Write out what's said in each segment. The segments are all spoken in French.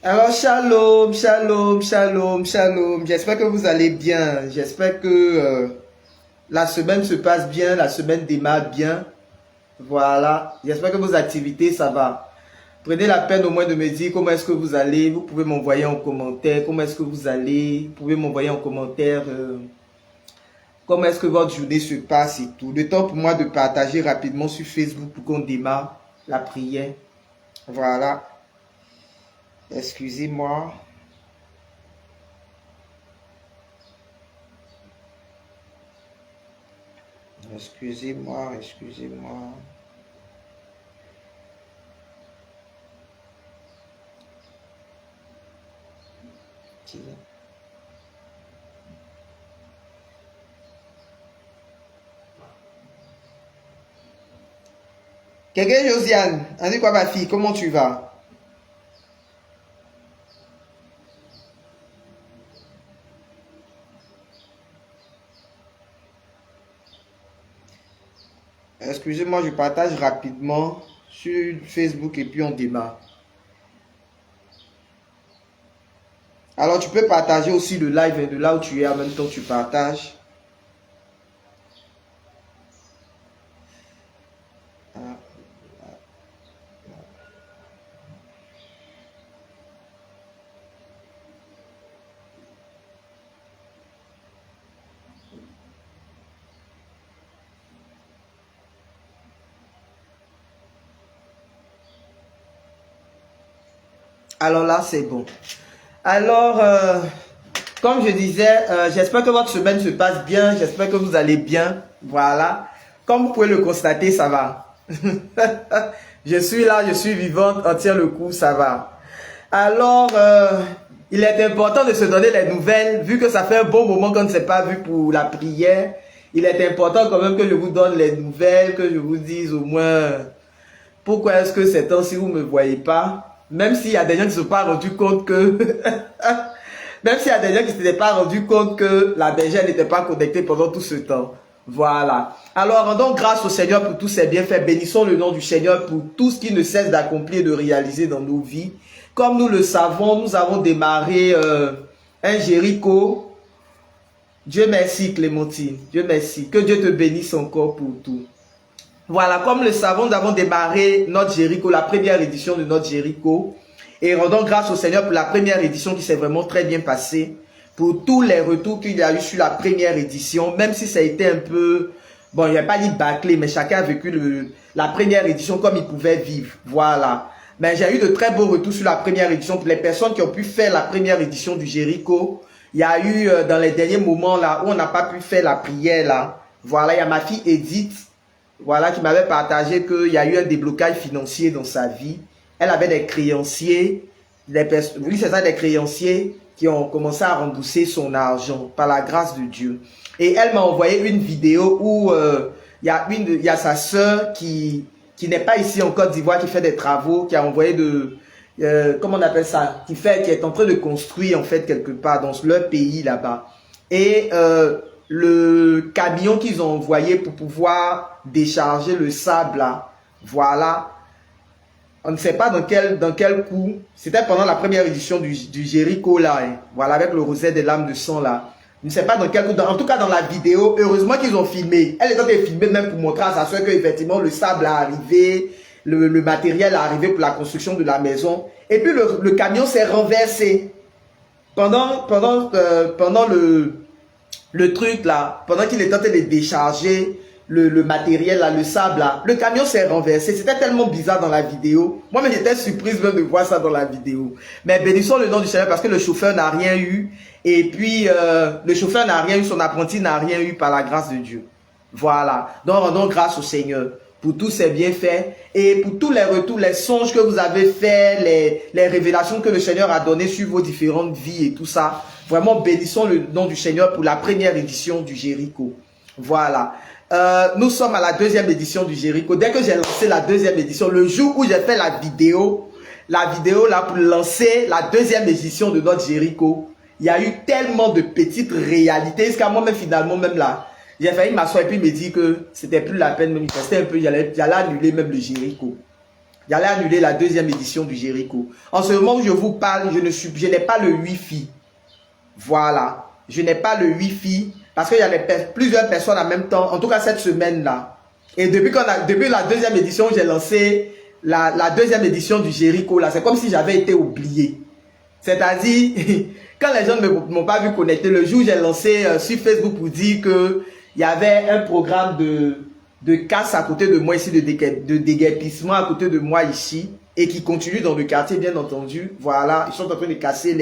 Alors, shalom, shalom, shalom, shalom. J'espère que vous allez bien. J'espère que la semaine se passe bien, la semaine démarre bien. Voilà. J'espère que vos activités, ça va. Prenez la peine au moins de me dire comment est-ce que vous allez. Vous pouvez m'envoyer en commentaire comment est-ce que vous allez. Vous pouvez m'envoyer en commentaire comment est-ce que votre journée se passe et tout. Le temps pour moi de partager rapidement sur Facebook pour qu'on démarre la prière. Voilà. Excusez-moi. Excusez-moi, excusez-moi. Quelqu'un, Josiane, on dit quoi ma fille, comment tu vas? Excusez-moi, je partage rapidement sur Facebook et puis on démarre. Alors tu peux partager aussi le live de là où tu es, en même temps tu partages. Alors là, c'est bon. Alors, comme je disais, j'espère que votre semaine se passe bien. J'espère que vous allez bien. Voilà. Comme vous pouvez le constater, ça va. Je suis là, je suis vivante, on tient le coup, ça va. Alors, il est important de se donner les nouvelles, vu que ça fait un bon moment qu'on ne s'est pas vu pour la prière. Il est important quand même que je vous donne les nouvelles, que je vous dise au moins pourquoi est-ce que ces temps-ci vous ne me voyez pas. Même s'il y a des gens qui ne se sont pas rendus compte que... Même s'il y a des gens qui ne s'étaient pas rendus compte que la bergère n'était pas connectée pendant tout ce temps. Voilà. Alors, rendons grâce au Seigneur pour tous ses bienfaits. Bénissons le nom du Seigneur pour tout ce qu'il ne cesse d'accomplir et de réaliser dans nos vies. Comme nous le savons, nous avons démarré un Jéricho. Dieu merci, Clémentine. Dieu merci. Que Dieu te bénisse encore pour tout. Voilà, comme le savons, nous avons démarré notre Jéricho, la première édition de notre Jéricho. Et rendons grâce au Seigneur pour la première édition qui s'est vraiment très bien passée. Pour tous les retours qu'il y a eu sur la première édition, même si ça a été un peu... Bon, il n'y a pas dit bâclé, mais chacun a vécu la première édition comme il pouvait vivre. Voilà. Mais j'ai eu de très beaux retours sur la première édition. Pour les personnes qui ont pu faire la première édition du Jéricho, il y a eu dans les derniers moments là où on n'a pas pu faire la prière là. Voilà, il y a ma fille Edith. Voilà, qui m'avait partagé qu'il y a eu un déblocage financier dans sa vie. Elle avait des créanciers, oui, c'est ça, des créanciers qui ont commencé à rembourser son argent par la grâce de Dieu. Et elle m'a envoyé une vidéo où il y a sa sœur qui n'est pas ici en Côte d'Ivoire, qui fait des travaux, qui a envoyé comment on appelle ça, qui est en train de construire en fait quelque part dans leur pays là-bas. Et le camion qu'ils ont envoyé pour pouvoir décharger le sable là, voilà, on ne sait pas dans quel coup, c'était pendant la première édition du Jéricho là, hein, voilà, avec le rosaire des lames de sang là, je ne sais pas dans quel coup, en tout cas dans la vidéo, heureusement qu'ils ont filmé, elle est en train de filmer même pour montrer à sa soeur qu'effectivement le sable a arrivé, le matériel a arrivé pour la construction de la maison, et puis le camion s'est renversé, pendant le truc là, pendant qu'il était en train de décharger le matériel là, le sable là, le camion s'est renversé. C'était tellement bizarre dans la vidéo. Moi-même, j'étais surprise même de voir ça dans la vidéo. Mais bénissons le nom du Seigneur parce que le chauffeur n'a rien eu. Et puis, le chauffeur n'a rien eu, son apprenti n'a rien eu par la grâce de Dieu. Voilà. Donc, rendons grâce au Seigneur pour tous ses bienfaits et pour tous les retours, les songes que vous avez faits, les révélations que le Seigneur a données sur vos différentes vies et tout ça. Vraiment, bénissons le nom du Seigneur pour la première édition du Jéricho. Voilà. Nous sommes à la deuxième édition du Jéricho. Dès que j'ai lancé la deuxième édition, le jour où j'ai fait la vidéo là pour lancer la deuxième édition de notre Jéricho, il y a eu tellement de petites réalités. Jusqu'à moi-même, finalement, même là, j'ai failli m'asseoir et puis me dire que c'était plus la peine, même il restait un peu, j'allais annuler même le Jéricho. J'allais annuler la deuxième édition du Jéricho. En ce moment où je vous parle, je n'ai pas le Wi-Fi. Voilà. Je n'ai pas le Wi-Fi parce qu'il y avait plusieurs personnes en même temps, en tout cas cette semaine-là. Et depuis la deuxième édition, j'ai lancé la deuxième édition du Jéricho, là, c'est comme si j'avais été oublié. C'est-à-dire, quand les gens ne m'ont pas vu connecter, le jour où j'ai lancé sur Facebook pour dire qu'il y avait un programme de casse à côté de moi ici, de déguerpissement à côté de moi ici, et qui continue dans le quartier, bien entendu. Voilà, ils sont en train de casser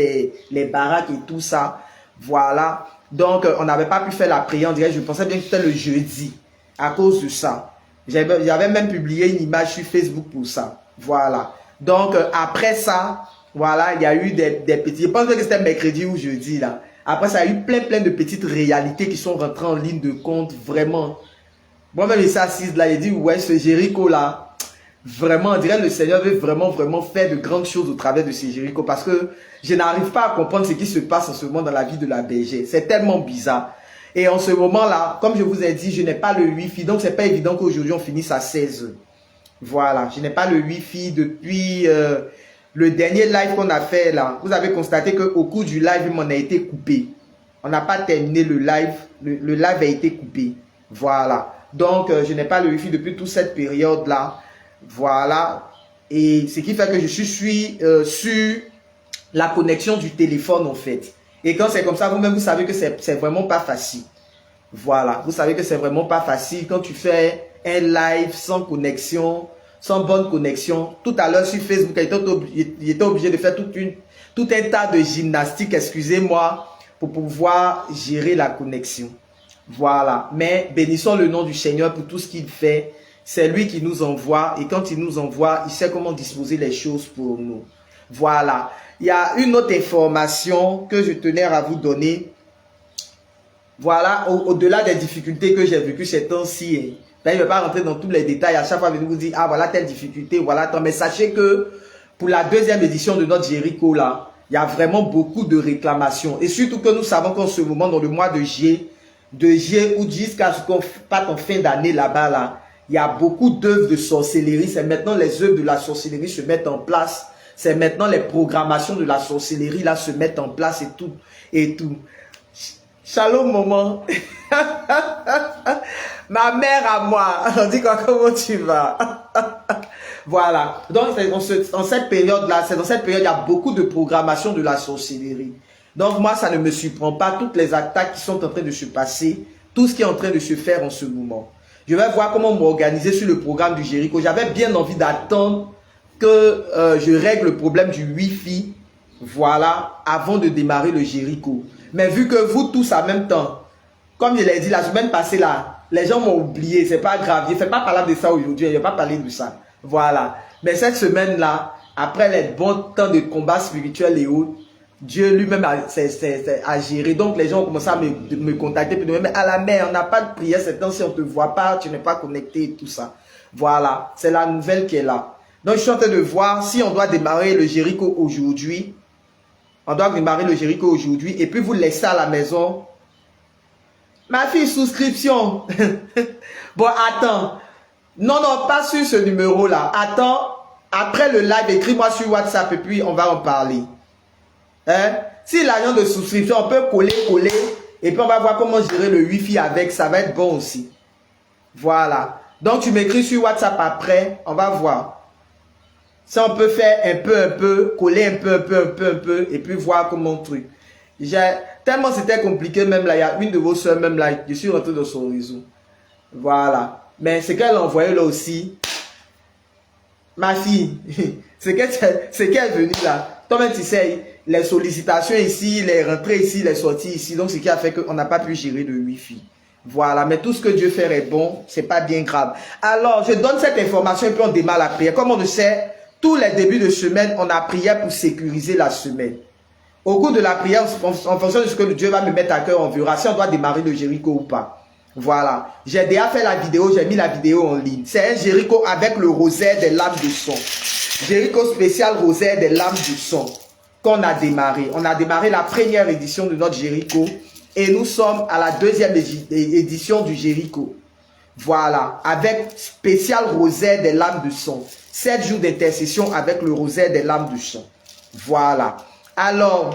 les baraques et tout ça. Voilà, donc on n'avait pas pu faire la prière en direct. Je pensais bien que c'était le jeudi à cause de ça. J'avais même publié une image sur Facebook pour ça. Voilà, donc après ça, voilà, il y a eu des petits, je pense que c'était mercredi ou jeudi là. Après ça, il y a eu plein de petites réalités qui sont rentrées en ligne de compte, vraiment. Moi-même, il s'est assise là, il dit, ouais, ce Jéricho là, vraiment, on dirait que le Seigneur veut vraiment faire de grandes choses au travers de ce Jéricho, parce que je n'arrive pas à comprendre ce qui se passe en ce moment dans la vie de la bergère. C'est tellement bizarre. Et en ce moment-là, comme je vous ai dit, je n'ai pas le Wi-Fi, donc c'est pas évident qu'aujourd'hui on finisse à 16 h. Voilà, je n'ai pas le Wi-Fi depuis le dernier live qu'on a fait là. Vous avez constaté qu'au cours du live, on a été coupé. On n'a pas terminé le live, le live a été coupé. Voilà. Donc, je n'ai pas le Wi-Fi depuis toute cette période-là. Voilà. Et ce qui fait que je suis sur la connexion du téléphone, en fait. Et quand c'est comme ça, vous-même, vous savez que c'est vraiment pas facile. Voilà. Vous savez que c'est vraiment pas facile quand tu fais un live sans connexion, sans bonne connexion. Tout à l'heure, sur Facebook, il était obligé de faire tout un tas de gymnastique, excusez-moi, pour pouvoir gérer la connexion. Voilà, mais bénissons le nom du Seigneur pour tout ce qu'il fait. C'est lui qui nous envoie, et quand il nous envoie, il sait comment disposer les choses pour nous. Voilà, il y a une autre information que je tenais à vous donner. Voilà, au-delà des difficultés que j'ai vécues ces temps-ci, je ne vais pas rentrer dans tous les détails. À chaque fois, je vais vous dire, ah voilà telle difficulté, voilà tant. Mais sachez que pour la deuxième édition de notre Jéricho là, il y a vraiment beaucoup de réclamations. Et surtout que nous savons qu'en ce moment, dans le mois de juillet ou jusqu'à ce qu'on parte en fin d'année là-bas, là, il y a beaucoup d'œuvres de sorcellerie. C'est maintenant les œuvres de la sorcellerie se mettent en place. C'est maintenant les programmations de la sorcellerie là se mettent en place et tout. Et tout. Shalom maman. Ma mère à moi. On dit quoi, comment tu vas? Voilà. Donc dans cette période-là, c'est dans cette période, il y a beaucoup de programmation de la sorcellerie. Donc moi, ça ne me surprend pas, toutes les attaques qui sont en train de se passer, tout ce qui est en train de se faire en ce moment. Je vais voir comment m'organiser sur le programme du Jéricho. J'avais bien envie d'attendre que je règle le problème du Wi-Fi, voilà, avant de démarrer le Jéricho. Mais vu que vous tous en même temps, comme je l'ai dit la semaine passée là, les gens m'ont oublié, c'est pas grave. Je ne fais pas parler de ça aujourd'hui, je ne vais pas parler de ça. Voilà. Mais cette semaine-là, après les bons temps de combat spirituel et autres, Dieu lui-même a géré. Donc les gens ont commencé à me contacter. Puis de même, à la mère, on n'a pas de prière ces temps-ci, on ne te voit pas, tu n'es pas connecté et tout ça. Voilà, c'est la nouvelle qui est là. Donc je suis en train de voir si on doit démarrer le Jéricho aujourd'hui. On doit démarrer le Jéricho aujourd'hui et puis vous laisser à la maison. Ma fille, souscription. Bon, attends. Non, non, pas sur ce numéro-là. Attends, après le live, écris-moi sur WhatsApp et puis on va en parler. Hein? Si l'agent de souscription, on peut coller, et puis on va voir comment gérer le Wi-Fi avec, ça va être bon aussi. Voilà. Donc tu m'écris sur WhatsApp après, on va voir. Si on peut faire un peu, coller un peu, et puis voir comment truc. Tellement c'était compliqué, même là, il y a une de vos soeurs, même là, je suis rentré dans son réseau. Voilà. Mais ce qu'elle a envoyé là aussi, ma fille, c'est qu'elle est venue là. Toi-même, tu sais, les sollicitations ici, les rentrées ici, les sorties ici. Donc, ce qui a fait qu'on n'a pas pu gérer le Wi-Fi. Voilà. Mais tout ce que Dieu fait est bon. C'est pas bien grave. Alors, je donne cette information et puis on démarre la prière. Comme on le sait, tous les débuts de semaine, on a prié pour sécuriser la semaine. Au cours de la prière, en fonction de ce que Dieu va me mettre à cœur, on verra si on doit démarrer le Jéricho ou pas. Voilà. J'ai déjà fait la vidéo, j'ai mis la vidéo en ligne. C'est un Jéricho avec le rosaire des lames de son. Jéricho spécial rosaire des lames du son qu'on a démarré. On a démarré la première édition de notre Jéricho et nous sommes à la deuxième édition du Jéricho. Voilà, avec spécial rosaire des lames de sang. 7 jours d'intercession avec le rosaire des lames de sang. Voilà. Alors,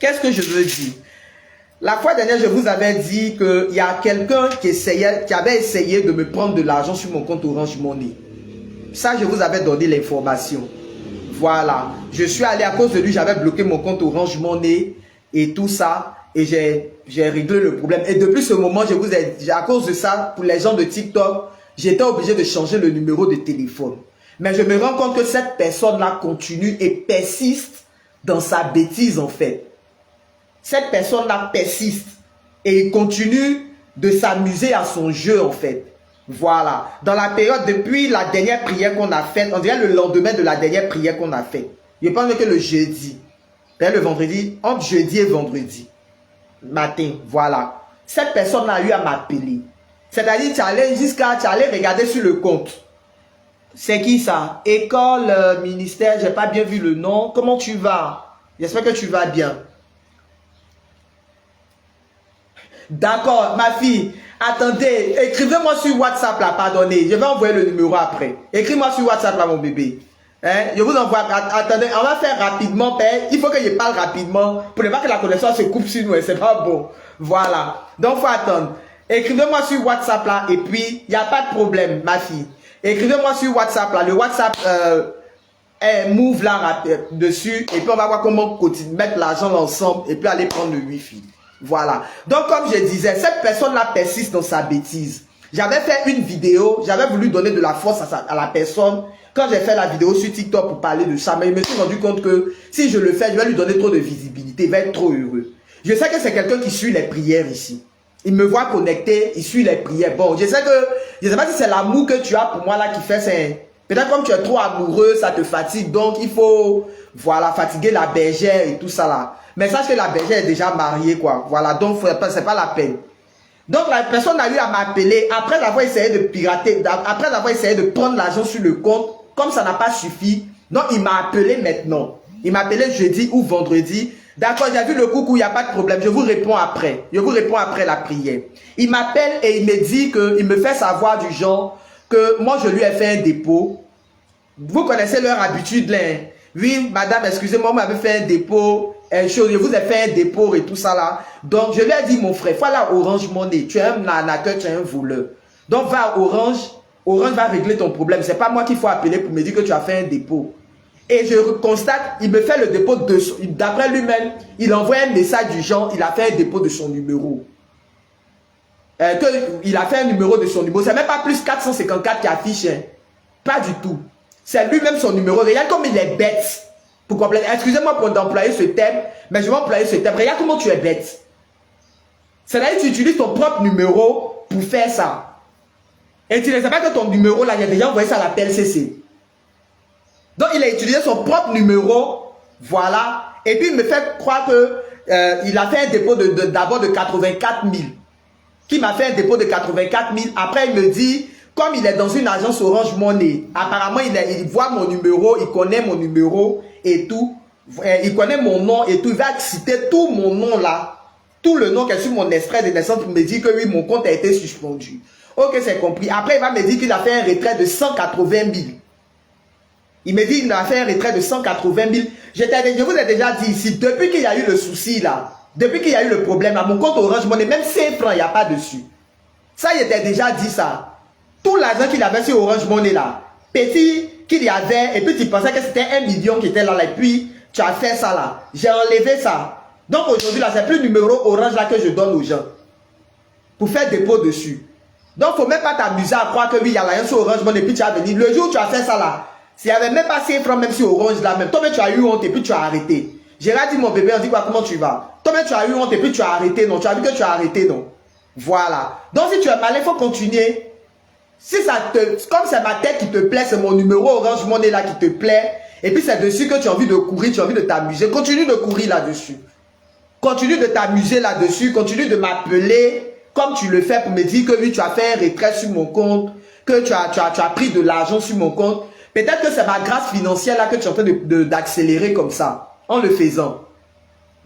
qu'est-ce que je veux dire? La fois dernière, je vous avais dit qu'il y a quelqu'un qui avait essayé de me prendre de l'argent sur mon compte Orange Money. Ça, je vous avais donné l'information. Voilà. Je suis allé à cause de lui, j'avais bloqué mon compte Orange Money et tout ça. Et j'ai réglé le problème. Et depuis ce moment, je vous ai dit, à cause de ça, pour les gens de TikTok, j'étais obligé de changer le numéro de téléphone. Mais je me rends compte que cette personne-là continue et persiste dans sa bêtise en fait. Cette personne-là persiste et il continue de s'amuser à son jeu en fait. Voilà. Dans la période, depuis la dernière prière qu'on a faite, on dirait le lendemain de la dernière prière qu'on a faite. Je pense que le jeudi, le vendredi, entre jeudi et vendredi matin, voilà. Cette personne a eu à m'appeler. C'est-à-dire, tu allais regarder sur le compte. C'est qui ça? École, ministère, j'ai pas bien vu le nom. Comment tu vas? J'espère que tu vas bien. D'accord, ma fille. Attendez, écrivez-moi sur WhatsApp là, pardonnez. Je vais envoyer le numéro après. Écris-moi sur WhatsApp là, mon bébé. Hein? Je vous envoie. Attendez, on va faire rapidement, père. Il faut que je parle rapidement pour ne pas que la connexion se coupe sur nous. C'est pas bon. Voilà. Donc, il faut attendre. Écrivez-moi sur WhatsApp là et puis, il n'y a pas de problème, ma fille. Écrivez-moi sur WhatsApp là. Le WhatsApp move là dessus et puis on va voir comment continuer, mettre l'argent ensemble et puis aller prendre le Wi-Fi. Voilà. Donc, comme je disais, cette personne-là persiste dans sa bêtise. J'avais fait une vidéo, j'avais voulu donner de la force à la personne quand j'ai fait la vidéo sur TikTok pour parler de ça. Mais je me suis rendu compte que si je le fais, je vais lui donner trop de visibilité. Il va être trop heureux. Je sais que c'est quelqu'un qui suit les prières ici. Il me voit connecté, il suit les prières. Bon, je sais pas si c'est l'amour que tu as pour moi là qui fait ça. Peut-être comme tu es trop amoureux, ça te fatigue. Donc, il faut, voilà, fatiguer la bergère et tout ça là. Mais sache que la bergère est déjà mariée, quoi. Voilà, donc c'est pas la peine. Donc la personne a eu à m'appeler après avoir essayé de pirater, après avoir essayé de prendre l'argent sur le compte. Comme ça n'a pas suffi, donc il m'a appelé maintenant. Il m'a appelé jeudi ou vendredi. D'accord, j'ai vu le coucou, il n'y a pas de problème. Je vous réponds après. Je vous réponds après la prière. Il m'appelle et il me dit que, il me fait savoir du genre que moi je lui ai fait un dépôt. Vous connaissez leur habitude là. Oui, madame, excusez-moi, vous m'avez fait un dépôt. Je vous ai fait un dépôt et tout ça là. Donc, je lui ai dit, mon frère, voilà Orange Money. Tu es un arnaqueur, tu es un voleur. Donc, va à Orange. Orange va régler ton problème. C'est pas moi qu'il faut appeler pour me dire que tu as fait un dépôt. Et je constate, il me fait le dépôt de... D'après lui-même, il envoie un message du genre, il a fait un dépôt de son numéro. Il a fait un numéro de son numéro. C'est même pas plus 454 qui affiche. Hein. Pas du tout. C'est lui-même son numéro. Regarde comme il est bête. Pour compléter. Excusez-moi pour d'employer ce thème, mais je vais employer ce thème. Regarde comment tu es bête. C'est-à-dire que tu utilises ton propre numéro pour faire ça. Et tu ne sais pas que ton numéro, là, il a déjà envoyé ça à la PLCC. Donc, il a utilisé son propre numéro, voilà. Et puis, il me fait croire que il a fait un dépôt d'abord de 84 000. Qui m'a fait un dépôt de 84 000. Après, il me dit... Comme il est dans une agence Orange Money, apparemment il voit mon numéro, il connaît mon numéro et tout. Il connaît mon nom et tout. Il va citer tout mon nom là. Tout le nom qui est sur mon extrait de naissance pour me dire que oui, mon compte a été suspendu. Ok, c'est compris. Après, il va me dire qu'il a fait un retrait de 180 000. Il me dit qu'il a fait un retrait de 180 000. Je vous ai déjà dit ici, depuis qu'il y a eu le souci là, depuis qu'il y a eu le problème là, mon compte Orange Money, même 5 francs, il n'y a pas dessus. Ça, il était déjà dit ça. Tout l'argent qu'il avait sur Orange Money là, petit qu'il y avait, et puis tu pensais que c'était 1 million qui était là, et puis tu as fait ça là. J'ai enlevé ça. Donc aujourd'hui là, c'est plus le numéro Orange là que je donne aux gens. Pour faire dépôt dessus. Donc il ne faut même pas t'amuser à croire que oui, il y a l'argent sur Orange Money, et puis tu as venu. Le jour où tu as fait ça là, s'il n'y avait même pas 5 francs même sur Orange là, même toi tu as eu honte et puis tu as arrêté. J'ai dit mon bébé, on dit quoi, comment tu vas? Toi tu as eu honte et puis tu as arrêté, non? Tu as vu que tu as arrêté, non? Voilà. Donc si tu es malin, il faut continuer. Si ça comme c'est ma tête qui te plaît, c'est mon numéro Orange Money là qui te plaît, et puis c'est dessus que tu as envie de courir, tu as envie de t'amuser, continue de courir là-dessus. Continue de t'amuser là-dessus, continue de m'appeler comme tu le fais pour me dire que oui, tu as fait un retrait sur mon compte, que tu as pris de l'argent sur mon compte. Peut-être que c'est ma grâce financière là que tu es en train d'accélérer comme ça, en le faisant.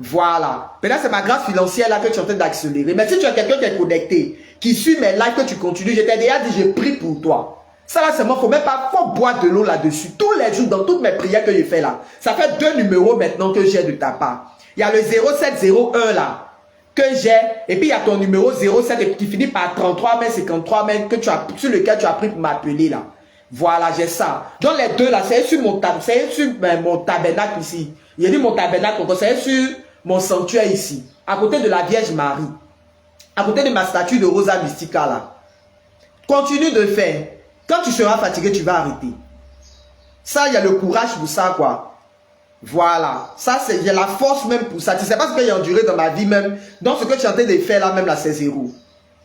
Voilà. Peut-être c'est ma grâce financière là que tu es en train d'accélérer. Mais si tu as quelqu'un qui est connecté, qui suit mes lives, que tu continues. Je t'ai déjà dit, je prie pour toi. Ça là, seulement, faut même pas, faut boire de l'eau là-dessus. Tous les jours, dans toutes mes prières que je fais là, ça fait 2 numéros maintenant que j'ai de ta part. Il y a le 0701 là, que j'ai, et puis il y a ton numéro 07 qui finit par 33 mais 53 mais que tu as, sur lequel tu as pris pour m'appeler là. Voilà, j'ai ça. Donc les deux là, c'est sur mon tabernacle ici. Il a dit mon tabernacle, c'est sur mon sanctuaire ici, à côté de la Vierge Marie, à côté de ma statue de Rosa Mystica là. Continue de faire. Quand tu seras fatigué, tu vas arrêter. Ça, il y a le courage pour ça, quoi. Voilà. Ça, c'est, j'ai la force même pour ça. Tu sais pas ce que j'ai enduré dans ma vie même. Donc, ce que tu es en train de faire là, même là, c'est zéro.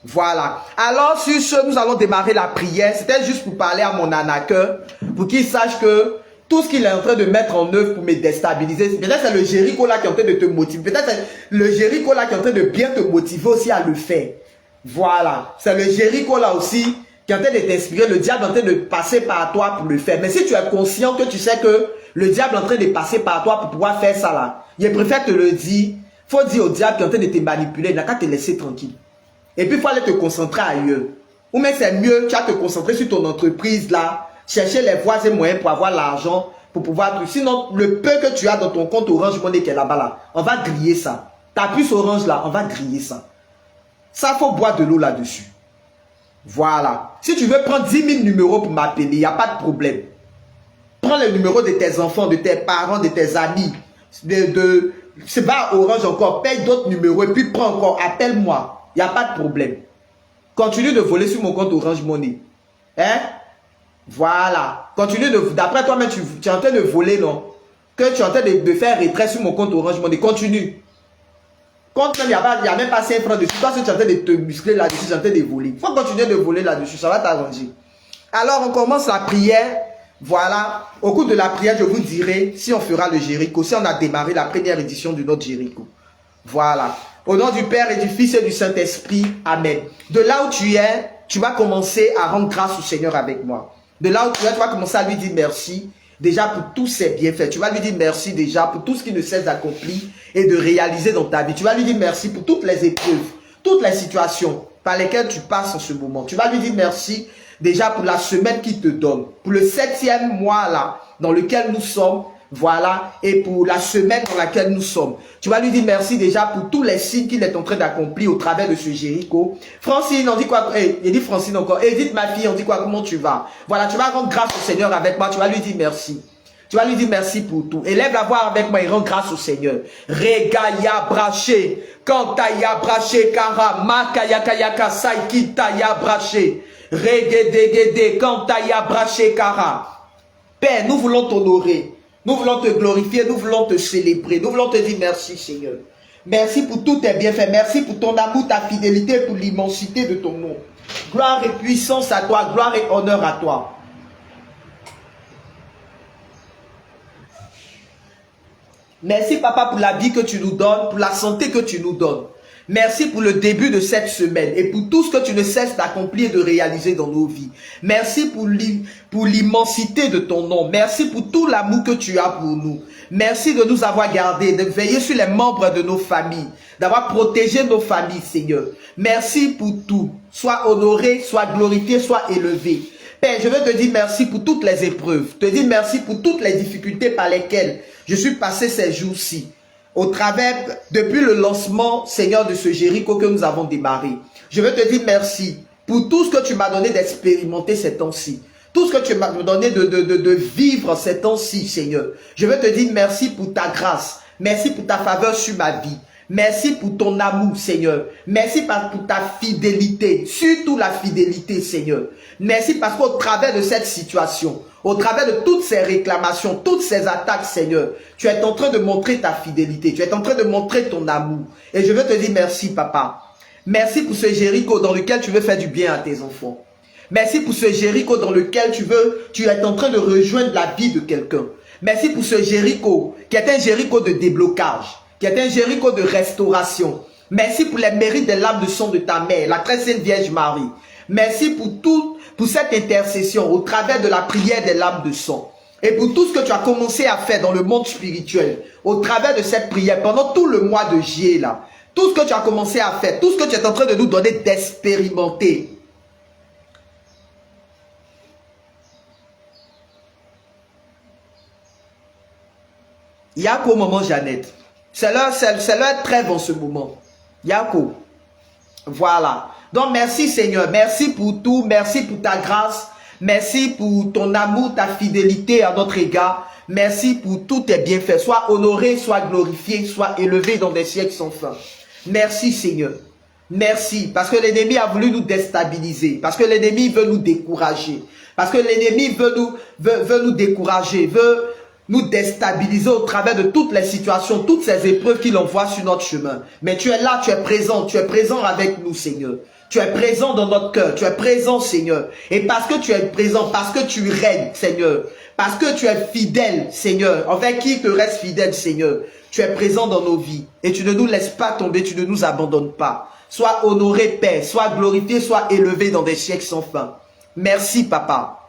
Voilà. Alors, sur ce, nous allons démarrer la prière. C'était juste pour parler à mon anaqueur, pour qu'il sache que tout ce qu'il est en train de mettre en œuvre pour me déstabiliser, peut-être c'est le Jéricho là qui est en train de te motiver. Peut-être c'est le Jéricho là qui est en train de bien te motiver aussi à le faire. Voilà. C'est le Jéricho là aussi qui est en train de t'inspirer. Le diable est en train de passer par toi pour le faire. Mais si tu es conscient que tu sais que le diable est en train de passer par toi pour pouvoir faire ça là, je préfère te le dire. Faut dire au diable qui est en train de te manipuler, il n'a qu'à te laisser tranquille. Et puis il faut aller te concentrer ailleurs. Ou même c'est mieux, tu vas te concentrer sur ton entreprise là, chercher les voies et moyens pour avoir l'argent, pour pouvoir... Sinon, le peu que tu as dans ton compte Orange Money qui est là-bas là, on va griller ça. Ta puce Orange là, on va griller ça. Ça, faut boire de l'eau là-dessus. Voilà. Si tu veux prendre 10 000 numéros pour m'appeler, il n'y a pas de problème. Prends les numéros de tes enfants, de tes parents, de tes amis. C'est pas Orange encore, paye d'autres numéros et puis prends encore, appelle-moi. Il n'y a pas de problème. Continue de voler sur mon compte Orange Money. Hein? Voilà. Continue de... D'après toi-même, tu es en train de voler, non? Que tu es en train de faire retrait sur mon compte Orange Money. Continue. Quand il n'y a même pas 5 francs dessus. Toi, si tu es en train de te muscler là-dessus, tu es en train de voler. Il faut continuer de voler là-dessus. Ça va t'arranger. Alors, on commence la prière. Voilà. Au cours de la prière, je vous dirai si on fera le Jéricho. Si on a démarré la première édition de notre Jéricho. Voilà. Au nom du Père et du Fils et du Saint-Esprit. Amen. De là où tu es, tu vas commencer à rendre grâce au Seigneur avec moi. De là où tu es, tu vas commencer à lui dire merci. Déjà pour tous ses bienfaits. Tu vas lui dire merci déjà pour tout ce qui ne cesse d'accomplir et de réaliser dans ta vie. Tu vas lui dire merci pour toutes les épreuves, toutes les situations par lesquelles tu passes en ce moment. Tu vas lui dire merci déjà pour la semaine qu'il te donne. Pour le 7e mois là, dans lequel nous sommes. Voilà, et pour la semaine dans laquelle nous sommes. Tu vas lui dire merci déjà pour tous les signes qu'il est en train d'accomplir au travers de ce Jéricho. Francine, on dit quoi? Il dit Francine encore. Edith, ma fille, on dit quoi? Comment tu vas? Voilà, tu vas rendre grâce au Seigneur avec moi. Tu vas lui dire merci. Tu vas lui dire merci pour tout. Élève la voix avec moi et rends grâce au Seigneur. Regaya braché, kantaya braché, kara, makaya kayaka saikitaya braché, regedegede, kantaya braché, kara. Père, nous voulons t'honorer. Nous voulons te glorifier, nous voulons te célébrer, nous voulons te dire merci Seigneur. Merci pour tous tes bienfaits, merci pour ton amour, ta fidélité, pour l'immensité de ton nom. Gloire et puissance à toi, gloire et honneur à toi. Merci Papa pour la vie que tu nous donnes, pour la santé que tu nous donnes. Merci pour le début de cette semaine et pour tout ce que tu ne cesses d'accomplir et de réaliser dans nos vies. Merci pour l'immensité de ton nom. Merci pour tout l'amour que tu as pour nous. Merci de nous avoir gardés, de veiller sur les membres de nos familles, d'avoir protégé nos familles, Seigneur. Merci pour tout. Sois honoré, sois glorifié, sois élevé. Père, je veux te dire merci pour toutes les épreuves. Te dire merci pour toutes les difficultés par lesquelles je suis passé ces jours-ci. Au travers, depuis le lancement, Seigneur, de ce Jéricho que nous avons démarré. Je veux te dire merci pour tout ce que tu m'as donné d'expérimenter ces temps-ci. Tout ce que tu m'as donné de vivre ces temps-ci, Seigneur. Je veux te dire merci pour ta grâce. Merci pour ta faveur sur ma vie. Merci pour ton amour, Seigneur. Merci pour ta fidélité. Surtout la fidélité, Seigneur. Merci parce qu'au travers de cette situation, au travers de toutes ces réclamations, toutes ces attaques, Seigneur, tu es en train de montrer ta fidélité. Tu es en train de montrer ton amour. Et je veux te dire merci, Papa. Merci pour ce Jéricho dans lequel tu veux faire du bien à tes enfants. Merci pour ce Jéricho dans lequel tu es en train de rejoindre la vie de quelqu'un. Merci pour ce Jéricho qui est un Jéricho de déblocage, qui est un Jéricho de restauration. Merci pour les mérites des larmes de sang de ta mère, la très sainte Vierge Marie. Merci pour cette intercession au travers de la prière des larmes de sang. Et pour tout ce que tu as commencé à faire dans le monde spirituel, au travers de cette prière, pendant tout le mois de juillet là, Tout ce que tu as commencé à faire, tout ce que tu es en train de nous donner d'expérimenter. Yako, maman Jeannette. C'est leur trêve en ce moment. Yako. Voilà. Donc merci Seigneur. Merci pour tout. Merci pour ta grâce. Merci pour ton amour, ta fidélité à notre égard. Merci pour tous tes bienfaits. Sois honoré, sois glorifié, sois élevé dans des siècles sans fin. Merci Seigneur. Merci. Parce que l'ennemi a voulu nous déstabiliser. Parce que l'ennemi veut nous décourager. Parce que l'ennemi veut nous décourager. Veut nous déstabiliser au travers de toutes les situations, toutes ces épreuves qu'il envoie sur notre chemin. Mais tu es là, tu es présent avec nous, Seigneur. Tu es présent dans notre cœur, tu es présent, Seigneur. Et parce que tu es présent, parce que tu règnes, Seigneur, parce que tu es fidèle, Seigneur, envers qui te reste fidèle, Seigneur, tu es présent dans nos vies. Et tu ne nous laisses pas tomber, tu ne nous abandonnes pas. Sois honoré, Père, sois glorifié, sois élevé dans des siècles sans fin. Merci, Papa.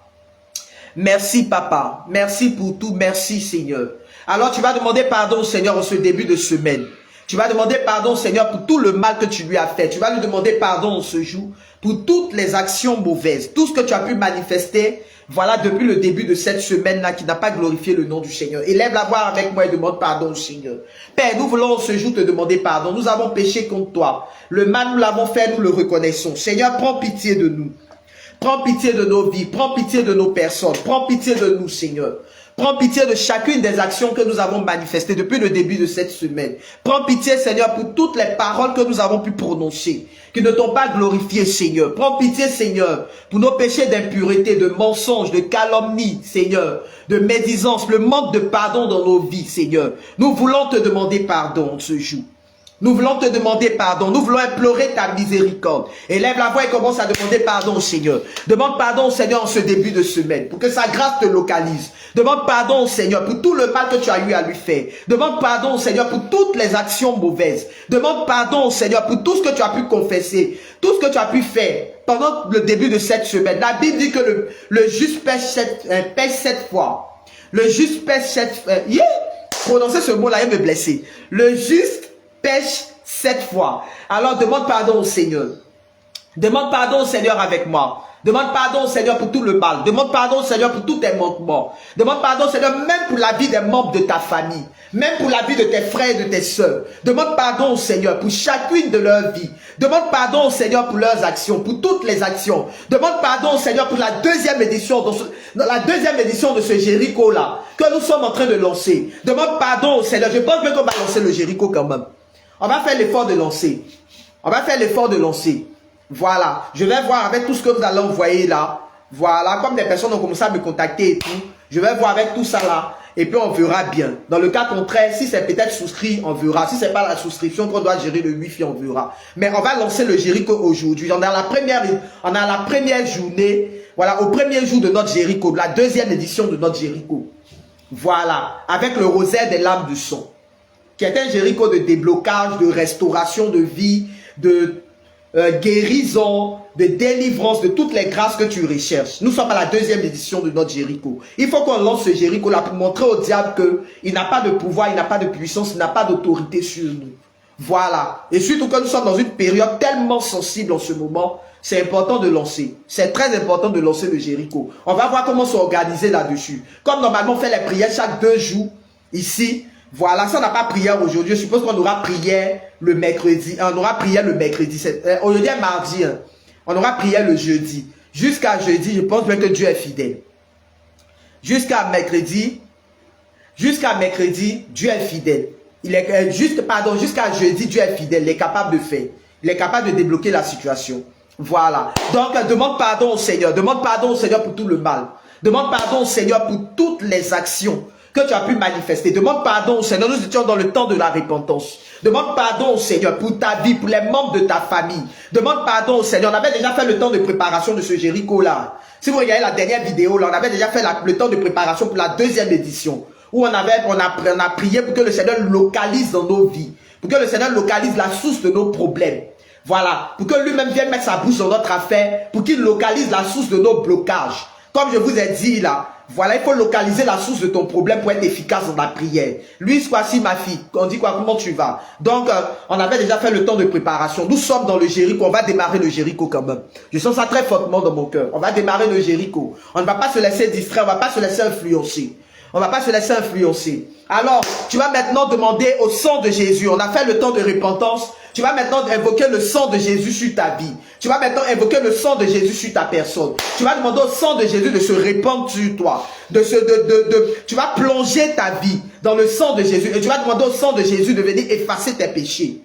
Merci, Papa. Merci pour tout. Merci, Seigneur. Alors, tu vas demander pardon au Seigneur en ce début de semaine. Tu vas demander pardon au Seigneur pour tout le mal que tu lui as fait. Tu vas lui demander pardon en ce jour pour toutes les actions mauvaises. Tout ce que tu as pu manifester, voilà, depuis le début de cette semaine-là qui n'a pas glorifié le nom du Seigneur. Élève la voix avec moi et demande pardon au Seigneur. Père, nous voulons ce jour te demander pardon. Nous avons péché contre toi. Le mal, nous l'avons fait, nous le reconnaissons. Seigneur, prends pitié de nous. Prends pitié de nos vies, prends pitié de nos personnes, prends pitié de nous, Seigneur. Prends pitié de chacune des actions que nous avons manifestées depuis le début de cette semaine. Prends pitié, Seigneur, pour toutes les paroles que nous avons pu prononcer, qui ne t'ont pas glorifié, Seigneur. Prends pitié, Seigneur, pour nos péchés d'impureté, de mensonge, de calomnie, Seigneur, de médisance, le manque de pardon dans nos vies, Seigneur. Nous voulons te demander pardon ce jour. Nous voulons te demander pardon. Nous voulons implorer ta miséricorde. Élève la voix et commence à demander pardon au Seigneur. Demande pardon au Seigneur en ce début de semaine pour que sa grâce te localise. Demande pardon au Seigneur pour tout le mal que tu as eu à lui faire. Demande pardon au Seigneur pour toutes les actions mauvaises. Demande pardon au Seigneur pour tout ce que tu as pu confesser, tout ce que tu as pu faire pendant le début de cette semaine. La Bible dit que le juste pêche 7 fois. Le juste pêche 7 fois. Prononcer ce mot-là, il me blesser. Le juste pêche 7 fois. Alors demande pardon au Seigneur. Demande pardon au Seigneur avec moi. Demande pardon au Seigneur pour tout le mal. Demande pardon au Seigneur pour tous tes manquements. Demande pardon au Seigneur même pour la vie des membres de ta famille. Même pour la vie de tes frères et de tes sœurs. Demande pardon au Seigneur pour chacune de leurs vies. Demande pardon au Seigneur pour leurs actions, pour toutes les actions. Demande pardon au Seigneur pour la deuxième édition, dans la deuxième édition de ce Jéricho-là, que nous sommes en train de lancer. Demande pardon au Seigneur. Je pense même qu'on va lancer le Jéricho quand même. On va faire l'effort de lancer. On va faire l'effort de lancer. Voilà. Je vais voir avec tout ce que vous allez envoyer là. Voilà. Comme des personnes ont commencé à me contacter et tout. Je vais voir avec tout ça là. Et puis on verra bien. Dans le cas contraire, si c'est peut-être souscrit, on verra. Si c'est pas la souscription qu'on doit gérer le Wi-Fi, on verra. Mais on va lancer le Jéricho aujourd'hui. On a la première journée. Voilà. Au premier jour de notre Jéricho. La deuxième édition de notre Jéricho. Voilà. Avec le rosaire des lames du son, qui est un Jéricho de déblocage, de restauration de vie, de guérison, de délivrance, de toutes les grâces que tu recherches. Nous sommes à la deuxième édition de notre Jéricho. Il faut qu'on lance ce Jéricho-là pour montrer au diable qu'il n'a pas de pouvoir, il n'a pas de puissance, il n'a pas d'autorité sur nous. Voilà. Et surtout que nous sommes dans une période tellement sensible en ce moment, c'est important de lancer. C'est très important de lancer le Jéricho. On va voir comment s'organiser là-dessus. Comme normalement on fait les prières chaque 2 jours ici. Voilà, ça on n'a pas prière aujourd'hui. Je suppose qu'on aura prière le mercredi. On aura prière le mercredi. Aujourd'hui est mardi. Hein. On aura prière le jeudi. Jusqu'à jeudi, je pense bien que Dieu est fidèle. Jusqu'à mercredi, Dieu est fidèle. Jusqu'à jeudi, Dieu est fidèle. Il est capable de faire. Il est capable de débloquer la situation. Voilà. Donc, demande pardon au Seigneur. Demande pardon au Seigneur pour tout le mal. Demande pardon au Seigneur pour toutes les actions que tu as pu manifester. Demande pardon au Seigneur. Nous étions dans le temps de la repentance. Demande pardon au Seigneur pour ta vie, pour les membres de ta famille. Demande pardon au Seigneur. On avait déjà fait le temps de préparation de ce Jéricho-là. Si vous regardez la dernière vidéo, là, on avait déjà fait le temps de préparation pour la deuxième édition. Où on a prié pour que le Seigneur localise dans nos vies. Pour que le Seigneur localise la source de nos problèmes. Voilà. Pour que lui-même vienne mettre sa bouche dans notre affaire. Pour qu'il localise la source de nos blocages. Comme je vous ai dit là, Voilà, il faut localiser la source de ton problème pour être efficace dans la prière. Louise, voici ma fille. On dit quoi? Comment tu vas? Donc, on avait déjà fait le temps de préparation. Nous sommes dans le Jéricho. On va démarrer le Jéricho quand même. Je sens ça très fortement dans mon cœur. On va démarrer le Jéricho. On ne va pas se laisser distraire. On ne va pas se laisser influencer. On ne va pas se laisser influencer. Alors, tu vas maintenant demander au sang de Jésus. On a fait le temps de repentance. Tu vas maintenant invoquer le sang de Jésus sur ta vie. Tu vas maintenant invoquer le sang de Jésus sur ta personne. Tu vas demander au sang de Jésus de se répandre sur toi. Tu vas plonger ta vie dans le sang de Jésus. Et tu vas demander au sang de Jésus de venir effacer tes péchés.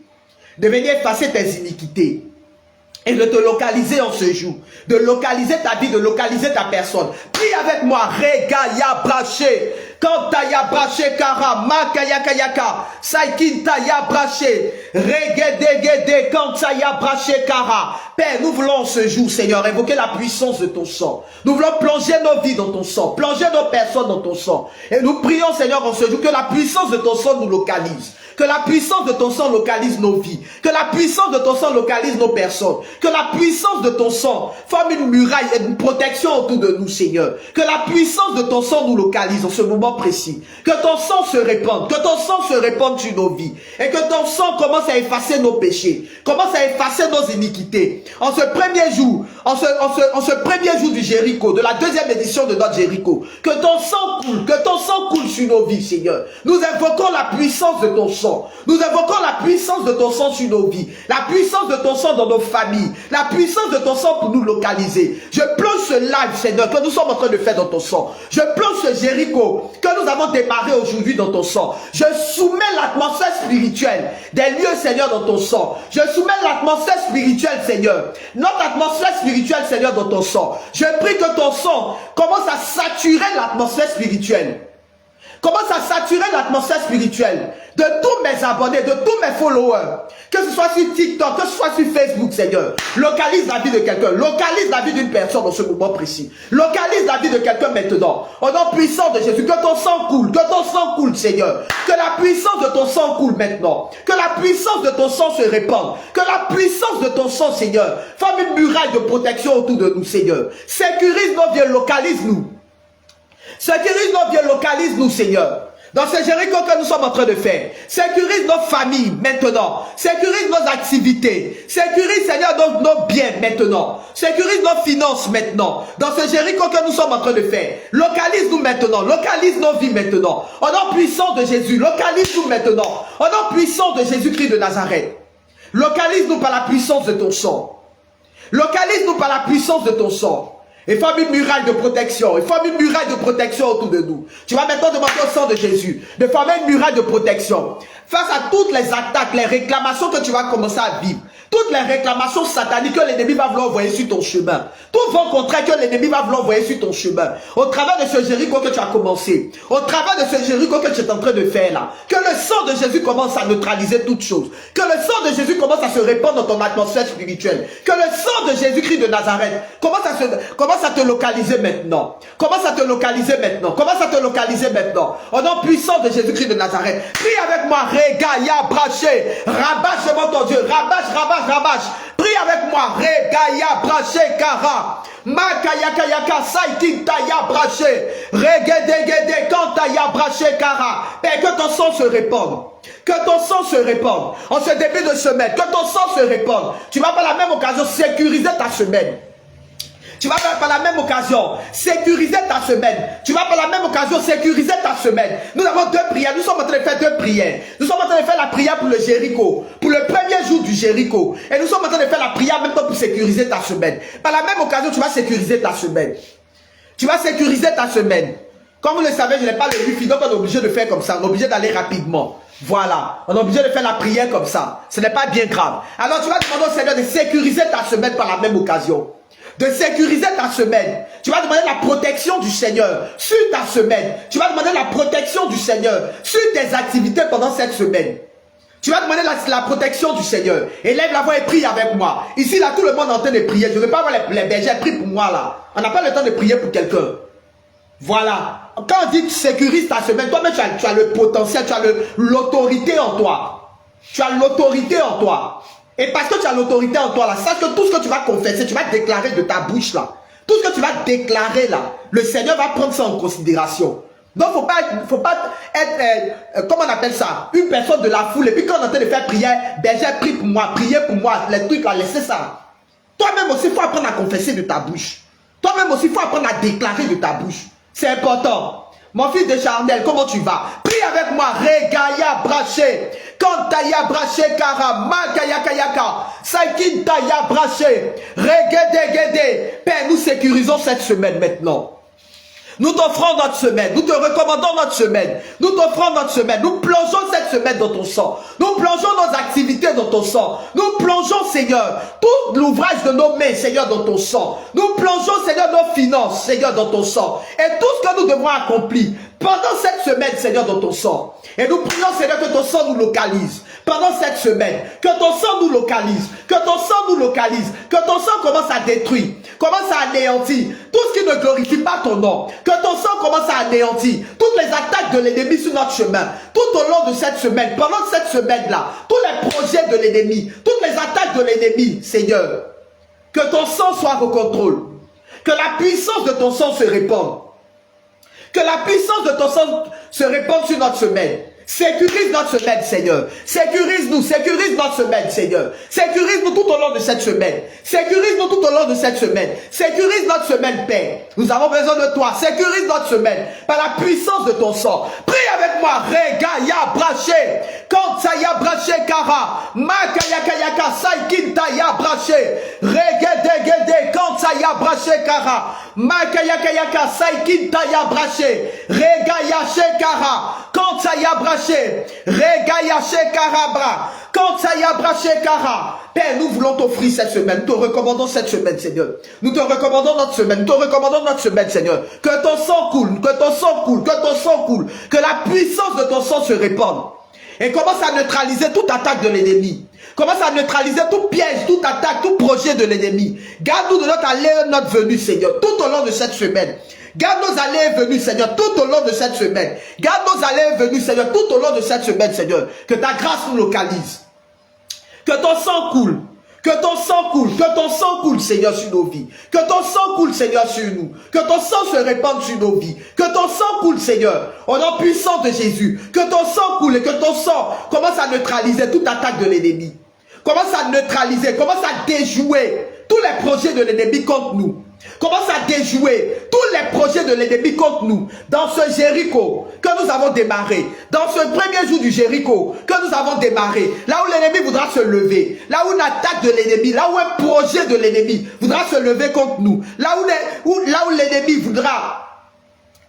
De venir effacer tes iniquités. Et de te localiser en ce jour. De localiser ta vie, de localiser ta personne. Prie avec moi. Regaya braché. Kantaya braché kara. Makaya kayaka. Saikintaya braché. Regedegede. Kantaya braché kara. Père, nous voulons ce jour, Seigneur, évoquer la puissance de ton sang. Nous voulons plonger nos vies dans ton sang. Plonger nos personnes dans ton sang. Et nous prions, Seigneur, en ce jour, que la puissance de ton sang nous localise. Que la puissance de ton sang localise nos vies. Que la puissance de ton sang localise nos personnes. Que la puissance de ton sang forme une muraille et une protection autour de nous, Seigneur. Que la puissance de ton sang nous localise en ce moment précis. Que ton sang se répande. Que ton sang se répande sur nos vies. Et que ton sang commence à effacer nos péchés. Commence à effacer nos iniquités. En ce premier jour, en ce premier jour du Jéricho, de la deuxième édition de notre Jéricho, que ton sang coule sur nos vies, Seigneur. Nous invoquons la puissance de ton sang. Nous invoquons la puissance de ton sang sur nos vies, la puissance de ton sang dans nos familles, la puissance de ton sang pour nous localiser. Je plonge ce live, Seigneur, que nous sommes en train de faire dans ton sang. Je plonge ce Jéricho que nous avons démarré aujourd'hui dans ton sang. Je soumets l'atmosphère spirituelle des lieux, Seigneur, dans ton sang. Je soumets l'atmosphère spirituelle, Seigneur. Notre atmosphère spirituelle, Seigneur, dans ton sang. Je prie que ton sang commence à saturer l'atmosphère spirituelle. Commence à saturer l'atmosphère spirituelle de tous mes abonnés, de tous mes followers. Que ce soit sur TikTok, que ce soit sur Facebook, Seigneur. Localise la vie de quelqu'un. Localise la vie d'une personne dans ce moment précis. Localise la vie de quelqu'un maintenant. Au nom puissant de Jésus, que ton sang coule. Que ton sang coule, Seigneur. Que la puissance de ton sang coule maintenant. Que la puissance de ton sang se répande. Que la puissance de ton sang, Seigneur, forme une muraille de protection autour de nous, Seigneur. Sécurise nos vies, localise-nous. Sécurise nos vies, localise-nous, Seigneur. Dans ce Jéricho que nous sommes en train de faire. Sécurise nos familles maintenant. Sécurise nos activités. Sécurise, Seigneur, nos biens maintenant. Sécurise nos finances maintenant. Dans ce Jéricho que nous sommes en train de faire. Localise-nous maintenant. Localise nos vies maintenant. Au nom puissant de Jésus. Localise-nous maintenant. Au nom puissant de Jésus-Christ de Nazareth. Localise-nous par la puissance de ton sang. Localise-nous par la puissance de ton sang. Et forme une muraille de protection. Et forme une muraille de protection autour de nous. Tu vas maintenant demander au sang de Jésus de former une muraille de protection. Face à toutes les attaques, les réclamations que tu vas commencer à vivre. Toutes les réclamations sataniques que l'ennemi va vouloir envoyer sur ton chemin. Tout vent contraire que l'ennemi va vouloir envoyer sur ton chemin. Au travers de ce Jéricho que tu as commencé. Au travers de ce Jéricho que tu es en train de faire là. Que le sang de Jésus commence à neutraliser toutes choses. Que le sang de Jésus commence à se répandre dans ton atmosphère spirituelle. Que le sang de Jésus-Christ de Nazareth commence à te localiser maintenant. Commence à te localiser maintenant. Commence à te localiser maintenant. Au nom puissant de Jésus-Christ de Nazareth. Prie avec moi. Regaya braché. Rabâche devant ton Dieu. Rabâche, rabâche, rabâche. Prie avec moi. Regaya braché kara. Makaya kayaka saikintaya braché. Regedegede kantaya braché kara. Père, que ton sang se répande. Que ton sang se répande. En ce début de semaine. Que ton sang se répande. Tu vas par la même occasion sécuriser ta semaine. Tu vas par la même occasion sécuriser ta semaine. Tu vas par la même occasion sécuriser ta semaine. Nous avons deux prières. Nous sommes en train de faire deux prières. Nous sommes en train de faire la prière pour le Jéricho. Pour le premier jour du Jéricho. Et nous sommes en train de faire la prière en même temps pour sécuriser ta semaine. Par la même occasion, tu vas sécuriser ta semaine. Tu vas sécuriser ta semaine. Comme vous le savez, je n'ai pas le wifi. Donc on est obligé de faire comme ça. On est obligé d'aller rapidement. Voilà. On est obligé de faire la prière comme ça. Ce n'est pas bien grave. Alors tu vas demander au Seigneur de sécuriser ta semaine par la même occasion. De sécuriser ta semaine. Tu vas demander la protection du Seigneur sur ta semaine. Tu vas demander la protection du Seigneur sur tes activités pendant cette semaine. Tu vas demander la protection du Seigneur. Élève la voix et prie avec moi. Ici, là, tout le monde est en train de prier. Je ne veux pas voir les bergers. Prie pour moi, là. On n'a pas le temps de prier pour quelqu'un. Voilà. Quand on dit que tu sécurises ta semaine, toi-même, tu as le potentiel, tu as l'autorité en toi. Tu as l'autorité en toi. Et parce que tu as l'autorité en toi, là, sache que tout ce que tu vas confesser, tu vas déclarer de ta bouche, là. Tout ce que tu vas déclarer là, le Seigneur va prendre ça en considération. Donc, faut pas être, comment on appelle ça, une personne de la foule. Et puis quand on est en train de faire prière, berger, prie pour moi, priez pour moi, les trucs là, laissez ça. Toi-même aussi, il faut apprendre à confesser de ta bouche. Toi-même aussi, il faut apprendre à déclarer de ta bouche. C'est important. Mon fils de Charnel, comment tu vas? Prie avec moi. Regaya braché. Kantaya braché kara. Makaya kayaka. Saikintaya braché. Regedegede. Père, nous sécurisons cette semaine maintenant. Nous t'offrons notre semaine, nous te recommandons notre semaine, nous t'offrons notre semaine, nous plongeons cette semaine dans ton sang, nous plongeons nos activités dans ton sang, nous plongeons, Seigneur, tout l'ouvrage de nos mains, Seigneur, dans ton sang, nous plongeons, Seigneur, nos finances, Seigneur, dans ton sang, et tout ce que nous devons accomplir pendant cette semaine, Seigneur, dans ton sang. Et nous prions, Seigneur, que ton sang nous localise pendant cette semaine, que ton sang nous localise, que ton sang nous localise, que ton sang commence à détruire, commence à anéantir tout ce qui ne glorifie pas ton nom, que ton sang commence à anéantir toutes les attaques de l'ennemi sur notre chemin, tout au long de cette semaine, pendant cette semaine-là, tous les projets de l'ennemi, toutes les attaques de l'ennemi, Seigneur, que ton sang soit au contrôle, que la puissance de ton sang se répande, que la puissance de ton sang se répande sur notre semaine. Sécurise notre semaine, Seigneur. Sécurise-nous, sécurise notre semaine, Seigneur. Sécurise-nous tout au long de cette semaine. Sécurise-nous tout au long de cette semaine. Sécurise notre semaine, Père. Nous avons besoin de toi. Sécurise notre semaine par la puissance de ton sang. Prie avec moi. Regaya braché. Kantaya braché kara. Makaya kayaka saikintaya braché. Regedegede kantaya braché kara. Makaya kayaka saikintaya braché. Regaya shekara. Kantaya braché. Regaya shekarabra. Kantaya braché kara. Père, nous voulons t'offrir cette semaine. Nous te recommandons cette semaine, Seigneur. Nous te recommandons notre semaine. Nous te recommandons notre semaine, Seigneur. Que ton sang coule. Que ton sang coule. Que ton sang coule. Que la puissance de ton sang se répande. Et commence à neutraliser toute attaque de l'ennemi. Commence à neutraliser tout piège, toute attaque, tout projet de l'ennemi. Garde-nous de notre allée et notre venue, Seigneur, tout au long de cette semaine. Garde nos allées et venues, Seigneur, tout au long de cette semaine. Garde nos allées et venues, Seigneur, tout au long de cette semaine, Seigneur. Que ta grâce nous localise. Que ton sang coule. Que ton sang coule, que ton sang coule, Seigneur, sur nos vies. Que ton sang coule, Seigneur, sur nous. Que ton sang se répande sur nos vies. Que ton sang coule, Seigneur, au nom puissant de Jésus. Que ton sang coule et que ton sang commence à neutraliser toute attaque de l'ennemi. Commence à neutraliser, commence à déjouer tous les projets de l'ennemi contre nous. Commence à déjouer tous les projets de l'ennemi contre nous. Dans ce Jéricho que nous avons démarré. Dans ce premier jour du Jéricho que nous avons démarré. Là où l'ennemi voudra se lever. Là où une attaque de l'ennemi. Là où un projet de l'ennemi voudra se lever contre nous. Là où l'ennemi voudra,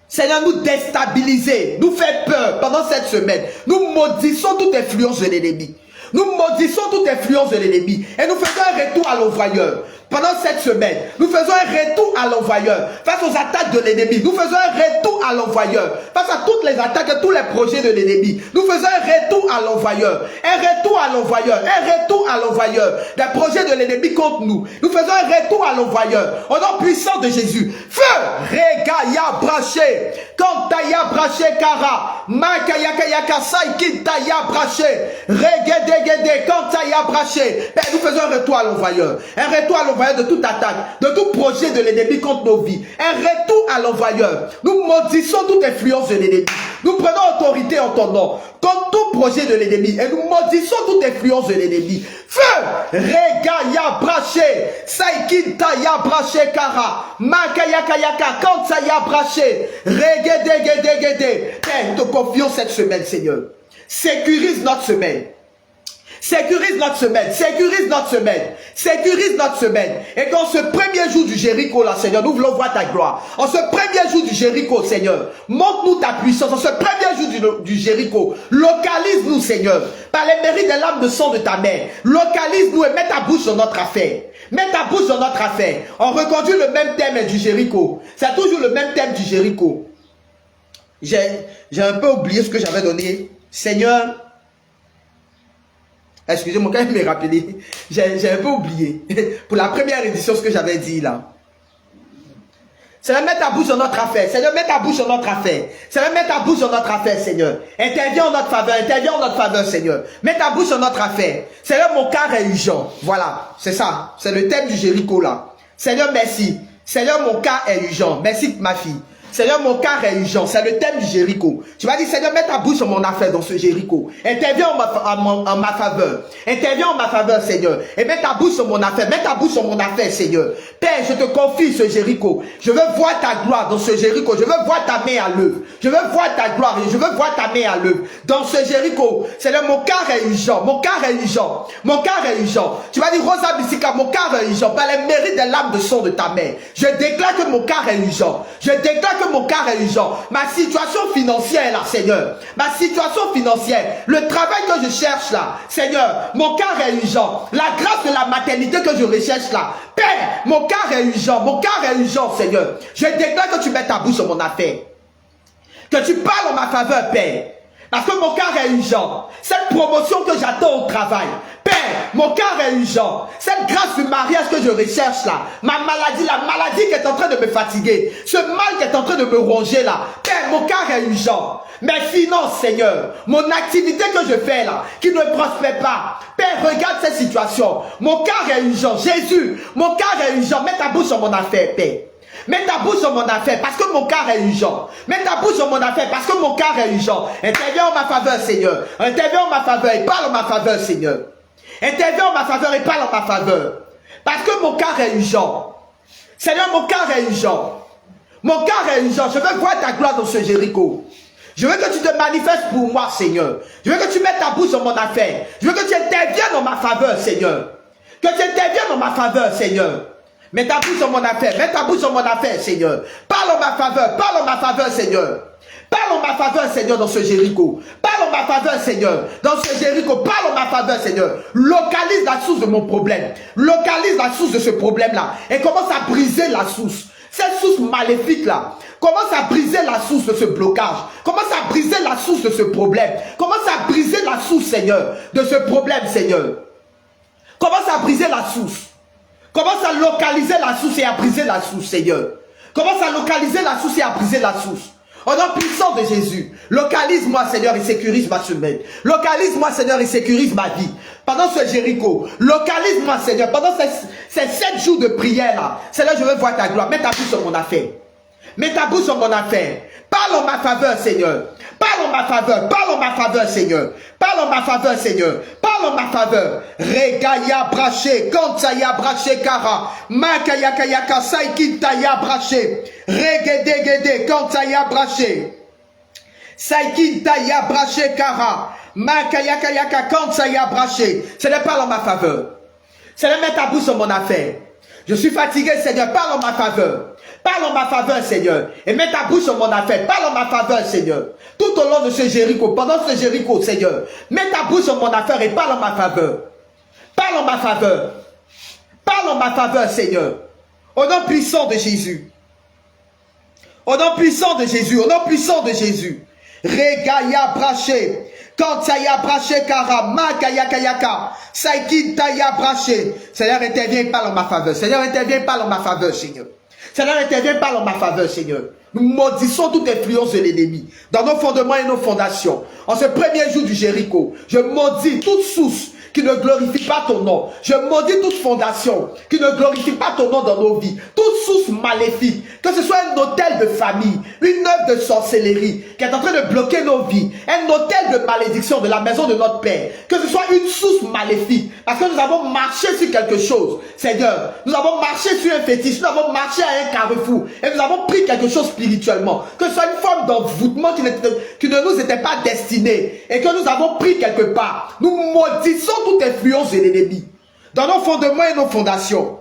Seigneur, nous déstabiliser, nous faire peur pendant cette semaine. Nous maudissons toute influence de l'ennemi. Nous maudissons toute influence de l'ennemi. Et nous faisons un retour à l'envoyeur. Pendant cette semaine, nous faisons un retour à l'envoyeur face aux attaques de l'ennemi. Nous faisons un retour à l'envoyeur face à toutes les attaques et tous les projets de l'ennemi. Nous faisons un retour à l'envoyeur. Un retour à l'envoyeur. Un retour à l'envoyeur des projets de l'ennemi contre nous. Nous faisons un retour à l'envoyeur au nom puissant de Jésus. Feu! Regaya braché. Kantaya braché kara. Makaya kayaka saikintaya braché. Regedegede kantaya braché. Nous faisons un retour à l'envoyeur. Un retour à l'envoyeur de toute attaque, de tout projet de l'ennemi contre nos vies. Un retour à l'envoyeur. Nous maudissons toute influence de l'ennemi. Nous prenons autorité en ton nom contre tout projet de l'ennemi. Et nous maudissons toute influence de l'ennemi. Feu! Regaya braché. Saikintaya braché kara. Makaya kayaka. Kansaya braché. Regedegedegede. Père, nous te confions cette semaine, Seigneur. Sécurise notre semaine. Sécurise notre semaine, sécurise notre semaine, sécurise notre semaine. Et qu'en ce premier jour du Jéricho, là, Seigneur, nous voulons voir ta gloire. En ce premier jour du Jéricho, Seigneur, montre-nous ta puissance. En ce premier jour du Jéricho, localise-nous, Seigneur, par les mérites des lames de sang de ta mère. Localise-nous et mets ta bouche dans notre affaire. Mets ta bouche dans notre affaire. On reconduit le même thème du Jéricho. C'est toujours le même thème du Jéricho. J'ai un peu oublié ce que j'avais donné. Seigneur, excusez-moi, quand il m'a rappelé, j'ai un peu oublié. Pour la première édition, ce que j'avais dit là. Seigneur, mets ta bouche dans notre affaire. Seigneur, mets ta bouche dans notre affaire. Seigneur, mets ta bouche dans notre affaire, Seigneur. Interviens en notre faveur, Seigneur. Mets ta bouche dans notre affaire. Seigneur, mon cas est urgent. Voilà, c'est ça. C'est le thème du Jéricho là. Seigneur, merci. Seigneur, mon cas est urgent. Merci ma fille. Seigneur, mon cas est urgent. C'est le thème du Jéricho. Tu vas dire, Seigneur, mets ta bouche sur mon affaire dans ce Jéricho. Interviens en ma faveur. Interviens en ma faveur, Seigneur. Et mets ta bouche sur mon affaire. Mets ta bouche sur mon affaire, Seigneur. Père, je te confie ce Jéricho. Je veux voir ta gloire dans ce Jéricho. Je veux voir ta main à l'œuvre. Je veux voir ta gloire. Je veux voir ta main à l'œuvre. Dans ce Jéricho, Seigneur, mon cas est urgent. Mon cas est urgent. Mon cas est urgent. Tu vas dire, Rosa Bissika, mon cas est urgent. Par les mérites des lames de sang de ta mère. Je déclare que mon cas est urgent. Je déclare que mon cas est urgent. Ma situation financière là, Seigneur. Ma situation financière. Le travail que je cherche là, Seigneur. Mon cas est urgent. La grâce de la maternité que je recherche là. Père, mon cas est urgent. Mon cas est urgent, Seigneur. Je déclare que tu mets ta bouche sur mon affaire. Que tu parles en ma faveur, Père. Parce que mon cas est urgent. Cette promotion que j'attends au travail. Père, mon cas est urgent. Cette grâce du mariage que je recherche là. Ma maladie, la maladie qui est en train de me fatiguer. Ce mal qui est en train de me ronger là. Père, mon cas est urgent. Mes finances, Seigneur. Mon activité que je fais là. Qui ne prospère pas. Père, regarde cette situation. Mon cas est urgent. Jésus, mon cas est urgent. Mets ta bouche sur mon affaire, Père. Mets ta bouche sur mon affaire parce que mon cas est urgent. Mets ta bouche sur mon affaire parce que mon cas est urgent. Interviens en ma faveur, Seigneur. Interviens en ma faveur et parle en ma faveur, Seigneur. Interviens en ma faveur et parle en ma faveur. Parce que mon cas est urgent. Seigneur, mon cas est urgent. Mon cas est urgent. Je veux voir ta gloire dans ce Jéricho. Je veux que tu te manifestes pour moi, Seigneur. Je veux que tu mettes ta bouche sur mon affaire. Je veux que tu interviennes en ma faveur, Seigneur. Que tu interviennes en ma faveur, Seigneur. Mets ta bouche sur mon affaire. Mets ta bouche sur mon affaire, Seigneur. Parle en ma faveur. Parle en ma faveur, Seigneur. Parle en ma faveur, Seigneur, dans ce Jéricho. Parle en ma faveur, Seigneur. Dans ce Jéricho, parle en ma faveur, Seigneur. Localise la source de mon problème. Localise la source de ce problème-là. Et commence à briser la source. Cette source maléfique-là. Commence à briser la source de ce blocage. Commence à briser la source de ce problème. Commence à briser la source, Seigneur, de ce problème, Seigneur. Commence à briser la source. Commence à localiser la source et à briser la source, Seigneur. Commence à localiser la source et à briser la source. Au nom puissant de Jésus, localise-moi, Seigneur, et sécurise ma semaine. Localise-moi, Seigneur, et sécurise ma vie. Pendant ce Jéricho, localise-moi, Seigneur, pendant ces 7 jours de prière là. Seigneur, je veux voir ta gloire. Mets ta bouche sur mon affaire. Mets ta bouche sur mon affaire. Parle en ma faveur, Seigneur. Parle en ma faveur. Parle en ma faveur, Seigneur. Parle en ma faveur, Seigneur. Parle en ma faveur. Regaya braché, Kansaya braché kara. Makaya kayaka saikitaya braché. Regedegede, Kansaya braché. Saikitaya braché kara. Makaya kayaka Kansaya braché. Seigneur, parle en ma faveur. Seigneur, mets ta bouche sur mon affaire. Je suis fatigué, Seigneur. Parle en ma faveur. Parle en ma faveur, Seigneur. Et mets ta bouche sur mon affaire. Parle en ma faveur, Seigneur. Tout au long de ce Jéricho, pendant ce Jéricho, Seigneur. Mets ta bouche sur mon affaire et parle en ma faveur. Parle en ma faveur. Parle en ma faveur, Seigneur. Au nom puissant de Jésus. Au nom puissant de Jésus. Au nom puissant de Jésus. Regaya braché. Kansaya braché kara. Makaya kayaka. Saikitaya braché. Seigneur, interviens et parle en ma faveur. Seigneur, interviens et parle en ma faveur, Seigneur. Seigneur, interviens, parle en ma faveur, Seigneur. Nous maudissons toute influence de l'ennemi dans nos fondements et nos fondations. En ce premier jour du Jéricho, je maudis toute source qui ne glorifie pas ton nom. Je maudis toute fondation qui ne glorifie pas ton nom dans nos vies. Toute source maléfique, que ce soit un hôtel de famille, une œuvre de sorcellerie qui est en train de bloquer nos vies, un hôtel de malédiction de la maison de notre Père, que ce soit une source maléfique, parce que nous avons marché sur quelque chose, Seigneur. Nous avons marché sur un fétiche, nous avons marché à un carrefour, et nous avons pris quelque chose spirituellement, que ce soit une forme d'envoûtement qui ne nous était pas destinée, et que nous avons pris quelque part. Nous maudissons toute influence de l'ennemi dans nos fondements et nos fondations.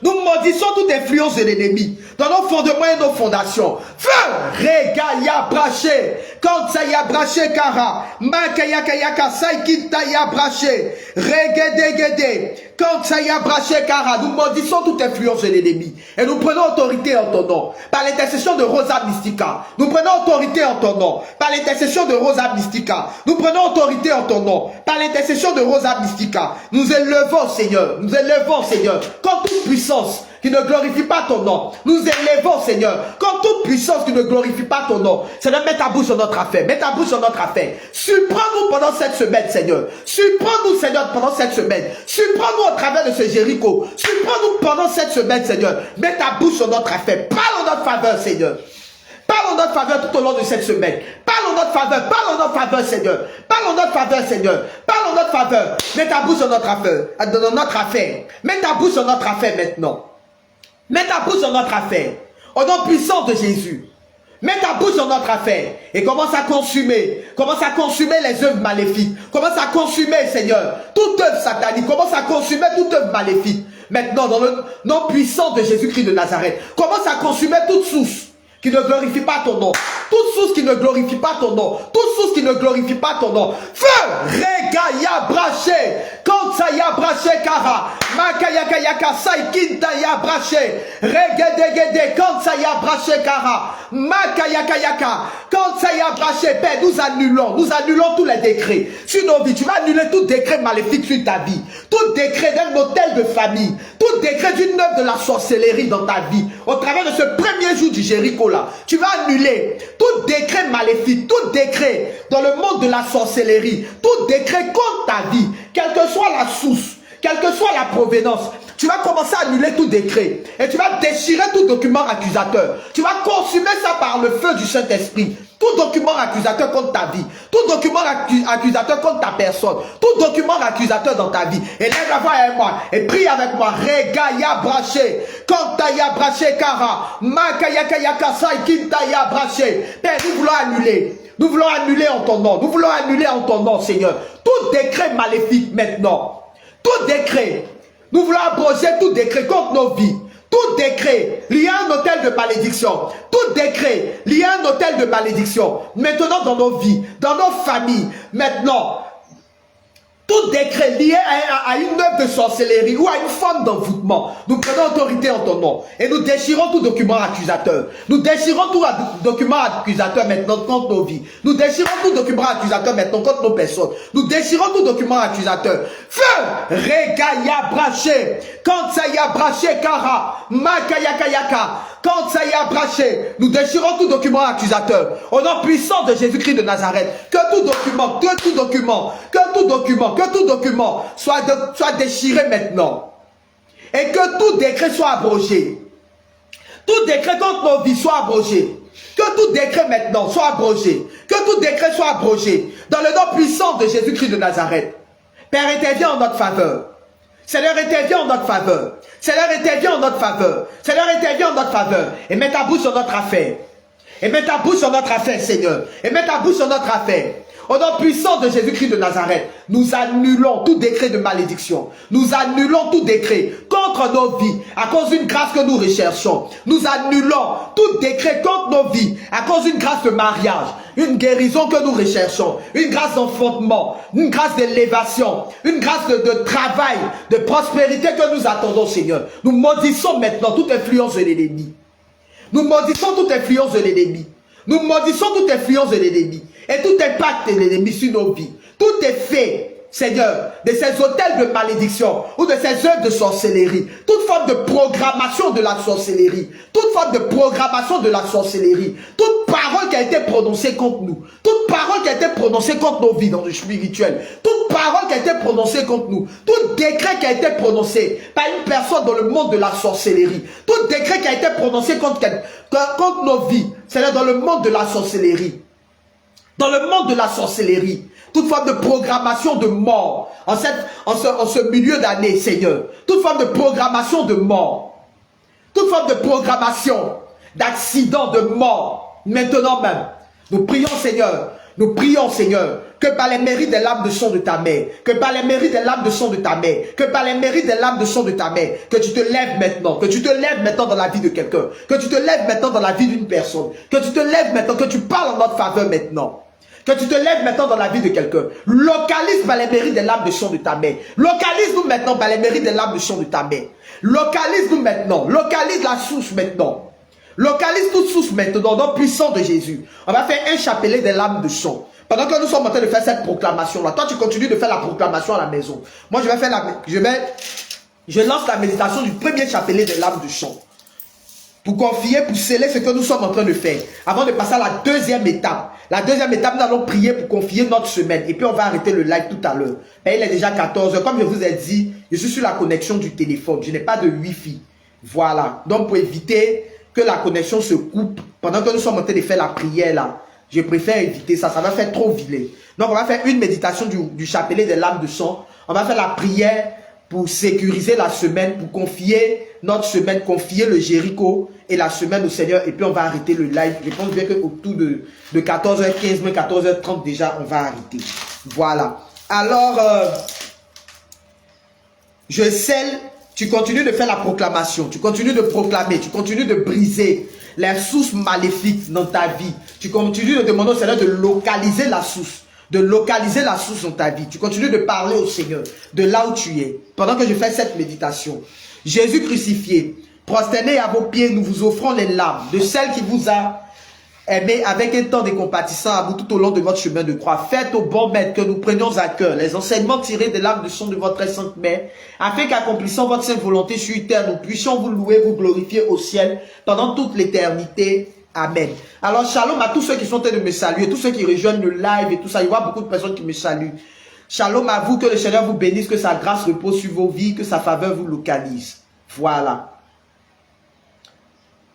Nous maudissons toute influence de l'ennemi dans nos fondements et nos fondations. Feu! Regaya braché. Kansaya braché kara. Makaya kayaka saikitaya braché. Regedegede. Kansaya braché kara. Nous maudissons toute influence de l'ennemi. Et nous prenons autorité en ton nom. Par l'intercession de Rosa Mystica. Nous prenons autorité en ton nom. Par l'intercession de Rosa Mystica. Nous prenons autorité en ton nom. Par l'intercession de Rosa Mystica. Nous élevons, Seigneur. Nous élevons, Seigneur. Comme toute puissance qui ne glorifie pas ton nom. Nous élevons, Seigneur, comme toute puissance qui ne glorifie pas ton nom. Seigneur, mets ta bouche sur notre affaire. Mets ta bouche sur notre affaire. Surprends-nous pendant cette semaine, Seigneur. Surprends-nous, Seigneur, pendant cette semaine. Surprends-nous au travers de ce Jéricho. Surprends-nous pendant cette semaine, Seigneur. Mets ta bouche sur notre affaire. Parle en notre faveur, Seigneur. Parle en notre faveur tout au long de cette semaine. Parle en notre faveur, parle en notre faveur, Seigneur. Parle en notre faveur, Seigneur. Parle en notre faveur. Mets ta bouche sur notre affaire. Dans notre affaire. Mets ta bouche sur notre affaire maintenant. Mets ta bouche sur notre affaire. Au nom puissant de Jésus. Mets ta bouche sur notre affaire. Et commence à consumer. Commence à consumer les œuvres maléfiques. Commence à consumer, Seigneur, toute œuvre satanique. Commence à consumer toute œuvre maléfique. Maintenant, dans le nom puissant de Jésus-Christ de Nazareth. Commence à consumer toute source qui ne glorifie pas ton nom. Toute source qui ne glorifie pas ton nom. Toute source qui ne glorifie pas ton nom. Feu! Regaya braché. Kansaya braché kara. Makayaka yaka saikintaya braché. Regedegede kansaya braché kara. Makayaka yaka. Kansaya braché. Père, nous annulons tous les décrets sur nos vies. Tu vas annuler tout décret maléfique sur ta vie. Tout décret d'un hôtel de famille. Tout décret d'une œuvre de la sorcellerie dans ta vie. Au travers de ce premier jour du Jéricho là. Tu vas annuler tout décret maléfique, tout décret dans le monde de la sorcellerie, tout décret contre ta vie, quelle que soit la source, quelle que soit la provenance. Tu vas commencer à annuler tout décret et tu vas déchirer tout document accusateur. Tu vas consumer ça par le feu du Saint-Esprit. Tout document accusateur contre ta vie, tout document accusateur contre ta personne, tout document accusateur dans ta vie. Et lève la voix avec moi et prie avec moi. Regaya braché, kantaya braché kara, makayaka yakasai kintaya braché. Père, nous voulons annuler. Nous voulons annuler en ton nom. Nous voulons annuler en ton nom, Seigneur. Tout décret maléfique maintenant. Tout décret. Nous voulons abroger tout décret contre nos vies. Tout décret lié à un hôtel de malédiction. Tout décret lié à un hôtel de malédiction. Maintenant dans nos vies, dans nos familles. Maintenant, tout décret lié à une œuvre de sorcellerie ou à une forme d'envoûtement. Nous prenons autorité en ton nom. Et nous déchirons tout document accusateur. Nous déchirons tout document accusateur maintenant contre nos vies. Nous déchirons tout document accusateur maintenant contre nos personnes. Nous déchirons tout document accusateur. Feu! Regaya braché. Kansaya braché kara. Makayakayaka. Kansaya braché. Nous déchirons tout document accusateur. Au nom puissant de Jésus-Christ de Nazareth. Que tout document soit déchiré maintenant. Et que tout décret soit abrogé. Tout décret contre nos vies soit abrogé. Que tout décret maintenant soit abrogé. Que tout décret soit abrogé. Dans le nom puissant de Jésus-Christ de Nazareth. Père, interviens en notre faveur. Seigneur, interviens en notre faveur. Seigneur, interviens en notre faveur. Seigneur, interviens en notre faveur. Et mets ta bouche sur notre affaire. Et mets ta bouche sur notre affaire, Seigneur. Et mets ta bouche sur notre affaire. Au nom puissant de Jésus-Christ de Nazareth, nous annulons tout décret de malédiction. Nous annulons tout décret contre nos vies à cause d'une grâce que nous recherchons. Nous annulons tout décret contre nos vies à cause d'une grâce de mariage, une guérison que nous recherchons, une grâce d'enfantement, une grâce d'élévation, une grâce de travail, de prospérité que nous attendons, Seigneur. Nous maudissons maintenant toute influence de l'ennemi. Nous maudissons toute influence de l'ennemi. Nous maudissons toute influence de l'ennemi et tout impact de l'ennemi sur nos vies. Tout est fait, Seigneur, de ces hôtels de malédiction ou de ces œuvres de sorcellerie. Toute forme de programmation de la sorcellerie. Toute forme de programmation de la sorcellerie. Toute parole qui a été prononcée contre nous. Toute parole qui a été prononcée contre nos vies dans le spirituel. Toute parole qui a été prononcée contre nous. Tout décret qui a été prononcé par une personne dans le monde de la sorcellerie. Tout décret qui a été prononcé contre nos vies. C'est-à-dire dans le monde de la sorcellerie. Dans le monde de la sorcellerie, toute forme de programmation de mort, en ce milieu d'année, Seigneur, toute forme de programmation de mort, toute forme de programmation d'accident, de mort, maintenant même, nous prions, Seigneur, que par les mérites des lames de sang de ta mère, que par les mérites des lames de sang de ta mère, que par les mérites des lames de sang de ta mère, que tu te lèves maintenant, que tu te lèves maintenant dans la vie de quelqu'un, que tu te lèves maintenant dans la vie d'une personne, que tu te lèves maintenant, que tu parles en notre faveur maintenant. Que tu te lèves maintenant dans la vie de quelqu'un. Localise par les mérites des lames de sang de ta mère. Localise-nous maintenant par les mérites des lames de sang de ta mère. Localise-nous maintenant. Localise la source maintenant. Localise toute source maintenant, au nom puissant de Jésus. On va faire un chapelet des lames de sang. Pendant que nous sommes en train de faire cette proclamation-là, toi tu continues de faire la proclamation à la maison. Moi je vais faire je lance la méditation du premier chapelet des lames de sang. pour confier, pour sceller ce que nous sommes en train de faire. Avant de passer à la deuxième étape. La deuxième étape, nous allons prier pour confier notre semaine. Et puis on va arrêter le live tout à l'heure. Il est déjà 14 h. Comme je vous ai dit, je suis sur la connexion du téléphone. Je n'ai pas de Wi-Fi. Voilà. Donc pour éviter que la connexion se coupe pendant que nous sommes en train de faire la prière là, je préfère éviter ça. Ça va faire trop vilain. Donc on va faire une méditation du chapelet des lames de sang. On va faire la prière pour sécuriser la semaine, pour confier notre semaine, confier le Jéricho et la semaine au Seigneur. Et puis on va arrêter le live. Je pense bien qu'autour de 14 h 15, mais 14 h 30 déjà, on va arrêter. Voilà. Alors, je scelle, tu continues de faire la proclamation, tu continues de proclamer, tu continues de briser les sources maléfiques dans ta vie. Tu continues de demander au Seigneur de localiser la source. De localiser la source dans ta vie. Tu continues de parler au Seigneur de là où tu es. Pendant que je fais cette méditation. Jésus crucifié, prosterné à vos pieds, nous vous offrons les larmes de celle qui vous a aimé avec un temps de compatissant à vous tout au long de votre chemin de croix. Faites au bon maître que nous prenions à cœur les enseignements tirés des larmes de sang de votre très sainte mère, afin qu'accomplissant votre sainte volonté sur terre, nous puissions vous louer, vous glorifier au ciel pendant toute l'éternité. Amen. Alors, shalom à tous ceux qui sont en train de me saluer, tous ceux qui rejoignent le live et tout ça. Il y a beaucoup de personnes qui me saluent. Shalom à vous, que le Seigneur vous bénisse, que sa grâce repose sur vos vies, que sa faveur vous localise. Voilà.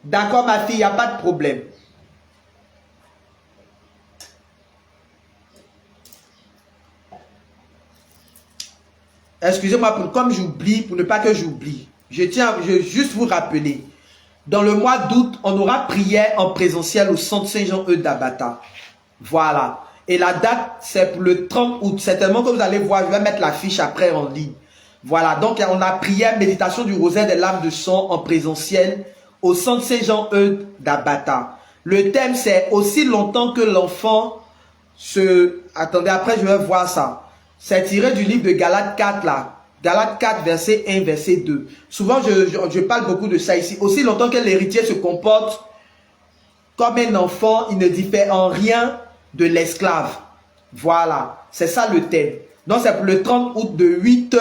D'accord, ma fille, il n'y a pas de problème. Excusez-moi, comme j'oublie, pour ne pas que j'oublie, je veux juste vous rappeler. Dans le mois d'août, on aura prière en présentiel au centre Saint-Jean-Eudes d'Abata. Voilà. Et la date, c'est pour le 30 août. Certainement que vous allez voir, je vais mettre la fiche après en ligne. Voilà. Donc, on a prière, méditation du rosaire des lames de sang en présentiel au centre Saint-Jean-Eudes d'Abata. Le thème, c'est aussi longtemps que l'enfant se... Attendez, après, je vais voir ça. C'est tiré du livre de Galates 4, là. Galates 4, verset 1, verset 2. Souvent, je parle beaucoup de ça ici. Aussi longtemps que l'héritier se comporte comme un enfant, il ne diffère en rien de l'esclave. Voilà, c'est ça le thème. Donc, c'est pour le 30 août de 8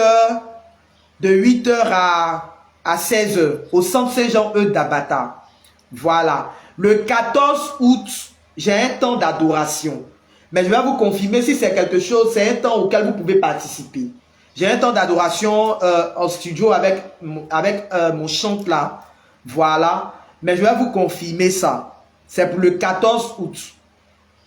h à 16 h au centre Saint-Jean-Eudes d'Abata. Voilà. Le 14 août, j'ai un temps d'adoration. Mais je vais vous confirmer si c'est quelque chose, c'est un temps auquel vous pouvez participer. J'ai un temps d'adoration en studio avec mon chant là. Voilà. Mais je vais vous confirmer ça. C'est pour le 14 août.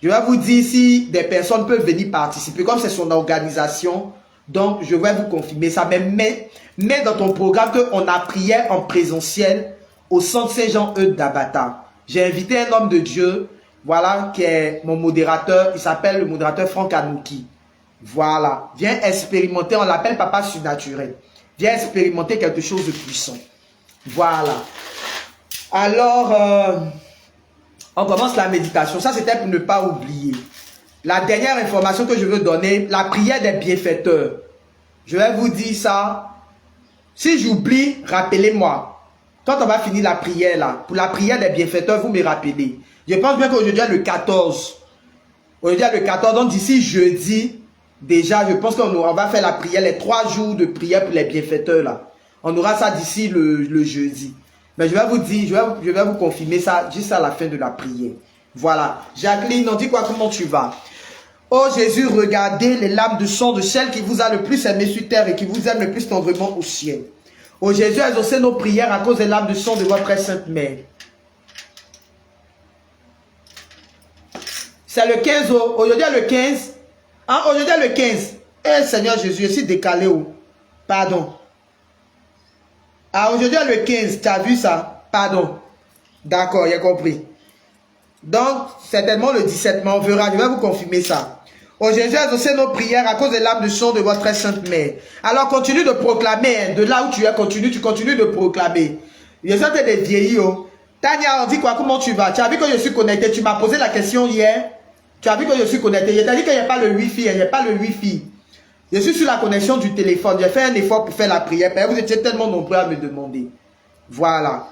Je vais vous dire si des personnes peuvent venir participer. Comme c'est son organisation. Donc, je vais vous confirmer ça. Mais mets dans ton programme qu'on a prié en présentiel au centre Saint-Jean-Eudes d'Abata. J'ai invité un homme de Dieu. Voilà, qui est mon modérateur. Il s'appelle le modérateur Franck Anouki. Voilà. Viens expérimenter. On l'appelle papa surnaturel. Viens expérimenter quelque chose de puissant. Voilà. Alors, on commence la méditation. Ça, c'était pour ne pas oublier. La dernière information que je veux donner, la prière des bienfaiteurs. Je vais vous dire ça. Si j'oublie, rappelez-moi. Quand on va finir la prière là, pour la prière des bienfaiteurs, vous me rappelez. Je pense bien qu'aujourd'hui est le 14. Aujourd'hui est le 14, donc d'ici jeudi, déjà, je pense qu'on va faire la prière, les 3 jours de prière pour les bienfaiteurs là. On aura ça d'ici le jeudi. Mais je vais vous dire, je vais vous confirmer ça juste à la fin de la prière. Voilà. Jacqueline, on dit quoi, comment tu vas? Oh Jésus, regardez les larmes de sang de celle qui vous a le plus aimé sur terre et qui vous aime le plus tendrement au ciel. Oh Jésus, exaucez nos prières à cause des larmes de sang de votre très sainte mère. C'est le 15, aujourd'hui est le 15. Hein, aujourd'hui est le 15. Eh Seigneur Jésus, je suis décalé où? Pardon. Ah, aujourd'hui est le 15, tu as vu ça? Pardon. D'accord, j'ai compris. Donc, certainement le 17, mais on verra, je vais vous confirmer ça. Oh Jésus, exaucez nos prières à cause des larmes de sang de votre très sainte mère. Alors, continue de proclamer, hein, de là où tu es, tu continues de proclamer. Je suis en train de vieillir. Oh. Tania, on dit quoi? Comment tu vas? Tu as vu que je suis connecté? Tu m'as posé la question hier. Tu as vu que je suis connecté. Je t'ai dit qu'il n'y a pas le Wi-Fi. Il n'y a pas le Wi-Fi. Je suis sur la connexion du téléphone. J'ai fait un effort pour faire la prière. Mais vous étiez tellement nombreux à me demander. Voilà.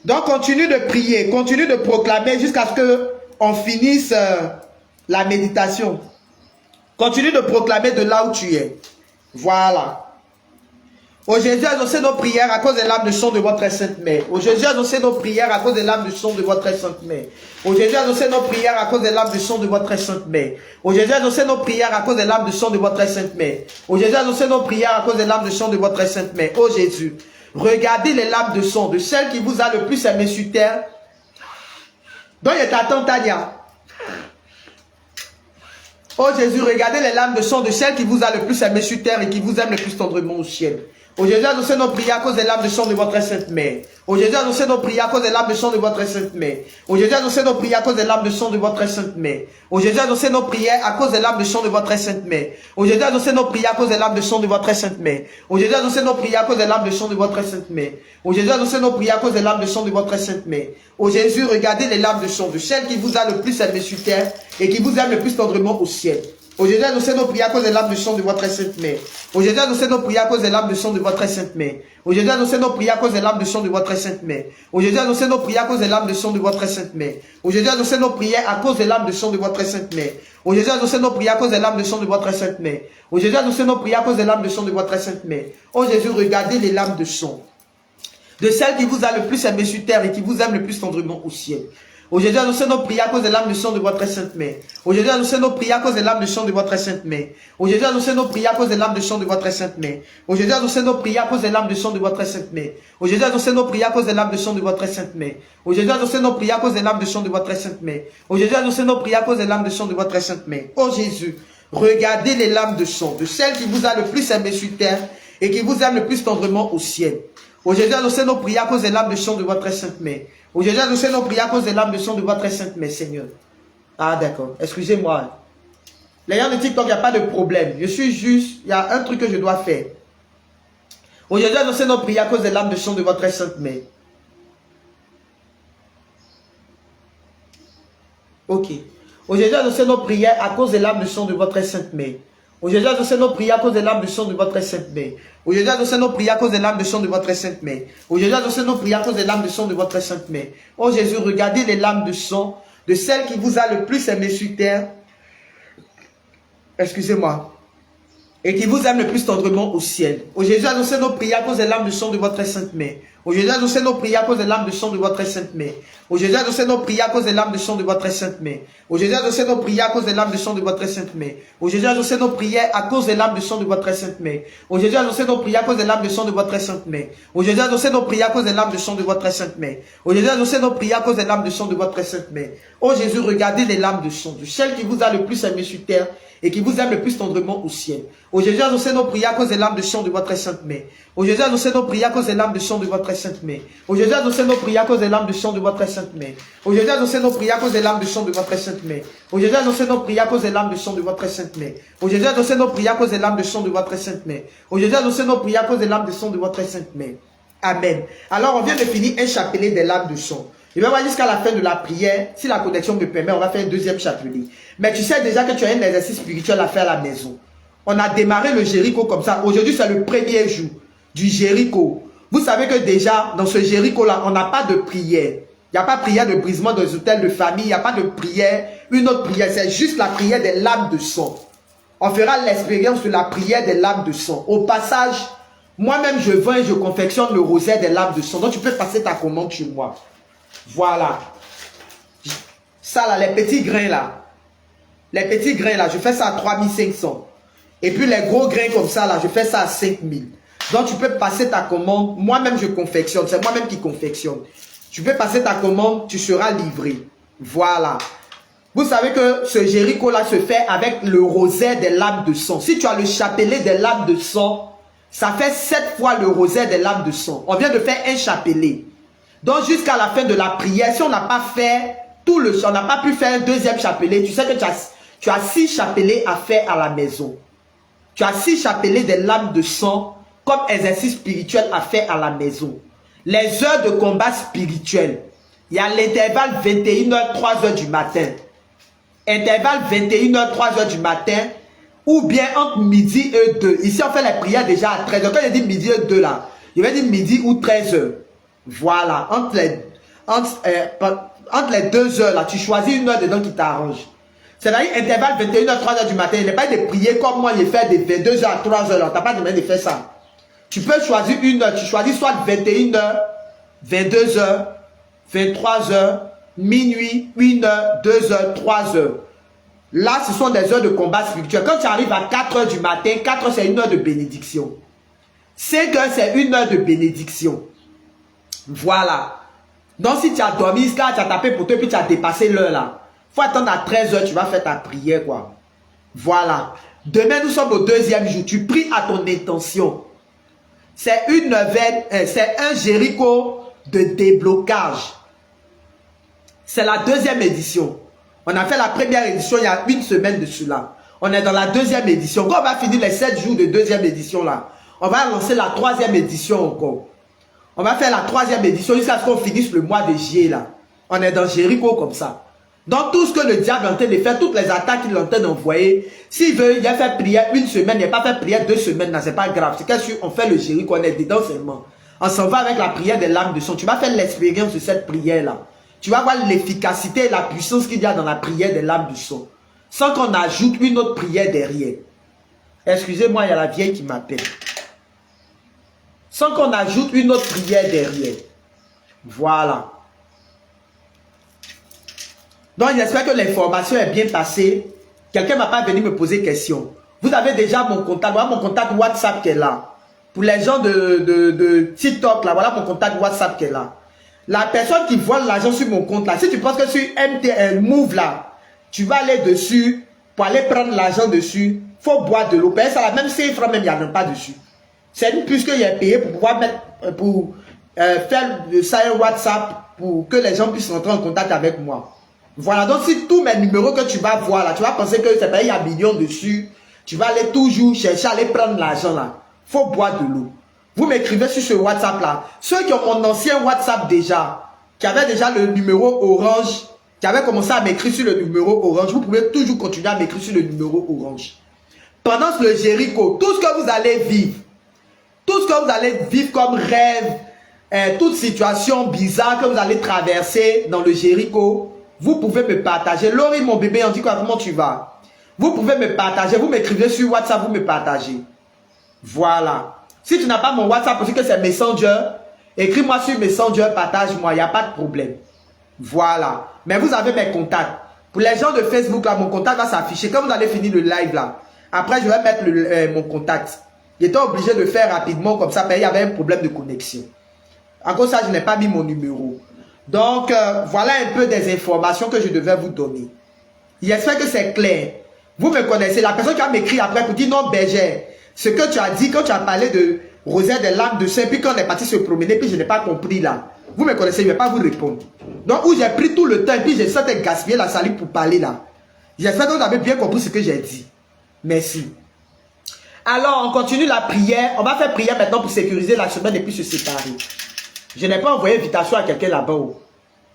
Donc, continue de prier. Continue de proclamer jusqu'à ce qu'on finisse la méditation. Continue de proclamer de là où tu es. Voilà. Oh Jésus, exaucez nos prières à cause des lames de sang de votre sainte mère. Oh Jésus, exaucez nos prières à cause des lames de sang de votre sainte mère. Oh Jésus, exaucez nos prières à cause des lames de sang de votre sainte mère. Oh Jésus, exaucez nos prières à cause des lames de sang de votre sainte mère. Oh Jésus, exaucez nos prières à cause des lames de sang de votre sainte mère. Oh Jésus, regardez les lames de sang de celle qui vous a le plus aimé sur terre. Donc il est à Tantania. Oh Jésus, regardez les lames de sang de celle qui vous a le plus aimé sur terre et qui vous aime le plus tendrement au ciel. Oh Jésus, annoncez nos prières à cause des lames de sang de votre sainte mère. Oh Jésus, annoncez nos prières à cause des lames de sang de votre sainte mère. Oh Jésus, annoncez nos prières à cause des lames de sang de votre sainte mère. Oh Jésus, annoncez nos prières à cause des lames de sang de votre sainte mère. Oh Jésus, annoncez nos prières à cause des lames de sang de votre sainte mère. Oh Jésus, annoncez nos prières à cause des lames de sang de votre sainte mère. Oh Jésus, annoncez nos prières à cause des lames de sang de votre sainte mère. Oh Jésus, regardez les lames de sang de celle qui vous a le plus aimé sur terre et qui vous aime le plus tendrement au ciel. Oh Jésus, annoncez nos prières à cause des lames de sang de votre sainte mère. Oh Jésus, annoncez nos prières à cause des lames de sang de votre sainte mère. Oh Jésus, annoncez nos prières à cause des lames de sang de votre sainte mère. Oh Jésus, annoncez nos prières à cause des lames de sang de votre sainte mère. Oh Jésus, annoncez nos prières à cause des lames de sang de votre sainte mère. Oh Jésus, annoncez nos prières à cause des lames de sang de votre sainte mère. Oh Jésus, annoncez nos prières à cause des lames de sang de votre sainte mère. Oh Jésus, regardez les lames de sang de celle qui vous a le plus aimé sur terre et qui vous aime le plus tendrement au ciel. Oh Jésus, annoncez nos prières à cause des lames de sang de votre sainte mère. Oh Jésus, annoncez nos prières à cause des lames de sang de votre sainte mère. Oh Jésus, annoncez nos prières à cause des lames de sang de votre sainte mère. Oh Jésus, annoncez nos prières à cause des lames de sang de votre sainte mère. Oh Jésus, annoncez nos prières à cause des lames de sang de votre sainte mère. Oh Jésus, annoncez nos prières à cause des lames de sang de votre sainte mère. Oh Jésus, annoncez nos prières à cause des lames de sang de votre sainte mère. Oh Jésus, regardez les lames de sang de celle qui vous a le plus aimé sur terre et qui vous aime le plus tendrement au ciel. Oh Jésus, annoncez nos prières à cause des lames de sang de votre sainte mère. Oh Jésus, annoncez nos prières à cause des lames de sang de votre sainte mère, Seigneur. Ah d'accord, excusez-moi. Les gens de TikTok, il n'y a pas de problème. Je suis juste, il y a un truc que je dois faire. Oh Jésus, annoncez nos prières à cause des lames de sang de votre sainte mère. Ok. Oh Jésus, annoncez nos prières à cause des lames de sang de votre sainte mère. Oh Jésus, annoncez nos prières à cause des lames de sang de votre sainte mère. Oh Jésus, annoncez nos prières à cause des lames de sang de votre sainte mère. Oh Jésus, annoncez nos prières à cause des lames de sang de votre sainte mère. Oh Jésus, regardez les lames de sang de celle qui vous a le plus aimé sur terre. Excusez-moi. Et qui vous aime le plus tendrement au ciel. Oh Jésus, annoncez nos prières à cause des lames de sang de votre sainte mère. Oh Jésus, annoncez nos prières à cause des lames de sang de votre sainte mère. Oh Jésus, annoncez nos prières à cause des lames de sang de votre sainte mère. Oh Jésus, annoncez nos prières à cause des lames de sang de votre sainte mère. Oh Jésus, annoncez nos prières à cause des lames de sang de votre sainte mère. Oh Jésus, annoncez nos prières à cause des lames de sang de votre sainte mère. Oh Jésus, annoncez nos prières à cause des lames de sang de votre sainte mère. Oh Jésus, annoncez nos prières à cause des lames de sang de votre sainte mère. Oh Jésus, regardez les lames de sang de celle qui vous a le plus aimé sur terre et qui vous aime le plus tendrement au ciel. Oh Jésus, annoncez nos prières à cause des lames de sang de votre sainte mère. Oh Jésus, annoncez nos prières à cause des lames de sang de votre sainte mère. Oh Jésus, annoncez nos prières à cause des lames de sang de votre sainte mère. Oh Jésus, annoncez nos prières à cause des lames de sang de votre sainte mère. Oh Jésus, annoncez nos prières à cause des lames de sang de votre sainte mère. Oh Jésus, annoncez nos prières à cause des lames de sang de votre sainte mère. Oh Jésus, annoncez nos prières à cause des lames de sang de votre sainte mère. Amen. Alors, on vient de finir un chapelet des lames de sang. Je vais voir jusqu'à la fin de la prière. Si la connexion me permet, on va faire un deuxième chapelet. Mais tu sais déjà que tu as un exercice spirituel à faire à la maison. On a démarré le Jéricho comme ça. Aujourd'hui, c'est le premier jour du Jéricho. Vous savez que déjà, dans ce Jéricho-là, on n'a pas de prière. Il n'y a pas de prière de brisement des hôtels de famille. Il n'y a pas de prière, une autre prière. C'est juste la prière des lames de sang. On fera l'expérience de la prière des lames de sang. Au passage, moi-même, je vends et je confectionne le rosaire des lames de sang. Donc, tu peux passer ta commande chez moi. Voilà. Ça là, les petits grains là. Les petits grains là, je fais ça à 3500. Et puis les gros grains comme ça là, je fais ça à 5000. Donc tu peux passer ta commande. Moi-même je confectionne. C'est moi-même qui confectionne. Tu peux passer ta commande, tu seras livré. Voilà. Vous savez que ce Jéricho là se fait avec le rosaire des lames de sang. Si tu as le chapelet des lames de sang, ça fait 7 fois le rosaire des lames de sang. On vient de faire un chapelet. Donc jusqu'à la fin de la prière, si on n'a pas fait tout le on n'a pas pu faire un deuxième chapelet, tu sais que tu as 6 chapelets à faire à la maison. Tu as 6 chapelets des lames de sang comme exercice spirituel à faire à la maison. Les heures de combat spirituel. Il y a l'intervalle 21h, 3h du matin. Intervalle 21h, 3h du matin. Ou bien entre midi et 2. Ici, on fait les prières déjà à 13h. Quand je dis midi et 2 là, je vais dire midi ou 13h. Voilà. Entre les 2 heures là, tu choisis une heure dedans qui t'arrange. C'est-à-dire intervalle 21h, 3h du matin. Il n'est pas de prier comme moi, il fait de 22h à 3h. Tu n'as pas demandé de faire ça. Tu peux choisir une heure. Tu choisis soit 21h, 22h, 23h, minuit, 1h, 2h, 3h. Là, ce sont des heures de combat spirituel. Quand tu arrives à 4h du matin, 4h, c'est une heure de bénédiction. 5h, c'est une heure de bénédiction. Voilà. Donc, si tu as dormi, tu as tapé pour toi et puis tu as dépassé l'heure là. Il faut attendre à 13h, tu vas faire ta prière, quoi. Voilà. Demain, nous sommes au 2e jour. Tu pries à ton intention. C'est une neuvaine, c'est un Jéricho de déblocage. C'est la 2e édition. On a fait la première édition il y a une semaine de cela. On est dans la 2e édition. Quand on va finir les 7 jours de 2e édition là, on va lancer la 3e édition encore. On va faire la 3e édition jusqu'à ce qu'on finisse le mois de juillet là. On est dans Jéricho comme ça. Donc tout ce que le diable est en train de faire, toutes les attaques qu'il est en train d'envoyer, s'il veut, il a fait prière une semaine, il n'a pas fait prière 2 semaines, c'est pas grave. C'est qu'on fait le Jéricho, on est dedans seulement. On s'en va avec la prière des lames de sang. Tu vas faire l'expérience de cette prière là. Tu vas voir l'efficacité et la puissance qu'il y a dans la prière des lames du sang. Sans qu'on ajoute une autre prière derrière. Excusez-moi, il y a la vieille qui m'appelle. Sans qu'on ajoute une autre prière derrière. Voilà. Donc, j'espère que l'information est bien passée. Quelqu'un ne m'a pas venu me poser question. Vous avez déjà mon contact. Voilà mon contact WhatsApp qui est là. Pour les gens de TikTok, là, voilà mon contact WhatsApp qui est là. La personne qui voit l'argent sur mon compte, là, si tu penses que sur MTN Move, là, tu vas aller dessus pour aller prendre l'argent dessus, il faut boire de l'eau. Payer ça, là, même si francs, même il n'y en a pas dessus. C'est une puce qu'il y a payé pour pouvoir mettre, faire ça un WhatsApp pour que les gens puissent rentrer en contact avec moi. Voilà, donc si tous mes numéros que tu vas voir là, tu vas penser que c'est payé, il y a millions dessus, tu vas aller toujours chercher à aller prendre l'argent là. Il faut boire de l'eau. Vous m'écrivez sur ce WhatsApp là. Ceux qui ont mon ancien WhatsApp déjà, qui avaient déjà le numéro orange, qui avaient commencé à m'écrire sur le numéro orange, vous pouvez toujours continuer à m'écrire sur le numéro orange. Pendant le Jéricho, tout ce que vous allez vivre, tout ce que vous allez vivre comme rêve, toute situation bizarre que vous allez traverser dans le Jéricho, vous pouvez me partager. Laurie, mon bébé, on dit quoi, comment tu vas? Vous pouvez me partager. Vous m'écrivez sur WhatsApp, vous me partagez. Voilà. Si tu n'as pas mon WhatsApp, parce que c'est Messenger, écris-moi sur Messenger, partage-moi, il n'y a pas de problème. Voilà. Mais vous avez mes contacts. Pour les gens de Facebook, là, mon contact va s'afficher. Quand vous allez finir le live, là, après, je vais mettre mon contact. J'étais obligé de faire rapidement comme ça, mais il y avait un problème de connexion. En cause ça, je n'ai pas mis mon numéro. Donc, voilà un peu des informations que je devais vous donner. J'espère que c'est clair. Vous me connaissez. La personne qui a m'écrit après pour dire non, Berger, ce que tu as dit quand tu as parlé de Rosette des lames de Saint, puis quand on est parti se promener, puis je n'ai pas compris là. Vous me connaissez, je ne vais pas vous répondre. Donc, où j'ai pris tout le temps, et puis j'ai sauté gaspiller la salive pour parler là. J'espère que vous avez bien compris ce que j'ai dit. Merci. Alors, on continue la prière. On va faire prière maintenant pour sécuriser la semaine et puis se séparer. Je n'ai pas envoyé invitation à quelqu'un là-bas.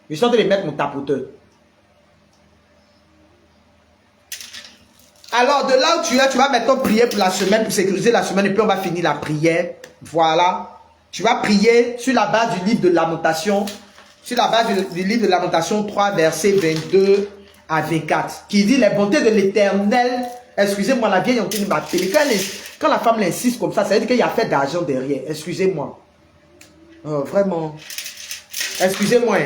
Je suis en train de mettre mon tapoteur. Alors, de là où tu es, tu vas maintenant prier pour la semaine, pour sécuriser la semaine, et puis on va finir la prière. Voilà. Tu vas prier sur la base du livre de Lamentation, sur la base du livre de Lamentation 3, versets 22 à 24, qui dit les bontés de l'Éternel. Excusez-moi, la vieille Antine m'appelle. Quand la femme l'insiste comme ça veut dire qu'il y a fait d'argent derrière. Excusez-moi. Oh, vraiment. Excusez-moi.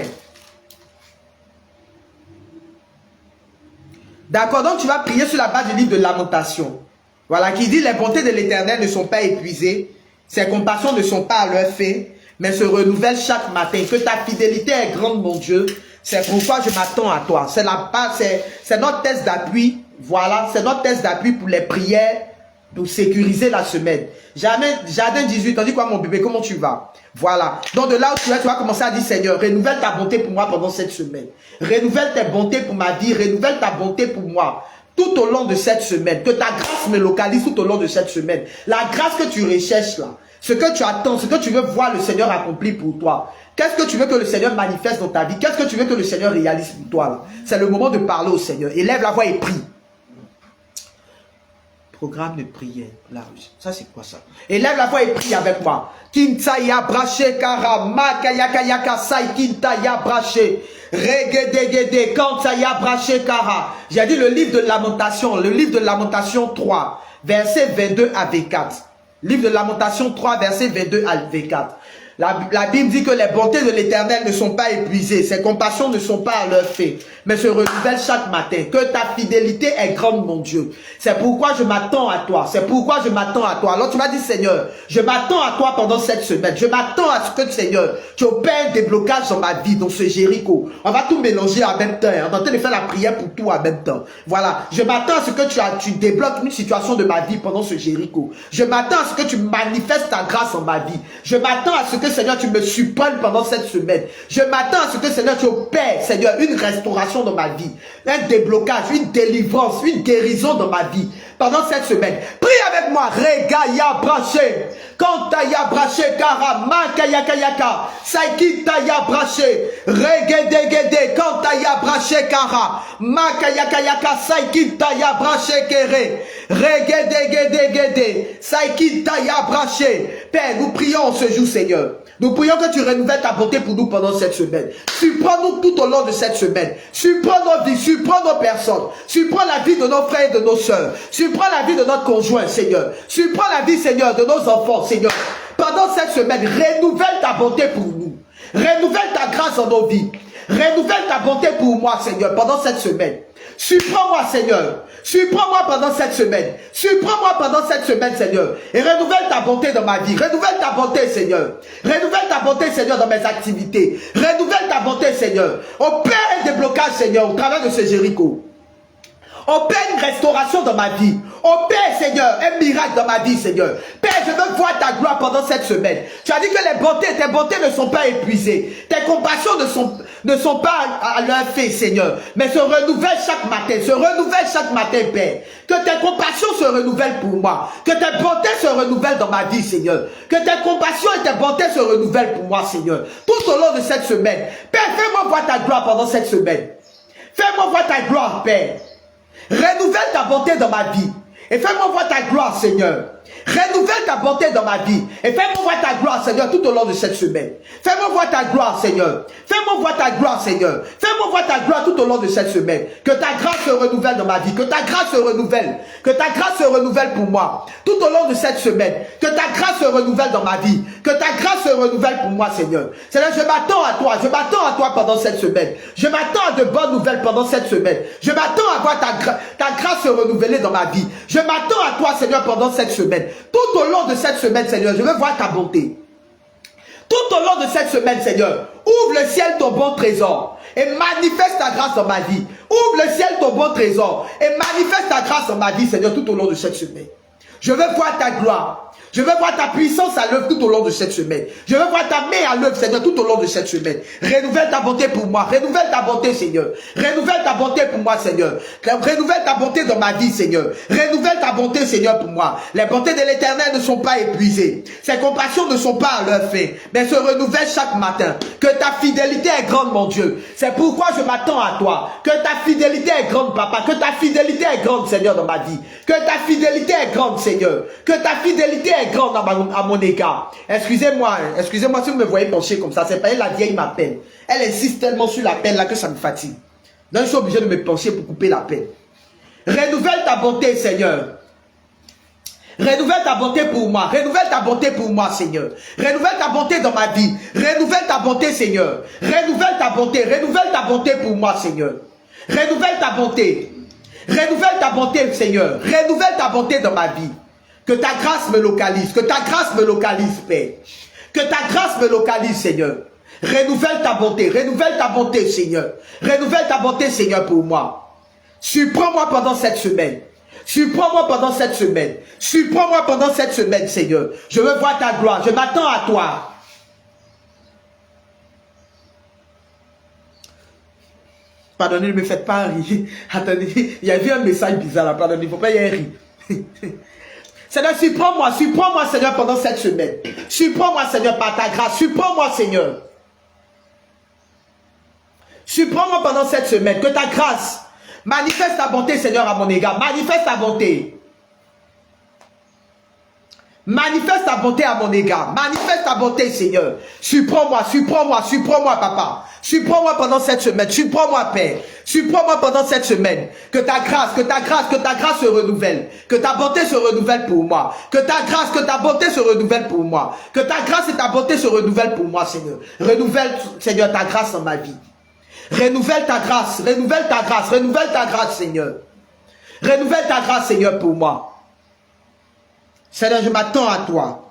D'accord, donc tu vas prier sur la base du livre de Lamentation. Voilà, qui dit les bontés de l'Éternel ne sont pas épuisées, ses compassions ne sont pas à leur fin, mais se renouvellent chaque matin. Que ta fidélité est grande, mon Dieu. C'est pourquoi je m'attends à toi. C'est la base, c'est notre test d'appui. Voilà, c'est notre test d'appui pour les prières, pour sécuriser la semaine. Jardin 18, on dit quoi mon bébé, comment tu vas? Voilà. Donc de là où tu es, tu vas commencer à dire Seigneur, renouvelle ta bonté pour moi pendant cette semaine. Renouvelle tes bontés pour ma vie, renouvelle ta bonté pour moi. Tout au long de cette semaine, que ta grâce me localise tout au long de cette semaine. La grâce que tu recherches là, ce que tu attends, ce que tu veux voir le Seigneur accomplir pour toi. Qu'est-ce que tu veux que le Seigneur manifeste dans ta vie? Qu'est-ce que tu veux que le Seigneur réalise pour toi là? C'est le moment de parler au Seigneur. Élève la voix et prie. Programme de prière. Là, ça c'est quoi ça? Élève la voix et prie avec moi. Kintaya braché kara makayakayaka sai kintaya braché. Regedegede kantaya braché kara. J'ai dit le livre de Lamentation, le livre de Lamentation 3, versets 22 à 24. Livre de Lamentation 3, verset 22 à 24. La Bible dit que les bontés de l'Éternel ne sont pas épuisées, ses compassions ne sont pas à leur fin, mais se renouvellent chaque matin. Que ta fidélité est grande, mon Dieu. C'est pourquoi je m'attends à toi. C'est pourquoi je m'attends à toi. Alors tu m'as dit, Seigneur, je m'attends à toi pendant cette semaine. Je m'attends à ce que, Seigneur, tu opères des blocages dans ma vie, dans ce Jéricho. On va tout mélanger en même temps. On est en train de faire la prière pour tout en même temps. Voilà. Je m'attends à ce que tu débloques une situation de ma vie pendant ce Jéricho. Je m'attends à ce que tu manifestes ta grâce en ma vie. Je m'attends à ce que, Seigneur, tu me supplantes pendant cette semaine. Je m'attends à ce que, Seigneur, tu opères, Seigneur, une restauration dans ma vie, un déblocage, une délivrance, une guérison dans ma vie pendant cette semaine. Prie avec moi. Regaya braché, kantaya braché kara, makaya kayaka, saikitaya braché, regedegede, kantaya braché kara, makaya kayaka, saikitaya braché kere, regedegede, saikitaya braché. Père, nous prions ce jour, Seigneur. Nous prions que tu renouvelles ta bonté pour nous pendant cette semaine. Surprends-nous tout au long de cette semaine. Surprends nos vies, surprends nos personnes. Surprends la vie de nos frères et de nos sœurs. Surprends la vie de notre conjoint, Seigneur. Surprends la vie, Seigneur, de nos enfants, Seigneur. Pendant cette semaine, renouvelle ta bonté pour nous. Renouvelle ta grâce dans nos vies. Renouvelle ta bonté pour moi, Seigneur, pendant cette semaine. Surprends-moi, Seigneur. Surprends-moi pendant cette semaine. Surprends-moi pendant cette semaine, Seigneur. Et renouvelle ta bonté dans ma vie. Renouvelle ta bonté, Seigneur. Renouvelle ta bonté, Seigneur, dans mes activités. Renouvelle ta bonté, Seigneur. Opère un déblocage, Seigneur, au travers de ce Jéricho. Opère une restauration dans ma vie. Opère, Seigneur, un miracle dans ma vie, Seigneur. Père, je veux voir ta gloire pendant cette semaine. Tu as dit que tes bontés ne sont pas épuisées. Tes compassions ne sont pas à leur fin, Seigneur. Mais se renouvellent chaque matin. Se renouvellent chaque matin, Père. Que tes compassions se renouvellent pour moi. Que tes bontés se renouvellent dans ma vie, Seigneur. Que tes compassions et tes bontés se renouvellent pour moi, Seigneur. Tout au long de cette semaine. Père, fais-moi voir ta gloire pendant cette semaine. Fais-moi voir ta gloire, Père. Renouvelle ta bonté dans ma vie. Et fais-moi voir ta gloire, Seigneur. Renouvelle ta bonté dans ma vie. Et fais-moi voir ta gloire, Seigneur, tout au long de cette semaine. Fais-moi voir ta gloire, Seigneur. Fais-moi voir ta gloire, Seigneur. Fais-moi voir ta gloire tout au long de cette semaine. Que ta grâce se renouvelle dans ma vie. Que ta grâce se renouvelle. Que ta grâce se renouvelle pour moi. Tout au long de cette semaine. Que ta grâce se renouvelle dans ma vie. Que ta grâce se renouvelle pour moi, Seigneur. Seigneur, je m'attends à toi. Je m'attends à toi pendant cette semaine. Je m'attends à de bonnes nouvelles pendant cette semaine. Je m'attends à voir ta grâce se renouveler dans ma vie. Je m'attends à toi, Seigneur, pendant cette semaine. Tout au long de cette semaine, Seigneur, je veux voir ta bonté. Tout au long de cette semaine, Seigneur, ouvre le ciel ton bon trésor et manifeste ta grâce dans ma vie. Ouvre le ciel ton bon trésor et manifeste ta grâce dans ma vie, Seigneur, tout au long de cette semaine. Je veux voir ta gloire. Je veux voir ta puissance à l'œuvre tout au long de cette semaine. Je veux voir ta main à l'œuvre, Seigneur, tout au long de cette semaine. Renouvelle ta bonté pour moi. Renouvelle ta bonté, Seigneur. Renouvelle ta bonté pour moi, Seigneur. Renouvelle ta bonté dans ma vie, Seigneur. Renouvelle ta bonté, Seigneur, pour moi. Les bontés de l'Éternel ne sont pas épuisées. Ses compassions ne sont pas à leur fin, mais se renouvellent chaque matin. Que ta fidélité est grande, mon Dieu. C'est pourquoi je m'attends à toi. Que ta fidélité est grande, Papa. Que ta fidélité est grande, Seigneur, dans ma vie. Que ta fidélité est grande, Seigneur. Que ta fidélité est grande à mon égard. Excusez-moi si vous me voyez pencher comme ça. C'est pas elle, la vieille m'appelle. Elle insiste tellement sur la peine là que ça me fatigue. Donc je suis obligé de me pencher pour couper la peine. Renouvelle ta bonté, Seigneur. Renouvelle ta bonté pour moi. Renouvelle ta bonté pour moi, Seigneur. Renouvelle ta bonté dans ma vie. Renouvelle ta bonté, Seigneur. Renouvelle ta bonté. Renouvelle ta bonté pour moi, Seigneur. Renouvelle ta bonté. Renouvelle ta bonté, Seigneur. Renouvelle ta bonté dans ma vie. Que ta grâce me localise. Que ta grâce me localise, Père. Que ta grâce me localise, Seigneur. Renouvelle ta bonté. Renouvelle ta bonté, Seigneur. Renouvelle ta bonté, Seigneur, pour moi. Surprends-moi pendant cette semaine. Surprends-moi pendant cette semaine. Surprends-moi pendant cette semaine, Seigneur. Je veux voir ta gloire. Je m'attends à toi. Pardonnez, ne me faites pas rire. Attendez, il y avait un message bizarre là. Pardonnez, il ne faut pas y rire. Seigneur, surprends-moi, Seigneur, pendant cette semaine. Surprends-moi, Seigneur, par ta grâce. Surprends-moi, Seigneur. Surprends-moi pendant cette semaine. Que ta grâce manifeste ta bonté, Seigneur, à mon égard. Manifeste ta bonté. Manifeste ta bonté à mon égard. Manifeste ta bonté, Seigneur. Surprends-moi, surprends-moi, surprends-moi, Papa. Surprends-moi pendant cette semaine. Surprends-moi, Père. Surprends-moi pendant cette semaine. Que ta grâce se renouvelle. Que ta bonté se renouvelle pour moi. Que ta bonté se renouvelle pour moi. Que ta grâce et ta bonté se renouvellent pour moi, Seigneur. Renouvelle, Seigneur, ta grâce dans ma vie. Renouvelle ta grâce, renouvelle ta grâce, renouvelle ta grâce, Seigneur. Renouvelle ta grâce, Seigneur, pour moi. Seigneur, je m'attends à toi.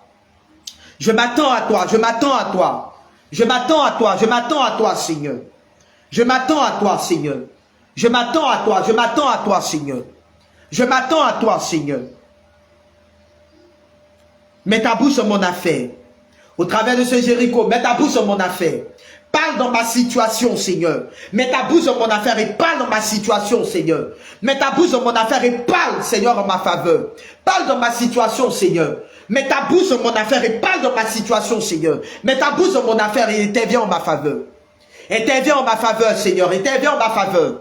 Je m'attends à toi, je m'attends à toi. Je m'attends à toi, je m'attends à toi, Seigneur. Je m'attends à toi, Seigneur. Je m'attends à toi, je m'attends à toi, Seigneur. Je m'attends à toi, Seigneur. Mets ta bouche sur mon affaire. Au travers de ce Jéricho, mets ta bouche sur mon affaire. Parle dans ma situation, Seigneur. Mets ta bouche dans mon affaire et parle dans ma situation, Seigneur. Mets ta bouche dans mon affaire et parle, Seigneur, en ma faveur. Parle dans ma situation, Seigneur. Mets ta bouche dans mon affaire et parle dans ma situation, Seigneur. Mets ta bouche dans mon affaire et interviens en ma faveur. Interviens en ma faveur, Seigneur. Interviens en ma faveur.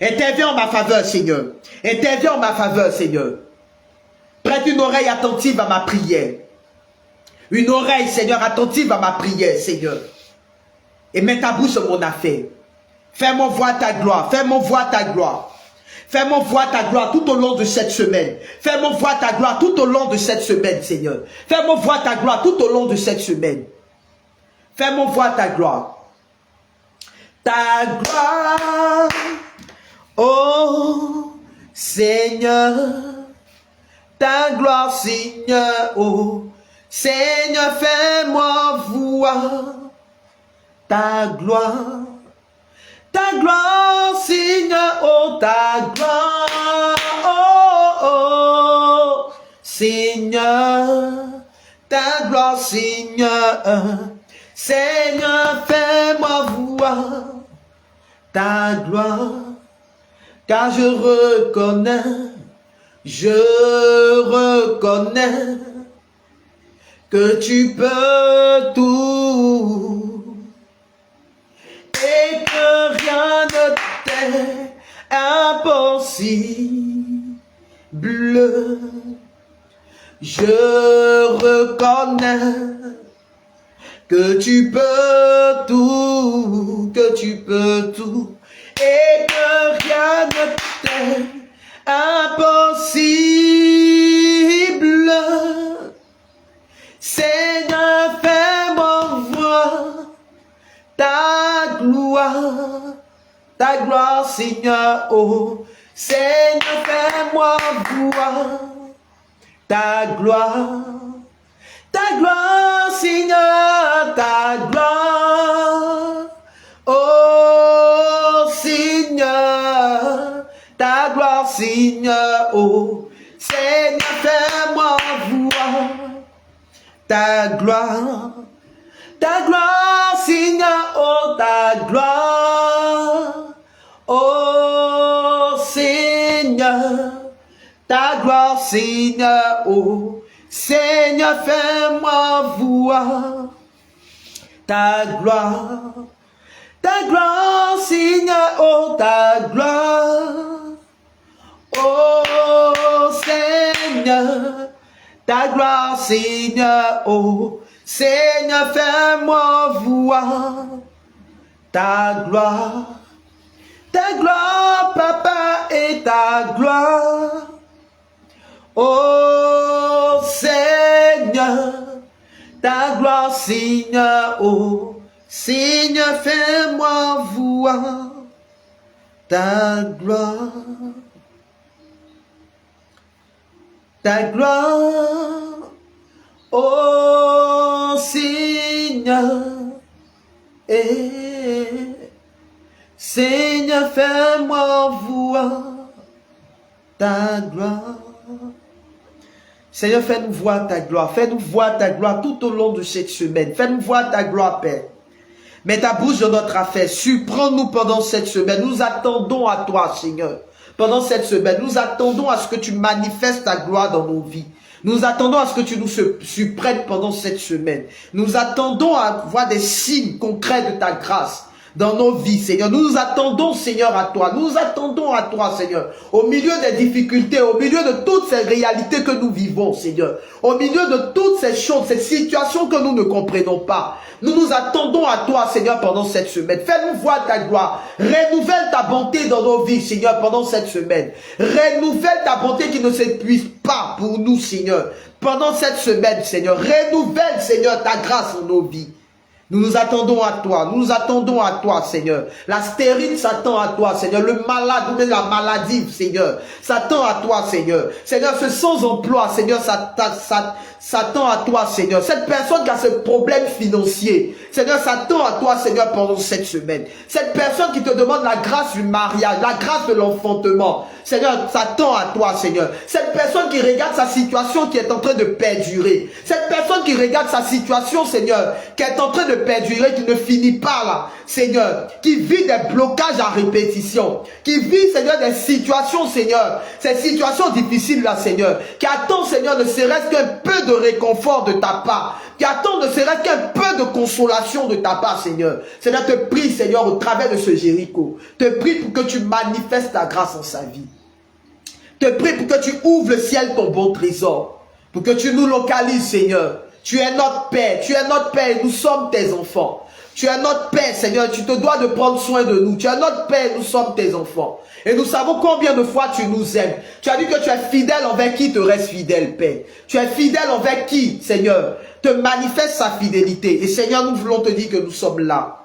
Interviens en ma faveur, Seigneur. Interviens en ma faveur, Seigneur. Prête une oreille attentive à ma prière. Une oreille, Seigneur, attentive à ma prière, Seigneur. Et mets ta bouche sur mon affaire. Fais-moi voir ta gloire. Fais-moi voir ta gloire. Fais-moi voir ta gloire tout au long de cette semaine. Fais-moi voir ta gloire tout au long de cette semaine, Seigneur. Fais-moi voir ta gloire tout au long de cette semaine. Fais-moi voir ta gloire. Ta gloire, oh Seigneur. Ta gloire, Seigneur, oh Seigneur, fais-moi voir ta gloire, Seigneur, oh ta gloire, oh, oh, Seigneur, ta gloire, Seigneur, Seigneur, fais-moi voir ta gloire, car je reconnais que tu peux tout. Et que rien ne t'est impossible. Je reconnais que tu peux tout, et que rien ne t'est impossible. Seigneur, fais-moi voir ta gloire, Seigneur, oh, Seigneur, fais-moi voir ta gloire, Seigneur, ta gloire, oh, Seigneur, ta gloire, Seigneur, oh, Seigneur, fais-moi voir ta gloire, Seigneur, oh ta gloire, oh Seigneur, ta gloire, Seigneur, oh Seigneur, fais-moi voir ta gloire, Seigneur, oh ta gloire, oh Seigneur, ta gloire, Seigneur, oh Seigneur, fais-moi voir ta gloire, Papa, et ta gloire, oh Seigneur, ta gloire, Seigneur, oh Seigneur, fais-moi voir ta gloire, oh Seigneur, Seigneur, fais-moi voir ta gloire. Seigneur, fais-nous voir ta gloire. Fais-nous voir ta gloire tout au long de cette semaine. Fais-nous voir ta gloire, Père. Mets ta bouche dans notre affaire. Surprends-nous pendant cette semaine. Nous attendons à toi, Seigneur. Pendant cette semaine, nous attendons à ce que tu manifestes ta gloire dans nos vies. Nous attendons à ce que tu nous surprennes pendant cette semaine. Nous attendons à voir des signes concrets de ta grâce. dans nos vies, Seigneur. Nous nous attendons, Seigneur, à toi. Nous nous attendons à toi, Seigneur. Au milieu des difficultés, au milieu de toutes ces réalités que nous vivons, Seigneur. Au milieu de toutes ces choses, ces situations que nous ne comprenons pas. Nous nous attendons à toi, Seigneur, pendant cette semaine. Fais-nous voir ta gloire. Renouvelle ta bonté dans nos vies, Seigneur, pendant cette semaine. Renouvelle ta bonté qui ne s'épuise pas pour nous, Seigneur. Pendant cette semaine, Seigneur. Renouvelle, Seigneur, ta grâce en nos vies. Nous nous attendons à toi, nous nous attendons à toi, Seigneur. La stérile s'attend à toi, Seigneur. Le malade, ou même la maladie, Seigneur, s'attend à toi, Seigneur. Seigneur, ce sans-emploi, Seigneur, s'attend à toi, Seigneur. Cette personne qui a ce problème financier, Seigneur, s'attend à toi, Seigneur, pendant cette semaine. Cette personne qui te demande la grâce du mariage, la grâce de l'enfantement, Seigneur, s'attend à toi, Seigneur. Cette personne qui regarde sa situation qui est en train de perdurer. Cette personne qui regarde sa situation, Seigneur, qui est en train de perdurer, qui ne finit pas là, Seigneur, qui vit des blocages à répétition, qui vit, Seigneur, des situations, Seigneur, ces situations difficiles là, Seigneur, qui attend, Seigneur, ne serait-ce qu'un peu de réconfort de ta part, qui attend ne serait-ce qu'un peu de consolation de ta part, Seigneur. Seigneur, te prie, Seigneur, au travers de ce Jéricho, te prie pour que tu manifestes ta grâce en sa vie. Te prie pour que tu ouvres le ciel, ton bon trésor, pour que tu nous localises, Seigneur. Tu es notre Père, tu es notre Père et nous sommes tes enfants. Tu es notre Père, Seigneur, tu te dois de prendre soin de nous. Tu es notre Père et nous sommes tes enfants. Et nous savons combien de fois tu nous aimes. Tu as dit que tu es fidèle envers qui te reste fidèle, Père. Tu es fidèle envers qui, Seigneur, te manifeste sa fidélité. Et Seigneur, nous voulons te dire que nous sommes là.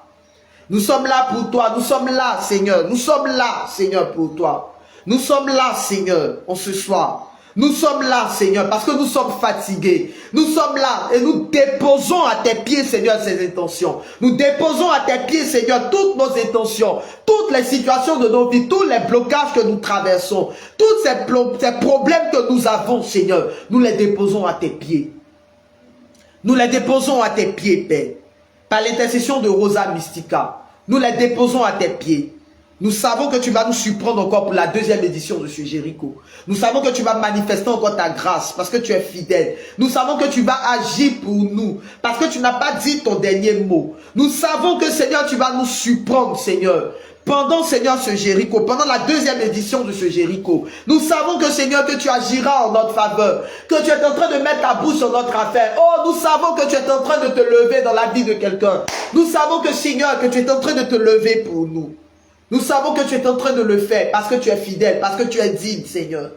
Nous sommes là pour toi, nous sommes là, Seigneur. Nous sommes là, Seigneur, pour toi. Nous sommes là, Seigneur, en ce soir. Nous sommes là, Seigneur, parce que nous sommes fatigués. Nous sommes là et nous déposons à tes pieds, Seigneur, ces intentions. Nous déposons à tes pieds, Seigneur, toutes nos intentions, toutes les situations de nos vies, tous les blocages que nous traversons, tous ces problèmes que nous avons, Seigneur. Nous les déposons à tes pieds. Nous les déposons à tes pieds, Père. Par l'intercession de Rosa Mystica, nous les déposons à tes pieds. Nous savons que tu vas nous surprendre encore pour la deuxième édition de ce Jéricho. Nous savons que tu vas manifester encore ta grâce parce que tu es fidèle. Nous savons que tu vas agir pour nous parce que tu n'as pas dit ton dernier mot. Nous savons que, Seigneur, tu vas nous surprendre, Seigneur. Pendant, Seigneur, ce Jéricho, pendant la deuxième édition de ce Jéricho, nous savons que, Seigneur, que tu agiras en notre faveur, que tu es en train de mettre ta bouche sur notre affaire. Oh, nous savons que tu es en train de te lever dans la vie de quelqu'un. Nous savons que, Seigneur, que tu es en train de te lever pour nous. Nous savons que tu es en train de le faire parce que tu es fidèle, parce que tu es digne, Seigneur.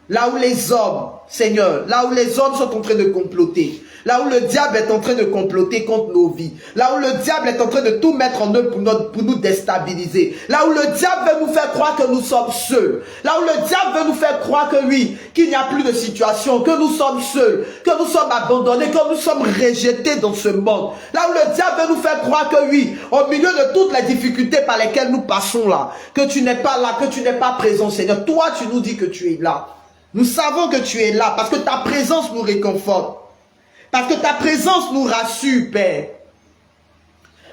Là où les hommes, Seigneur, là où les hommes sont en train de comploter, là où le diable est en train de comploter contre nos vies, là où le diable est en train de tout mettre en œuvre pour nous déstabiliser, là où le diable veut nous faire croire que nous sommes seuls, là où le diable veut nous faire croire que oui, qu'il n'y a plus de situation, que nous sommes seuls, que nous sommes abandonnés, que nous sommes rejetés dans ce monde, là où le diable veut nous faire croire que oui, au milieu de toutes les difficultés par lesquelles nous passons là, que tu n'es pas là, que tu n'es pas présent, Seigneur. Toi, tu nous dis que tu es là. Nous savons que tu es là parce que ta présence nous réconforte. Parce que ta présence nous rassure, Père.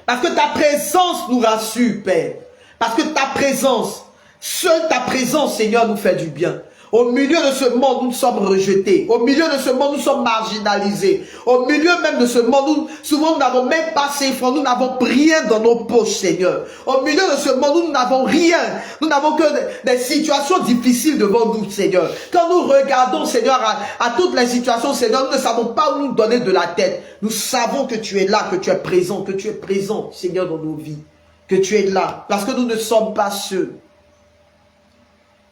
Parce que ta présence nous rassure, Père. Parce que ta présence, seule ta présence, Seigneur, nous fait du bien. Au milieu de ce monde, nous sommes rejetés. Au milieu de ce monde, nous sommes marginalisés. Au milieu même de ce monde, souvent nous n'avons même pas ces francs. Nous n'avons rien dans nos poches, Seigneur. Au milieu de ce monde, nous n'avons rien. Nous n'avons que des situations difficiles devant nous, Seigneur. Quand nous regardons, Seigneur, à toutes les situations, Seigneur, nous ne savons pas où nous donner de la tête. Nous savons que tu es là, que tu es présent, Seigneur, dans nos vies. Que tu es là, parce que nous ne sommes pas seuls.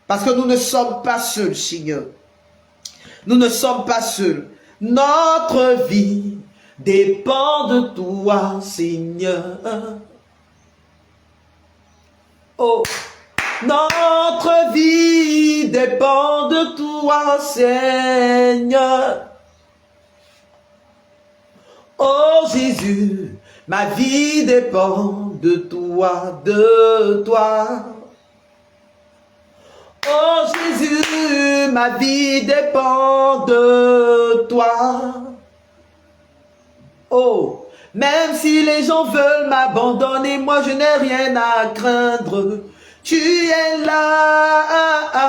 Parce que nous ne sommes pas seuls, Seigneur. Nous ne sommes pas seuls. Notre vie dépend de toi, Seigneur. Oh, notre vie dépend de toi, Seigneur. Oh Jésus, ma vie dépend de toi, de toi. Oh Jésus, ma vie dépend de toi. Oh, même si les gens veulent m'abandonner, moi je n'ai rien à craindre. Tu es là,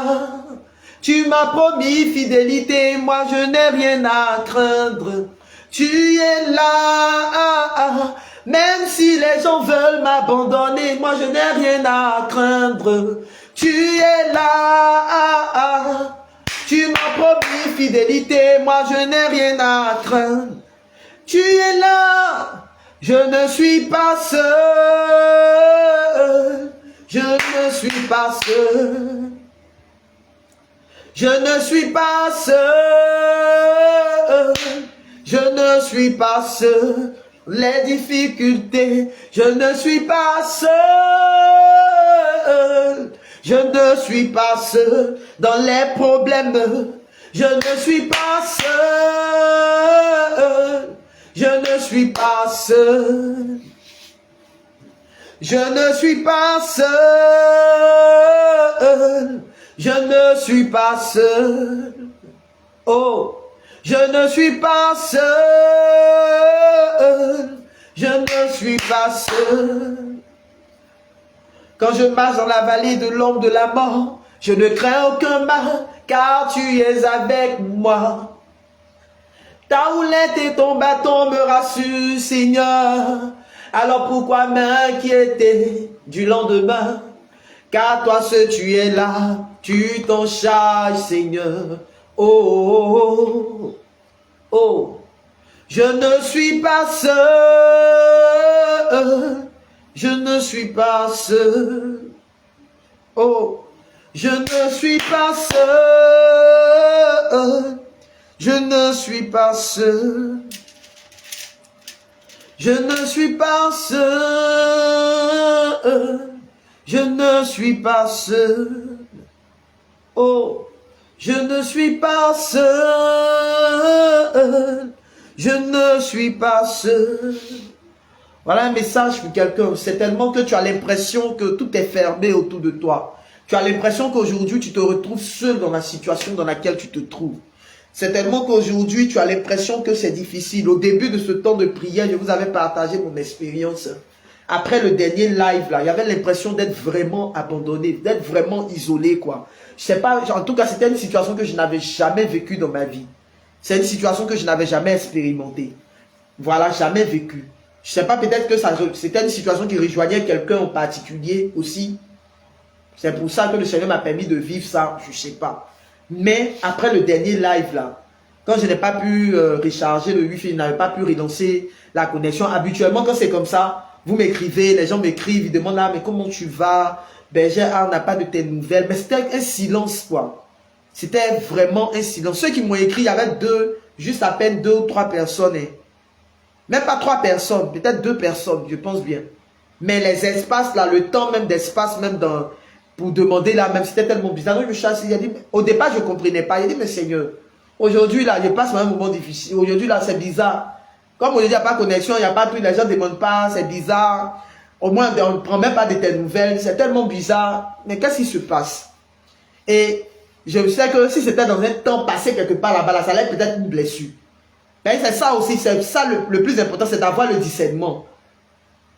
tu m'as promis fidélité, moi je n'ai rien à craindre. Tu es là, Même si les gens veulent m'abandonner, moi je n'ai rien à craindre. Tu es là, tu m'as promis fidélité, moi je n'ai rien à craindre. Tu es là, je ne suis pas seul, je ne suis pas seul. Je ne suis pas seul, je ne suis pas seul. Les difficultés, je ne suis pas seul, je ne suis pas seul. Dans les problèmes, je ne suis pas seul, je ne suis pas seul. Je ne suis pas seul, je ne suis pas seul. Oh, je ne suis pas seul, je ne suis pas seul. Quand je marche dans la vallée de l'ombre de la mort, je ne crains aucun mal, car tu es avec moi. Ta houlette et ton bâton me rassurent, Seigneur. Alors pourquoi m'inquiéter du lendemain? Car toi seul tu es là, tu t'en charges, Seigneur. Oh, oh, oh, oh. Je ne suis pas seul, je ne suis pas seul. Oh, je ne suis pas seul, je ne suis pas seul. Je ne suis pas seul, je ne suis pas seul. Oh, je ne suis pas seul, je ne suis pas seul. Voilà un message pour quelqu'un. C'est tellement que tu as l'impression que tout est fermé autour de toi. Tu as l'impression qu'aujourd'hui tu te retrouves seul dans la situation dans laquelle tu te trouves. C'est tellement qu'aujourd'hui, tu as l'impression que c'est difficile. Au début de ce temps de prière, je vous avais partagé mon expérience. Après le dernier live, là, il y avait l'impression d'être vraiment abandonné, d'être vraiment isolé, quoi. Je sais pas, en tout cas, c'était une situation que je n'avais jamais vécue dans ma vie. C'est une situation que je n'avais jamais expérimentée. Voilà, jamais vécue. Je sais pas, peut-être que c'était une situation qui rejoignait quelqu'un en particulier aussi. C'est pour ça que le Seigneur m'a permis de vivre ça, je sais pas. Mais après le dernier live là, quand je n'ai pas pu recharger le Wi-Fi, je n'avais pas pu relancer la connexion. Habituellement, quand c'est comme ça, vous m'écrivez, les gens m'écrivent, ils demandent mais comment tu vas? Berger, on n'a pas de tes nouvelles. Mais c'était un silence quoi. C'était vraiment un silence. Ceux qui m'ont écrit, il y avait juste à peine 2 ou 3 personnes. Hein. Même pas 3 personnes, peut-être 2 personnes, je pense bien. Mais les espaces là, le temps même d'espace, même pour demander là, même c'était tellement bizarre. Donc, je chasse, il a dit, au départ, je ne comprenais pas. Il a dit, mais Seigneur, aujourd'hui là, je passe un moment difficile. Aujourd'hui là, c'est bizarre. Comme aujourd'hui, il n'y a pas de connexion, il n'y a pas tout, les gens ne demandent pas, c'est bizarre. Au moins, on ne prend même pas de tes nouvelles. C'est tellement bizarre. Mais qu'est-ce qui se passe? Et je sais que si c'était dans un temps passé quelque part là-bas, là, ça allait peut-être une blessure. Mais c'est ça aussi, c'est ça le plus important, c'est d'avoir le discernement.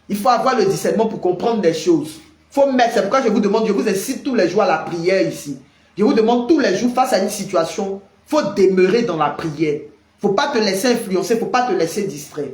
Il faut avoir le discernement pour comprendre des choses. Faut mettre, c'est pourquoi je vous demande, je vous incite tous les jours à la prière ici. Je vous demande tous les jours face à une situation, il faut demeurer dans la prière. Il ne faut pas te laisser influencer, il ne faut pas te laisser distraire.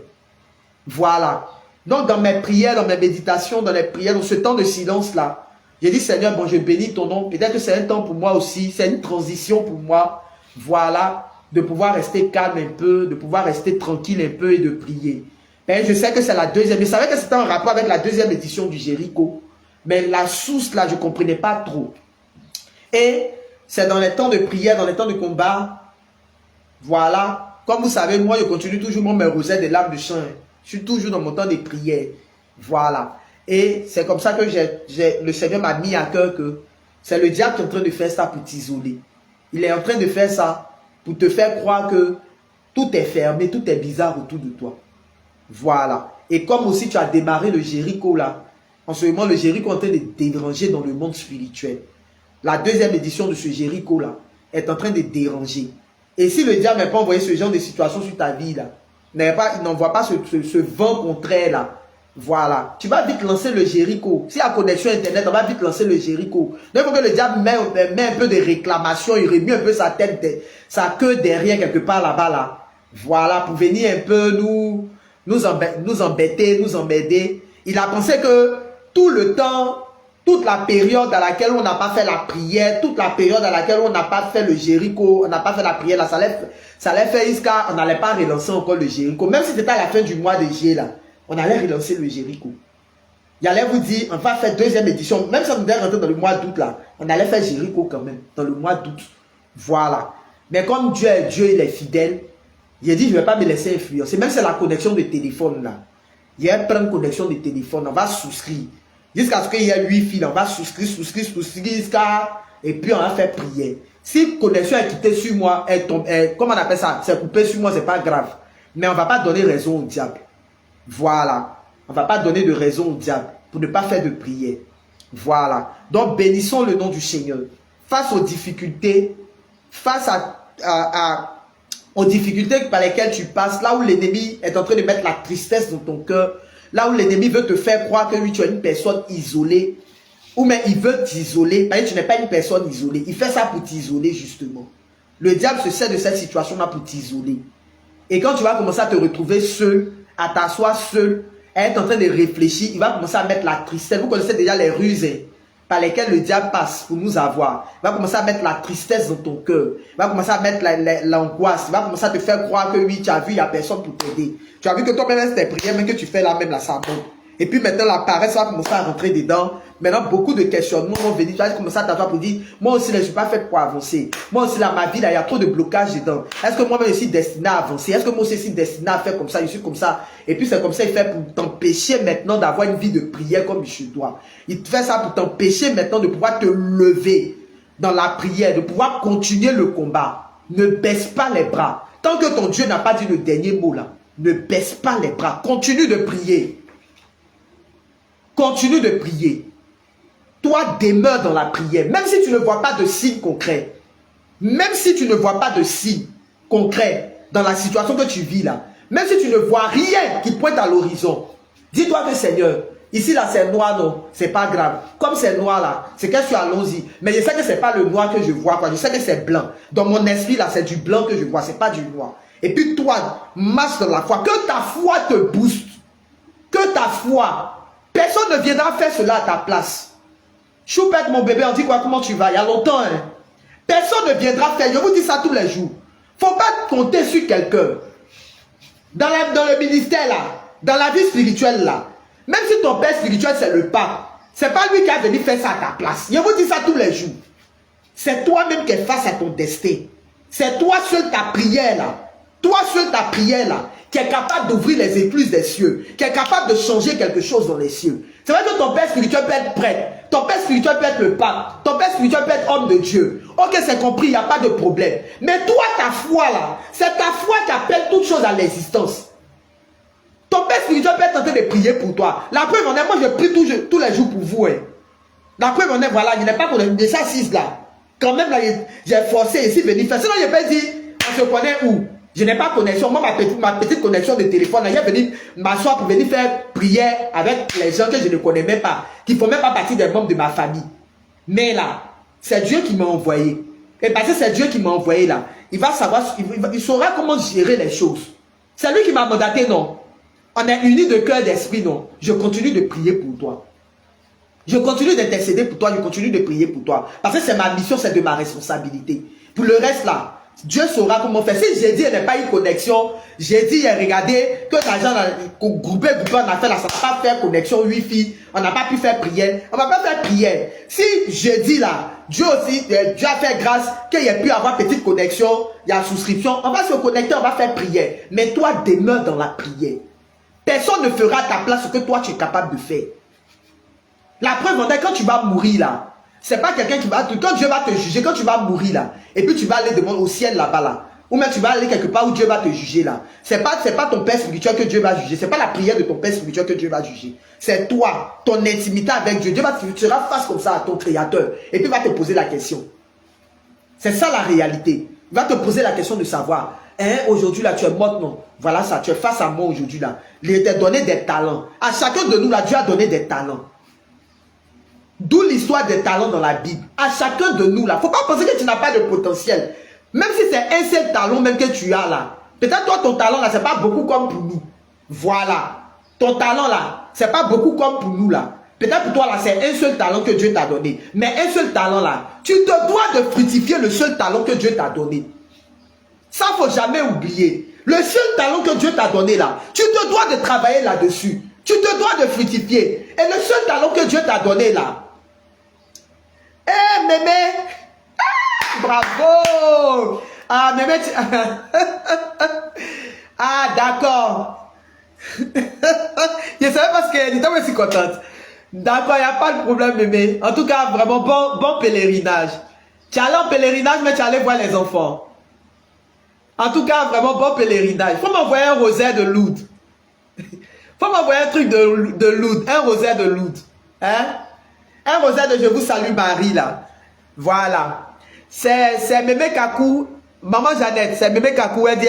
Voilà. Donc dans mes prières, dans mes méditations, dans les prières, dans ce temps de silence là, j'ai dit Seigneur, bon je bénis ton nom. Peut-être que c'est un temps pour moi aussi, c'est une transition pour moi. Voilà, de pouvoir rester calme un peu, de pouvoir rester tranquille un peu et de prier. Mais je sais que c'est la deuxième, je savais que c'était en rapport avec la deuxième édition du Jéricho. Mais la source là, je ne comprenais pas trop. Et c'est dans les temps de prière, dans les temps de combat. Voilà. Comme vous savez, moi, je continue toujours mes rosettes des larmes de chant. Je suis toujours dans mon temps de prière. Voilà. Et c'est comme ça que le Seigneur m'a mis à cœur que c'est le diable qui est en train de faire ça pour t'isoler. Il est en train de faire ça pour te faire croire que tout est fermé, tout est bizarre autour de toi. Voilà. Et comme aussi tu as démarré le Jéricho là, en ce moment le Jéricho est en train de déranger dans le monde spirituel. La deuxième édition de ce Jéricho là est en train de déranger. Et si le diable n'a pas envoyé ce genre de situation sur ta vie là, il n'envoie pas ce vent contraire là, voilà, tu vas vite lancer le Jéricho. Si la connexion internet, on va vite lancer le Jéricho. Donc il faut que le diable met un peu de réclamation, il remue un peu sa tête, sa queue derrière quelque part là-bas là. Voilà, pour venir un peu nous nous embêter, nous emmerder. Il a pensé que tout le temps, toute la période dans laquelle on n'a pas fait la prière, toute la période dans laquelle on n'a pas fait le Jéricho, on n'a pas fait la prière, là, ça allait faire jusqu'à, on n'allait pas relancer encore le Jéricho. Même si c'était à la fin du mois de juillet, là, on allait relancer le Jéricho. Il allait vous dire, on va faire deuxième édition. Même si on devait rentrer dans le mois d'août, là, on allait faire Jéricho quand même, dans le mois d'août. Voilà. Mais comme Dieu est Dieu, il est fidèle, il a dit, je ne vais pas me laisser influencer. Même si c'est la connexion de téléphone, là. Il y a une connexion de téléphone, on va souscrire. Jusqu'à ce qu'il y ait 8 fils, on va souscrire, jusqu'à... Et puis on va faire prier. Si connexion est quittée sur moi, comment on appelle ça? C'est coupé sur moi, c'est pas grave. Mais on ne va pas donner raison au diable. Voilà. On ne va pas donner de raison au diable pour ne pas faire de prière. Voilà. Donc bénissons le nom du Seigneur. Face aux difficultés, face aux difficultés par lesquelles tu passes, là où l'ennemi est en train de mettre la tristesse dans ton cœur, là où l'ennemi veut te faire croire que oui, tu es une personne isolée, ou même il veut t'isoler, parce que tu n'es pas une personne isolée. Il fait ça pour t'isoler justement. Le diable se sert de cette situation-là pour t'isoler. Et quand tu vas commencer à te retrouver seul, à t'asseoir seul, à être en train de réfléchir, il va commencer à mettre la tristesse. Vous connaissez déjà les ruses par lesquelles le diable passe pour nous avoir. Il va commencer à mettre la tristesse dans ton cœur. Il va commencer à mettre l'angoisse. Il va commencer à te faire croire que oui, tu as vu, il n'y a personne pour t'aider. Tu as vu que toi-même, c'est tes prières, même que tu fais là, même là, ça monte. Et puis maintenant, la paresse va commencer à rentrer dedans. Maintenant, beaucoup de questionnements vont venir. Tu vas commencer à t'asseoir pour dire, moi aussi, je ne suis pas fait pour avancer. Moi aussi, là, ma vie, là, il y a trop de blocages dedans. Est-ce que moi-même, je suis destiné à avancer? Est-ce que moi aussi, je suis destiné à faire comme ça? Je suis comme ça. Et puis, c'est comme ça, il fait pour t'empêcher maintenant d'avoir une vie de prière comme je dois. Il fait ça pour t'empêcher maintenant de pouvoir te lever dans la prière, de pouvoir continuer le combat. Ne baisse pas les bras. Tant que ton Dieu n'a pas dit le dernier mot, là, ne baisse pas les bras. Continue de prier. Continue de prier. Toi, demeure dans la prière. Même si tu ne vois pas de signes concrets. Même si tu ne vois pas de signes concrets dans la situation que tu vis là. Même si tu ne vois rien qui pointe à l'horizon. Dis-toi que Seigneur, ici là c'est noir, non, c'est pas grave. Comme c'est noir là, c'est que je suis allons-y. Mais je sais que c'est pas le noir que je vois, quoi. Je sais que c'est blanc. Dans mon esprit là, c'est du blanc que je vois, c'est pas du noir. Et puis toi, marche dans la foi. Que ta foi te booste. Que ta foi. Personne ne viendra faire cela à ta place. Choupette, mon bébé, on dit quoi? Comment tu vas? Il y a longtemps, hein? Personne ne viendra faire. Je vous dis ça tous les jours. Faut pas compter sur quelqu'un. Dans le ministère, là, dans la vie spirituelle, là, même si ton père spirituel, c'est le pape, c'est pas lui qui a venu faire ça à ta place. Je vous dis ça tous les jours. C'est toi-même qui es face à ton destin. C'est toi seul ta prière, là. Toi seul ta prière, là, qui est capable d'ouvrir les écluses des cieux, qui est capable de changer quelque chose dans les cieux. C'est vrai que ton père spirituel peut être prêtre, ton père spirituel peut être le pape, ton père spirituel peut être homme de Dieu. Ok, c'est compris, il n'y a pas de problème. Mais toi, ta foi là, c'est ta foi qui appelle toutes choses à l'existence. Ton père spirituel peut être en train de prier pour toi. La preuve en est, moi je prie tous les jours pour vous. Hein. La preuve en est, voilà, il n'est pas pour les assises là. Quand même là, j'ai forcé ici venir faire. Sinon, je peux dire, on se connaît où? Je n'ai pas connexion. Moi, ma petite connexion de téléphone, là, j'ai venu m'asseoir pour venir faire prière avec les gens que je ne connais même pas, qui ne font même pas partie des membres de ma famille. Mais là, c'est Dieu qui m'a envoyé. Et parce que c'est Dieu qui m'a envoyé là, il va savoir, il saura comment gérer les choses. C'est lui qui m'a mandaté, non? On est unis de cœur, d'esprit, non? Je continue de prier pour toi. Je continue d'intercéder pour toi, je continue de prier pour toi. Parce que c'est ma mission, c'est de ma responsabilité. Pour le reste là, Dieu saura comment faire. Si j'ai dit il n'y a pas une connexion, j'ai dit regardez que l'argent groupé, on a fait là, ça n'a pas fait connexion Wi-Fi, on n'a pas pu faire prière, on n'a pas fait prière. Si je dis là, Dieu aussi, Dieu a fait grâce qu'il y ait pu avoir petite connexion, il y a souscription, on va se connecter, on va faire prière. Mais toi demeure dans la prière. Personne ne fera à ta place ce que toi tu es capable de faire. La preuve en est quand tu vas mourir là. C'est pas quelqu'un qui va... Quand Dieu va te juger, quand tu vas mourir là, et puis tu vas aller au ciel là-bas là, ou même tu vas aller quelque part où Dieu va te juger là. C'est pas ton père spirituel que Dieu va juger. C'est pas la prière de ton père spirituel que Dieu va juger. C'est toi, ton intimité avec Dieu. Tu seras face comme ça à ton créateur. Et puis il va te poser la question. C'est ça la réalité. Il va te poser la question de savoir, hein, aujourd'hui là tu es mort, non? Voilà ça, tu es face à moi aujourd'hui là. Il t'a donné des talents. À chacun de nous là, Dieu a donné des talents. D'où l'histoire des talents dans la Bible. À chacun de nous là. Il ne faut pas penser que tu n'as pas de potentiel. Même si c'est un seul talent même que tu as là. Peut-être toi ton talent là, c'est pas beaucoup comme pour nous. Voilà. Ton talent là, c'est pas beaucoup comme pour nous là. Peut-être pour toi là, c'est un seul talent que Dieu t'a donné. Mais un seul talent là, tu te dois de fructifier le seul talent que Dieu t'a donné. Ça, il ne faut jamais oublier. Le seul talent que Dieu t'a donné là, tu te dois de travailler là-dessus. Tu te dois de fructifier. Et le seul talent que Dieu t'a donné là. Eh, mémé. Ah, bravo. Ah, mémé. Ah, d'accord. Je savais parce que j'étais aussi contente. D'accord, il n'y a pas de problème, mémé. En tout cas, vraiment, bon pèlerinage. Tu es allé en pèlerinage, mais tu es allé voir les enfants. En tout cas, vraiment, bon pèlerinage. Il faut m'envoyer un rosaire de Lourdes. Faut m'envoyer un truc de Lourdes. Un rosaire de Lourdes. Hein? Un rosaire de Je vous salue Marie, là. Voilà. C'est Mémé Kakou. Maman Jeannette, c'est Mémé Kakou. Elle dit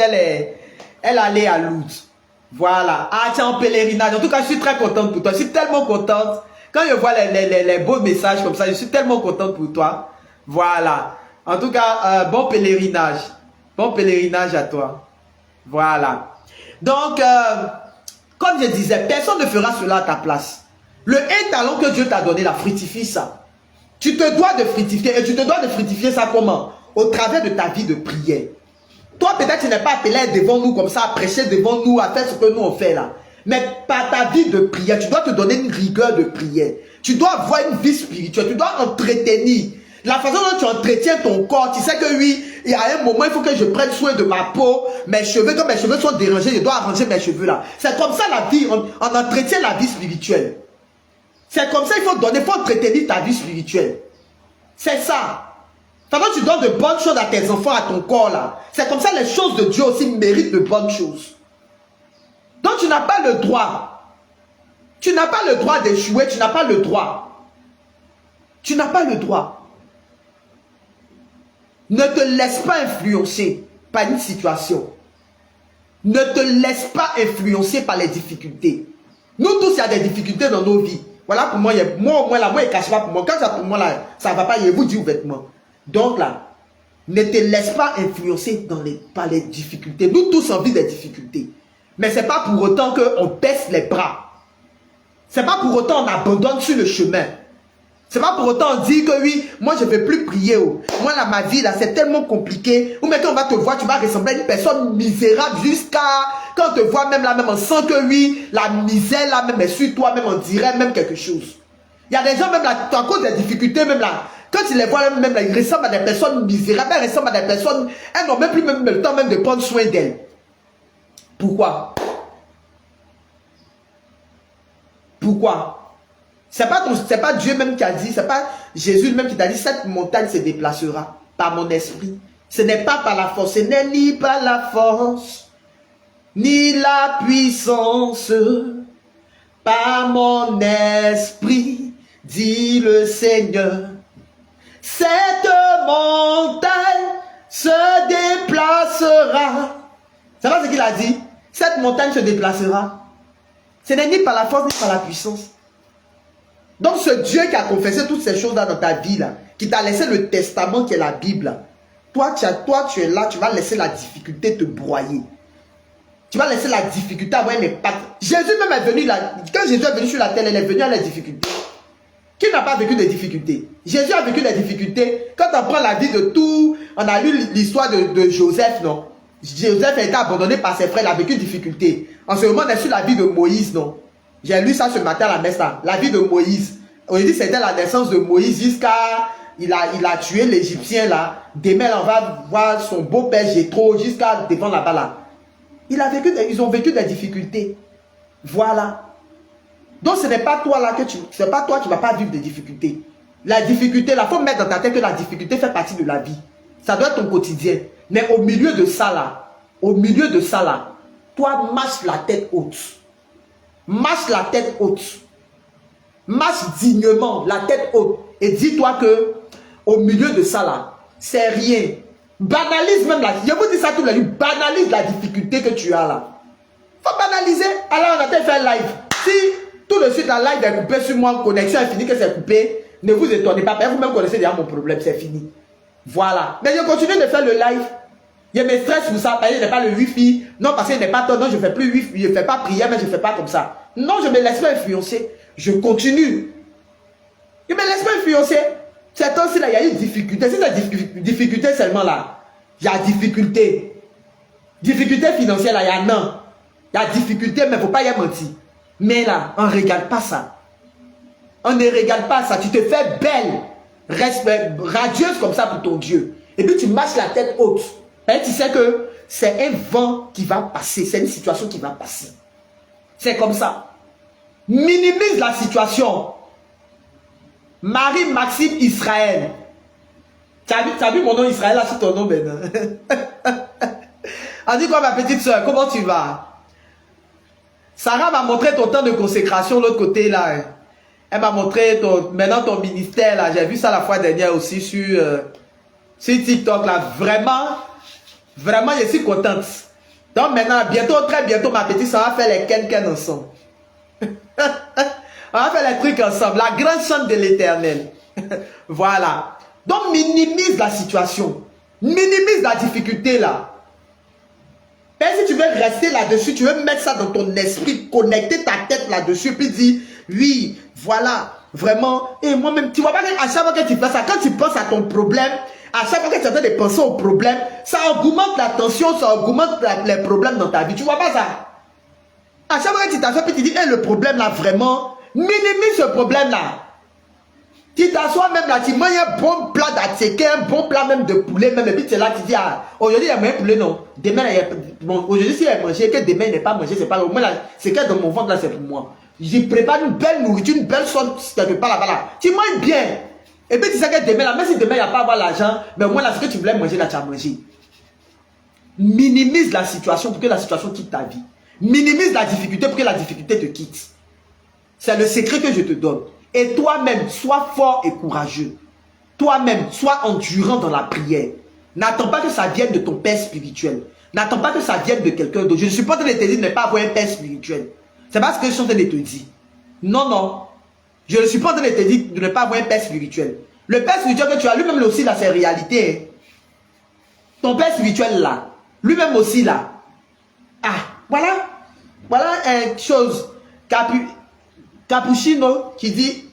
elle allait à Lourdes. Voilà. Ah, tu es en pèlerinage. En tout cas, je suis très contente pour toi. Je suis tellement contente. Quand je vois les beaux messages comme ça, je suis tellement contente pour toi. Voilà. En tout cas, bon pèlerinage. Bon pèlerinage à toi. Voilà. Donc, comme je disais, personne ne fera cela à ta place. Le un talent que Dieu t'a donné, la fructifie ça. Tu te dois de fructifier. Et tu te dois de fructifier ça comment? Au travers de ta vie de prière. Toi, peut-être, tu n'es pas appelé devant nous comme ça, à prêcher devant nous, à faire ce que nous on fait là. Mais par ta vie de prière, tu dois te donner une rigueur de prière. Tu dois avoir une vie spirituelle. Tu dois entretenir. La façon dont tu entretiens ton corps, tu sais que oui, il y a un moment, il faut que je prenne soin de ma peau, mes cheveux, quand mes cheveux sont dérangés, je dois arranger mes cheveux là. C'est comme ça la vie, on entretient la vie spirituelle. C'est comme ça, il faut entretenir ta vie spirituelle. C'est ça. Pendant que tu donnes de bonnes choses à tes enfants, à ton corps là, c'est comme ça les choses de Dieu aussi méritent de bonnes choses. Donc tu n'as pas le droit. Tu n'as pas le droit d'échouer, tu n'as pas le droit. Tu n'as pas le droit. Ne te laisse pas influencer par une situation. Ne te laisse pas influencer par les difficultés. Nous tous, il y a des difficultés dans nos vies. Voilà pour moi, moi au moins là, moi, il ne cache pas pour moi. Quand ça pour moi là, ça ne va pas, il vous dit ouvertement. Donc là, ne te laisse pas influencer par les difficultés. Nous tous, on vit des difficultés. Mais ce n'est pas pour autant qu'on baisse les bras. Ce n'est pas pour autant qu'on abandonne sur le chemin. C'est pas pour autant dire que oui, moi je ne vais plus prier. Oh. Moi là, ma vie là, c'est tellement compliqué. Ou mais quand on va te voir, tu vas ressembler à une personne misérable jusqu'à... Quand on te voit même là, même on sent que oui, la misère là, même est sur toi, même on dirait même quelque chose. Il y a des gens même là, à cause des difficultés même là, quand tu les vois même là, ils ressemblent à des personnes misérables, elles ressemblent à des personnes, elles n'ont même plus même le temps même de prendre soin d'elles. Pourquoi? Pourquoi? C'est pas Dieu même qui a dit, c'est pas Jésus même qui t'a dit, cette montagne se déplacera par mon esprit. Ce n'est pas par la force, ce n'est ni par la force, ni la puissance, par mon esprit, dit le Seigneur. Cette montagne se déplacera. C'est pas ce qu'il a dit? Cette montagne se déplacera. Ce n'est ni par la force, ni par la puissance. Donc ce Dieu qui a confessé toutes ces choses-là dans ta vie, là, qui t'a laissé le testament qui est la Bible, là, toi tu es là, tu vas laisser la difficulté te broyer. Tu vas laisser la difficulté avoir mes pattes. Jésus même est venu là, quand Jésus est venu sur la terre, il est venu à la difficulté. Qui n'a pas vécu des difficultés? Jésus a vécu des difficultés. Quand on prend la vie de tout, on a lu l'histoire de Joseph, non? Joseph a été abandonné par ses frères, il a vécu des difficultés. En ce moment, on est sur la vie de Moïse, non? J'ai lu ça ce matin à la messe là. La vie de Moïse. On dit c'était la naissance de Moïse jusqu'à... Il a tué l'Égyptien là. Demain, on va voir son beau-père Jéthro jusqu'à devant là-bas là. Ils ont vécu des difficultés. Voilà. Donc ce n'est pas toi là que c'est pas toi qui ne vas pas vivre des difficultés. La difficulté là, il faut mettre dans ta tête que la difficulté fait partie de la vie. Ça doit être ton quotidien. Mais au milieu de ça là, toi marche la tête haute. Marche la tête haute. Marche dignement, la tête haute. Et dis-toi que au milieu de ça là, c'est rien. Banalise même la... Je vous dis ça tous les jours. Banalise la difficulté que tu as là. Faut banaliser. Alors on a fait un live. Si tout de suite la live est coupée sur moi, connexion est finie, que c'est coupé, ne vous étonnez pas. Vous-même connaissez déjà mon problème, c'est fini. Voilà. Mais je continue de faire le live. Je me stresse pour ça, parce que je n'ai pas le wifi. Non, parce que je n'ai pas tort. Non, je ne fais plus wifi. Je ne fais pas prière, mais je ne fais pas comme ça. Non, je ne me laisse pas influencer. Je continue. Je ne me laisse pas influencer. C'est aussi là, il y a une difficulté. C'est la difficulté seulement là. Il y a difficulté. Difficulté financière là, il y a non. Il y a difficulté, mais il ne faut pas y mentir. Mais là, on ne regarde pas ça. On ne regarde pas ça. Tu te fais belle, radieuse comme ça pour ton Dieu. Et puis tu marches la tête haute. Et tu sais que c'est un vent qui va passer. C'est une situation qui va passer. C'est comme ça. Minimise la situation. Marie-Maxime Israël. Tu as vu mon nom Israël là sur ton nom maintenant. On dit quoi ma petite soeur, comment tu vas? Sarah m'a montré ton temps de consécration de l'autre côté là. Elle m'a montré maintenant ton ministère là. J'ai vu ça la fois dernière aussi sur TikTok là. Vraiment, je suis contente. Donc maintenant, bientôt, très bientôt, ma petite, ça va faire les ken ensemble. On va faire les trucs ensemble. La grande chambre de l'Éternel. Voilà. Donc minimise la situation. Minimise la difficulté là. Et si tu veux rester là-dessus, tu veux mettre ça dans ton esprit, connecter ta tête là-dessus, puis dire, oui, voilà, vraiment. Et moi-même, tu vois pas qu'à chaque fois que tu fais ça, quand tu penses à ton problème, à chaque fois que tu es en train de penser au problème, ça augmente la tension, ça augmente les problèmes dans ta vie. Tu vois pas ça? À chaque fois que tu t'assois, puis tu dis, le problème là, vraiment, minimise ce problème là. Tu t'assois même là, tu manges un bon plat d'attiqué, un bon plat même de poulet, même, et puis tu es là, tu dis, ah, aujourd'hui il y a un poulet, non. Demain, bon, aujourd'hui, si il y a mangé, que demain il n'est pas mangé, c'est pas, au moins là, c'est que dans mon ventre là, c'est pour moi. J'y prépare une belle nourriture, une belle sauce quelque part là-bas là. Tu manges bien. Et puis tu sais que demain là, même si demain il n'y a pas à avoir l'argent, mais au moins là, ce que tu voulais manger là, tu as mangé. Minimise la situation pour que la situation quitte ta vie. Minimise la difficulté pour que la difficulté te quitte. C'est le secret que je te donne. Et toi-même, sois fort et courageux. Toi-même, sois endurant dans la prière. N'attends pas que ça vienne de ton père spirituel. N'attends pas que ça vienne de quelqu'un d'autre. Je ne suis pas en train de te dire de ne pas avoir un père spirituel. C'est pas ce que je suis en train de te dire. Non, non. Je ne suis pas en train de te dire de ne pas avoir un père spirituel. Le père spirituel que tu as, lui-même aussi, là, c'est réalité. Ton père spirituel, là, lui-même aussi, là. Ah, voilà. Voilà une chose. Cappuccino qui dit,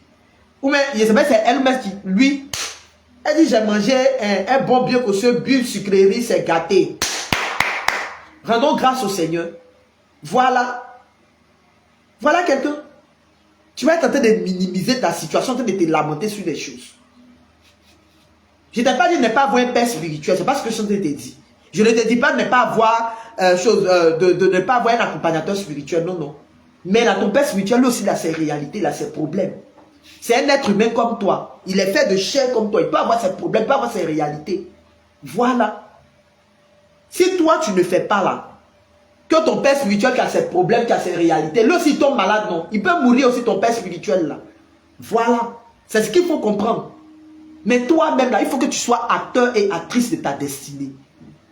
ou même, je sais pas, c'est elle-même qui, lui, elle dit, j'ai mangé un bon bien que ce bulle sucrerie, c'est gâté. Rendons grâce au Seigneur. Voilà. Voilà quelqu'un. Tu vas être en train de minimiser ta situation, en train de te lamenter sur des choses. Je ne t'ai pas dit de ne pas avoir un père spirituel, c'est pas ce que je t'ai dit. Je ne te dis pas de ne pas avoir de ne pas avoir un accompagnateur spirituel, non, non. Mais là, ton père spirituel aussi, il a ses réalités, il a ses problèmes. C'est un être humain comme toi. Il est fait de chair comme toi. Il peut avoir ses problèmes, il peut avoir ses réalités. Voilà. Si toi, tu ne fais pas là, que ton père spirituel qui a ses problèmes, qui a ses réalités, lui aussi il tombe malade, non. Il peut mourir aussi ton père spirituel là. Voilà. C'est ce qu'il faut comprendre. Mais toi-même là, il faut que tu sois acteur et actrice de ta destinée.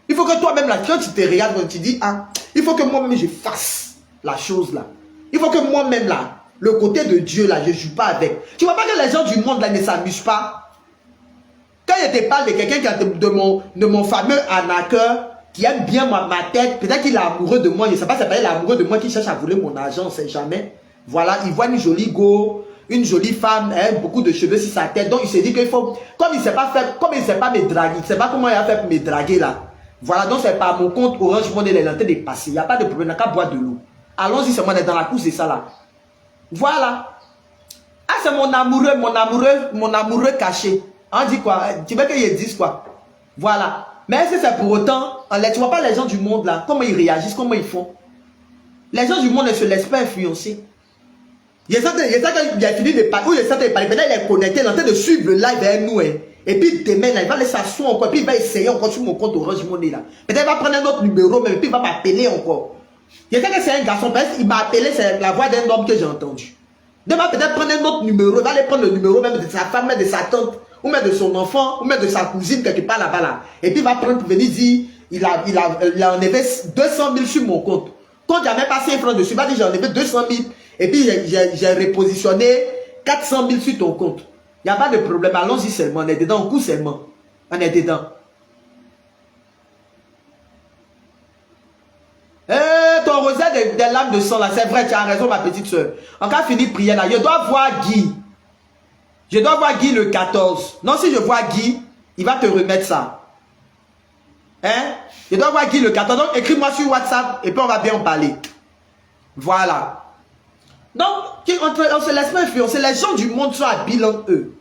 Il faut que toi-même là, quand tu te regardes, quand tu dis, ah, il faut que moi-même je fasse la chose là. Il faut que moi-même là, le côté de Dieu là, je ne joue pas avec. Tu vois pas que les gens du monde là ne s'amusent pas. Quand je te parle de quelqu'un de mon fameux arnaqueur, qui aime bien ma tête, peut-être qu'il est amoureux de moi, je ne sais pas, c'est pas il est amoureux de moi qui cherche à voler mon argent, on ne sait jamais. Voilà, il voit une jolie go, une jolie femme, hein, beaucoup de cheveux sur sa tête, donc il se dit qu'il faut, comme il ne sait pas faire, comme il ne sait pas me draguer, il ne sait pas comment il a fait pour me draguer là. Voilà, donc c'est par mon compte Orange Money, il est en train de passer, il n'y a pas de problème, il n'a qu'à boire de l'eau. Allons-y, c'est moi, on est dans la course, c'est ça là. Voilà. Ah, c'est mon amoureux caché. On dit quoi? Tu veux qu'ils disent quoi? Voilà. Mais est-ce que c'est pour autant, tu vois pas les gens du monde là, comment ils réagissent, comment ils font? Les gens du monde ne se laissent pas influencer. Il y a ça qu'il a fini de parler, ou il y a ça qu'il parler, maintenant il est connecté, il est en train de suivre le live avec nous. Hein. Et puis demain là, il va laisser s'asseoir encore, puis il va essayer encore sur mon compte Orange Money là. Peut-être il va prendre un autre numéro, mais puis il va m'appeler encore. Il y a ça que c'est un garçon, parce qu'il m'a appelé, c'est la voix d'un homme que j'ai entendu. Demain peut-être prendre un autre numéro, il va aller prendre le numéro même de sa femme, même de sa tante, ou même de son enfant, ou même de sa cousine quelque part là-bas là. Et puis il va prendre pour venir dire, il a enlevé 200 000 sur mon compte. Quand il n'y a même pas 5 francs dessus, il va dire j'ai enlevé 200 000. Et puis j'ai repositionné 400 000 sur ton compte. Il n'y a pas de problème, allons-y seulement, on est dedans, on court seulement. On est dedans. rosaire des lames de sang, là, c'est vrai, tu as raison, ma petite soeur. En cas fini de prière, là, je dois voir Guy. Je dois voir Guy le 14. Non, si je vois Guy, il va te remettre ça. Hein? Je dois voir Guy le 14. Donc, écris-moi sur WhatsApp et puis on va bien en parler. Voilà. Donc, on se laisse pas influencer. Les gens du monde sont habiles en eux.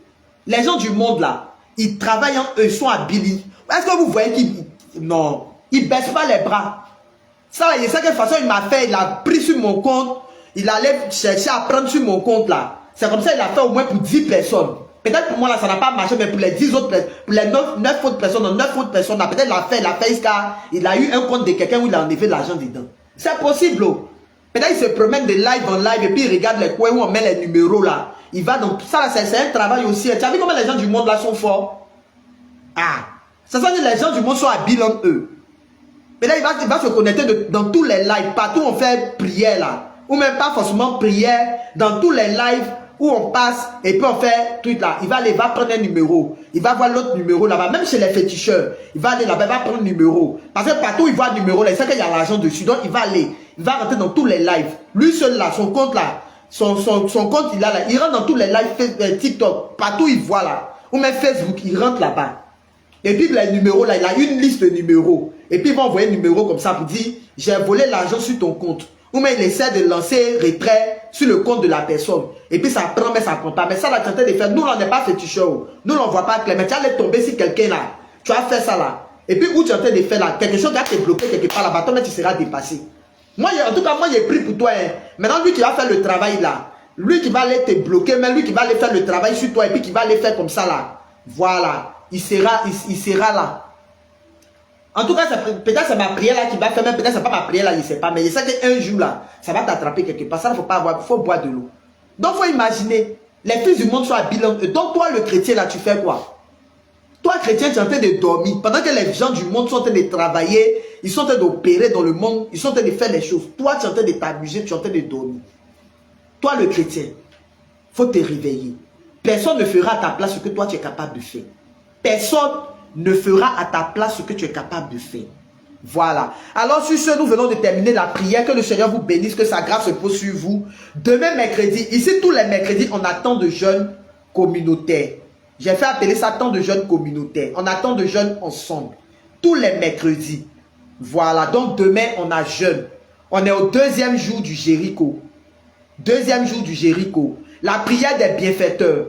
Les gens du monde, là, ils travaillent en eux, ils sont habiles. Est-ce que vous voyez qu'ils... Non. Ils ne baissent pas les bras. Ça, il sait de quelle façon il m'a fait. Il a pris sur mon compte. Il allait chercher à prendre sur mon compte, là. C'est comme ça qu'il a fait au moins pour 10 personnes. Peut-être pour moi, là, ça n'a pas marché, mais pour les 10 autres personnes, pour les 9 autres personnes, 9 autres personnes, là, peut-être il a fait, il a eu un compte de quelqu'un où il a enlevé de l'argent dedans. C'est possible, oh. Peut-être il se promène de live en live et puis il regarde les coins où on met les numéros, là. Il va donc, ça, là, c'est un travail aussi. Tu as vu comment les gens du monde, là, sont forts? Ah. Ça veut dire que les gens du monde sont habiles en eux. Mais là, il va se connecter dans tous les lives. Partout on fait prière là. Ou même pas forcément prière. Dans tous les lives où on passe et puis on fait tout là. Il va aller, va prendre un numéro. Il va voir l'autre numéro là-bas. Même chez les féticheurs. Il va aller là-bas, il va prendre un numéro. Parce que partout il voit un numéro là, il sait qu'il y a l'argent dessus. Donc il va aller. Il va rentrer dans tous les lives. Lui seul là, son compte là. Son compte il a là. Il rentre dans tous les lives TikTok. Partout il voit là. Ou même Facebook, il rentre là-bas. Et puis les numéros là, il a une liste de numéros. Et puis il va envoyer un numéro comme ça pour dire j'ai volé l'argent sur ton compte. Ou même il essaie de lancer retrait sur le compte de la personne. Et puis ça prend, mais ça prend pas. Mais ça, là, tu es en train de faire. Nous, on n'est pas féticheur. Nous, on ne voit pas clair. Mais tu allais tomber sur quelqu'un là. Tu as fait ça là. Et puis où tu es en train de faire là, quelque chose qui a te bloqué quelque part là-bas, toi, mais tu seras dépassé. Moi, en tout cas, moi, j'ai pris pour toi. Hein. Maintenant, lui qui va faire le travail là. Lui qui va aller te bloquer, mais lui qui va aller faire le travail sur toi et puis qui va aller faire comme ça là. Voilà. Il sera là. En tout cas, peut-être c'est ma prière là qui va faire, mais peut-être c'est pas ma prière là, je ne sais pas. Mais je sais qu'un jour là, ça va t'attraper quelque part. Ça, il ne faut pas avoir, il faut boire de l'eau. Donc, il faut imaginer, les fils du monde sont habiles. Donc, toi, le chrétien là, tu fais quoi? Toi, chrétien, tu es en train de dormir. Pendant que les gens du monde sont en train de travailler, ils sont en train d'opérer dans le monde, ils sont en train de faire les choses. Toi, tu es en train de t'amuser, tu es en train de dormir. Toi, le chrétien, il faut te réveiller. Personne ne fera à ta place ce que toi, tu es capable de faire. Personne ne fera à ta place ce que tu es capable de faire. Voilà. Alors sur ce, nous venons de terminer la prière. Que le Seigneur vous bénisse, que sa grâce se pose sur vous. Demain mercredi, ici tous les mercredis, on attend de jeûnes communautaires. J'ai fait appeler ça temps de jeûne communautaire. On attend de jeûne ensemble. Tous les mercredis. Voilà. Donc demain, on a jeûne. On est au deuxième jour du Jéricho. Deuxième jour du Jéricho. La prière des bienfaiteurs.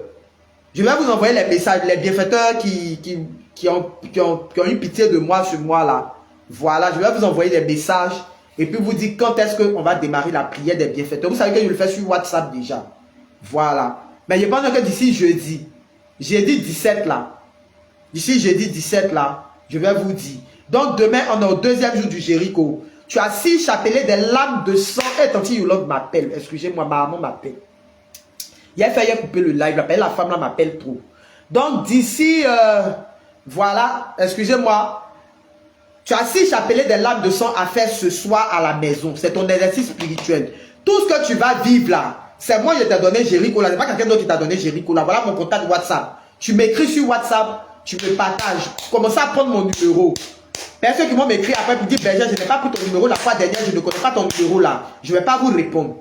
Je vais vous envoyer les messages, les bienfaiteurs qui ont eu pitié de moi ce mois-là. Voilà, je vais vous envoyer des messages et puis vous dire quand est-ce qu'on va démarrer la prière des bienfaiteurs. Vous savez que je le fais sur WhatsApp déjà. Voilà. Mais je pense que d'ici jeudi 17 là, d'ici jeudi 17 là, je vais vous dire. Donc demain, on est au deuxième jour du Jéricho. Tu as 6 chapelets des lames de sang. Et Tanti Yolande m'appelle. Excusez-moi, ma maman m'appelle. Il a failli couper le live. La femme là m'appelle trop. Donc d'ici, voilà, excusez-moi. Tu as 6 chapelets des lames de sang à faire ce soir à la maison. C'est ton exercice spirituel. Tout ce que tu vas vivre là, c'est moi qui t'ai donné Jéricho là. C'est pas quelqu'un d'autre qui t'a donné Jéricho là. Voilà mon contact WhatsApp. Tu m'écris sur WhatsApp, tu me partages. Commence à prendre mon numéro. Personne qui vont m'écrire après pour dire Berger, je n'ai pas pris ton numéro la fois dernière, je ne connais pas ton numéro là. Je ne vais pas vous répondre.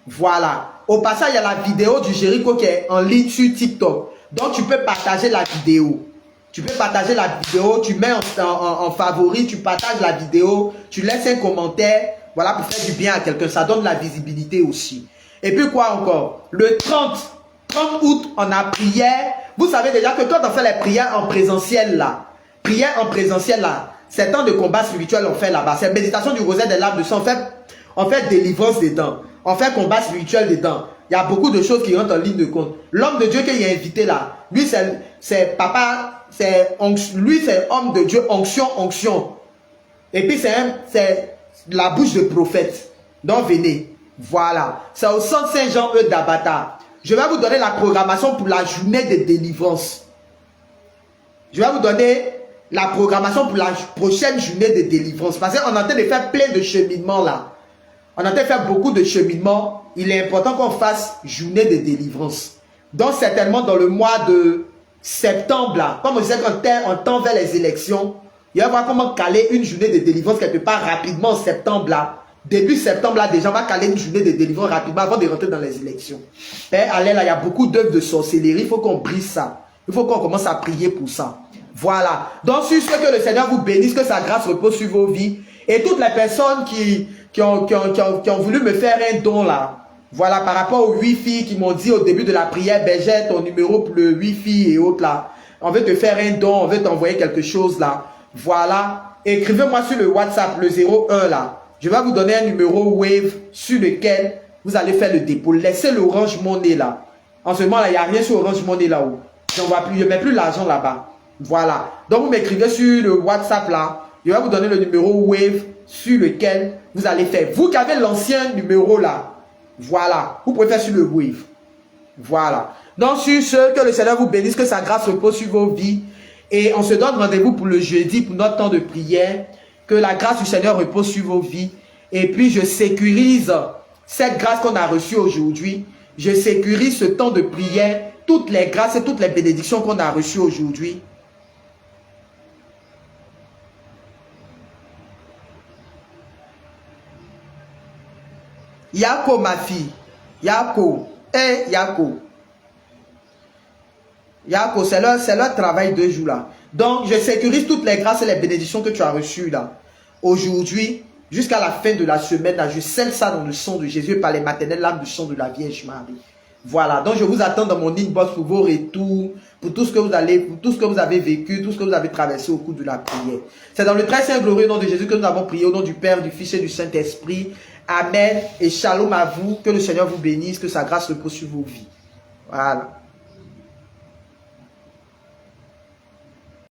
Voilà. Au passage, il y a la vidéo du Jéricho qui est en ligne sur TikTok. Donc, tu peux partager la vidéo. Tu peux partager la vidéo, tu mets en favori, tu partages la vidéo, tu laisses un commentaire, voilà, pour faire du bien à quelqu'un. Ça donne la visibilité aussi. Et puis quoi encore? Le 30 août, on a prière. Vous savez déjà que quand on fait les prières en présentiel là, c'est temps de combat spirituel on fait là-bas. C'est méditation du rosaire des lames de sang. On fait délivrance dedans. On fait combat spirituel dedans. Il y a beaucoup de choses qui rentrent en ligne de compte. L'homme de Dieu qu'il a invité là, lui c'est papa, lui c'est homme de Dieu, onction. Et puis c'est la bouche de prophète. Donc venez, voilà. C'est au centre Saint-Jean d'Abata. Je vais vous donner la programmation pour la journée de délivrance. Je vais vous donner la programmation pour la prochaine journée de délivrance. Parce qu'on est en train de faire plein de cheminements là. On est en train de faire beaucoup de cheminements. Il est important qu'on fasse journée de délivrance. Donc certainement dans le mois de septembre là, comme on disait qu'on tend vers les élections, il va voir comment caler une journée de délivrance quelque part rapidement en septembre là, Début septembre, là, déjà, on va caler une journée de délivrance rapidement avant de rentrer dans les élections. Père, allez, là, il y a beaucoup d'œuvres de sorcellerie. Il faut qu'on brise ça. Il faut qu'on commence à prier pour ça. Voilà. Donc, sur ce, que le Seigneur vous bénisse, que sa grâce repose sur vos vies. Et toutes les personnes qui ont voulu me faire un don, là. Voilà, par rapport au Wi-Fi, qui m'ont dit au début de la prière, ben, j'ai ton numéro pour le Wi-Fi et autres, là. On veut te faire un don, on veut t'envoyer quelque chose, là. Voilà. Écrivez-moi sur le WhatsApp, le 01, là. Je vais vous donner un numéro Wave sur lequel vous allez faire le dépôt. Laissez l'Orange Money là. En ce moment là, il n'y a rien sur Orange Money là-haut. Je ne mets plus l'argent là-bas. Voilà. Donc vous m'écrivez sur le WhatsApp là. Je vais vous donner le numéro Wave sur lequel vous allez faire. Vous qui avez l'ancien numéro là. Voilà. Vous pouvez faire sur le Wave. Voilà. Donc sur ce, que le Seigneur vous bénisse, que sa grâce repose sur vos vies. Et on se donne rendez-vous pour le jeudi, pour notre temps de prière. Que la grâce du Seigneur repose sur vos vies. Et puis je sécurise cette grâce qu'on a reçue aujourd'hui. Je sécurise ce temps de prière, toutes les grâces et toutes les bénédictions qu'on a reçues aujourd'hui. Yako, ma fille. Yako. Eh, Yako. Yako, c'est leur travail 2 jours là. Donc, je sécurise toutes les grâces et les bénédictions que tu as reçues là. Aujourd'hui, jusqu'à la fin de la semaine, là, je scelle ça dans le sang de Jésus par les maternelles lames du sang de la Vierge Marie. Voilà. Donc, je vous attends dans mon inbox pour vos retours, pour tout ce que vous avez vécu, tout ce que vous avez traversé au cours de la prière. C'est dans le très saint glorieux nom de Jésus que nous avons prié, au nom du Père, du Fils et du Saint-Esprit. Amen. Et shalom à vous. Que le Seigneur vous bénisse, que sa grâse repose sur vos vies. Voilà.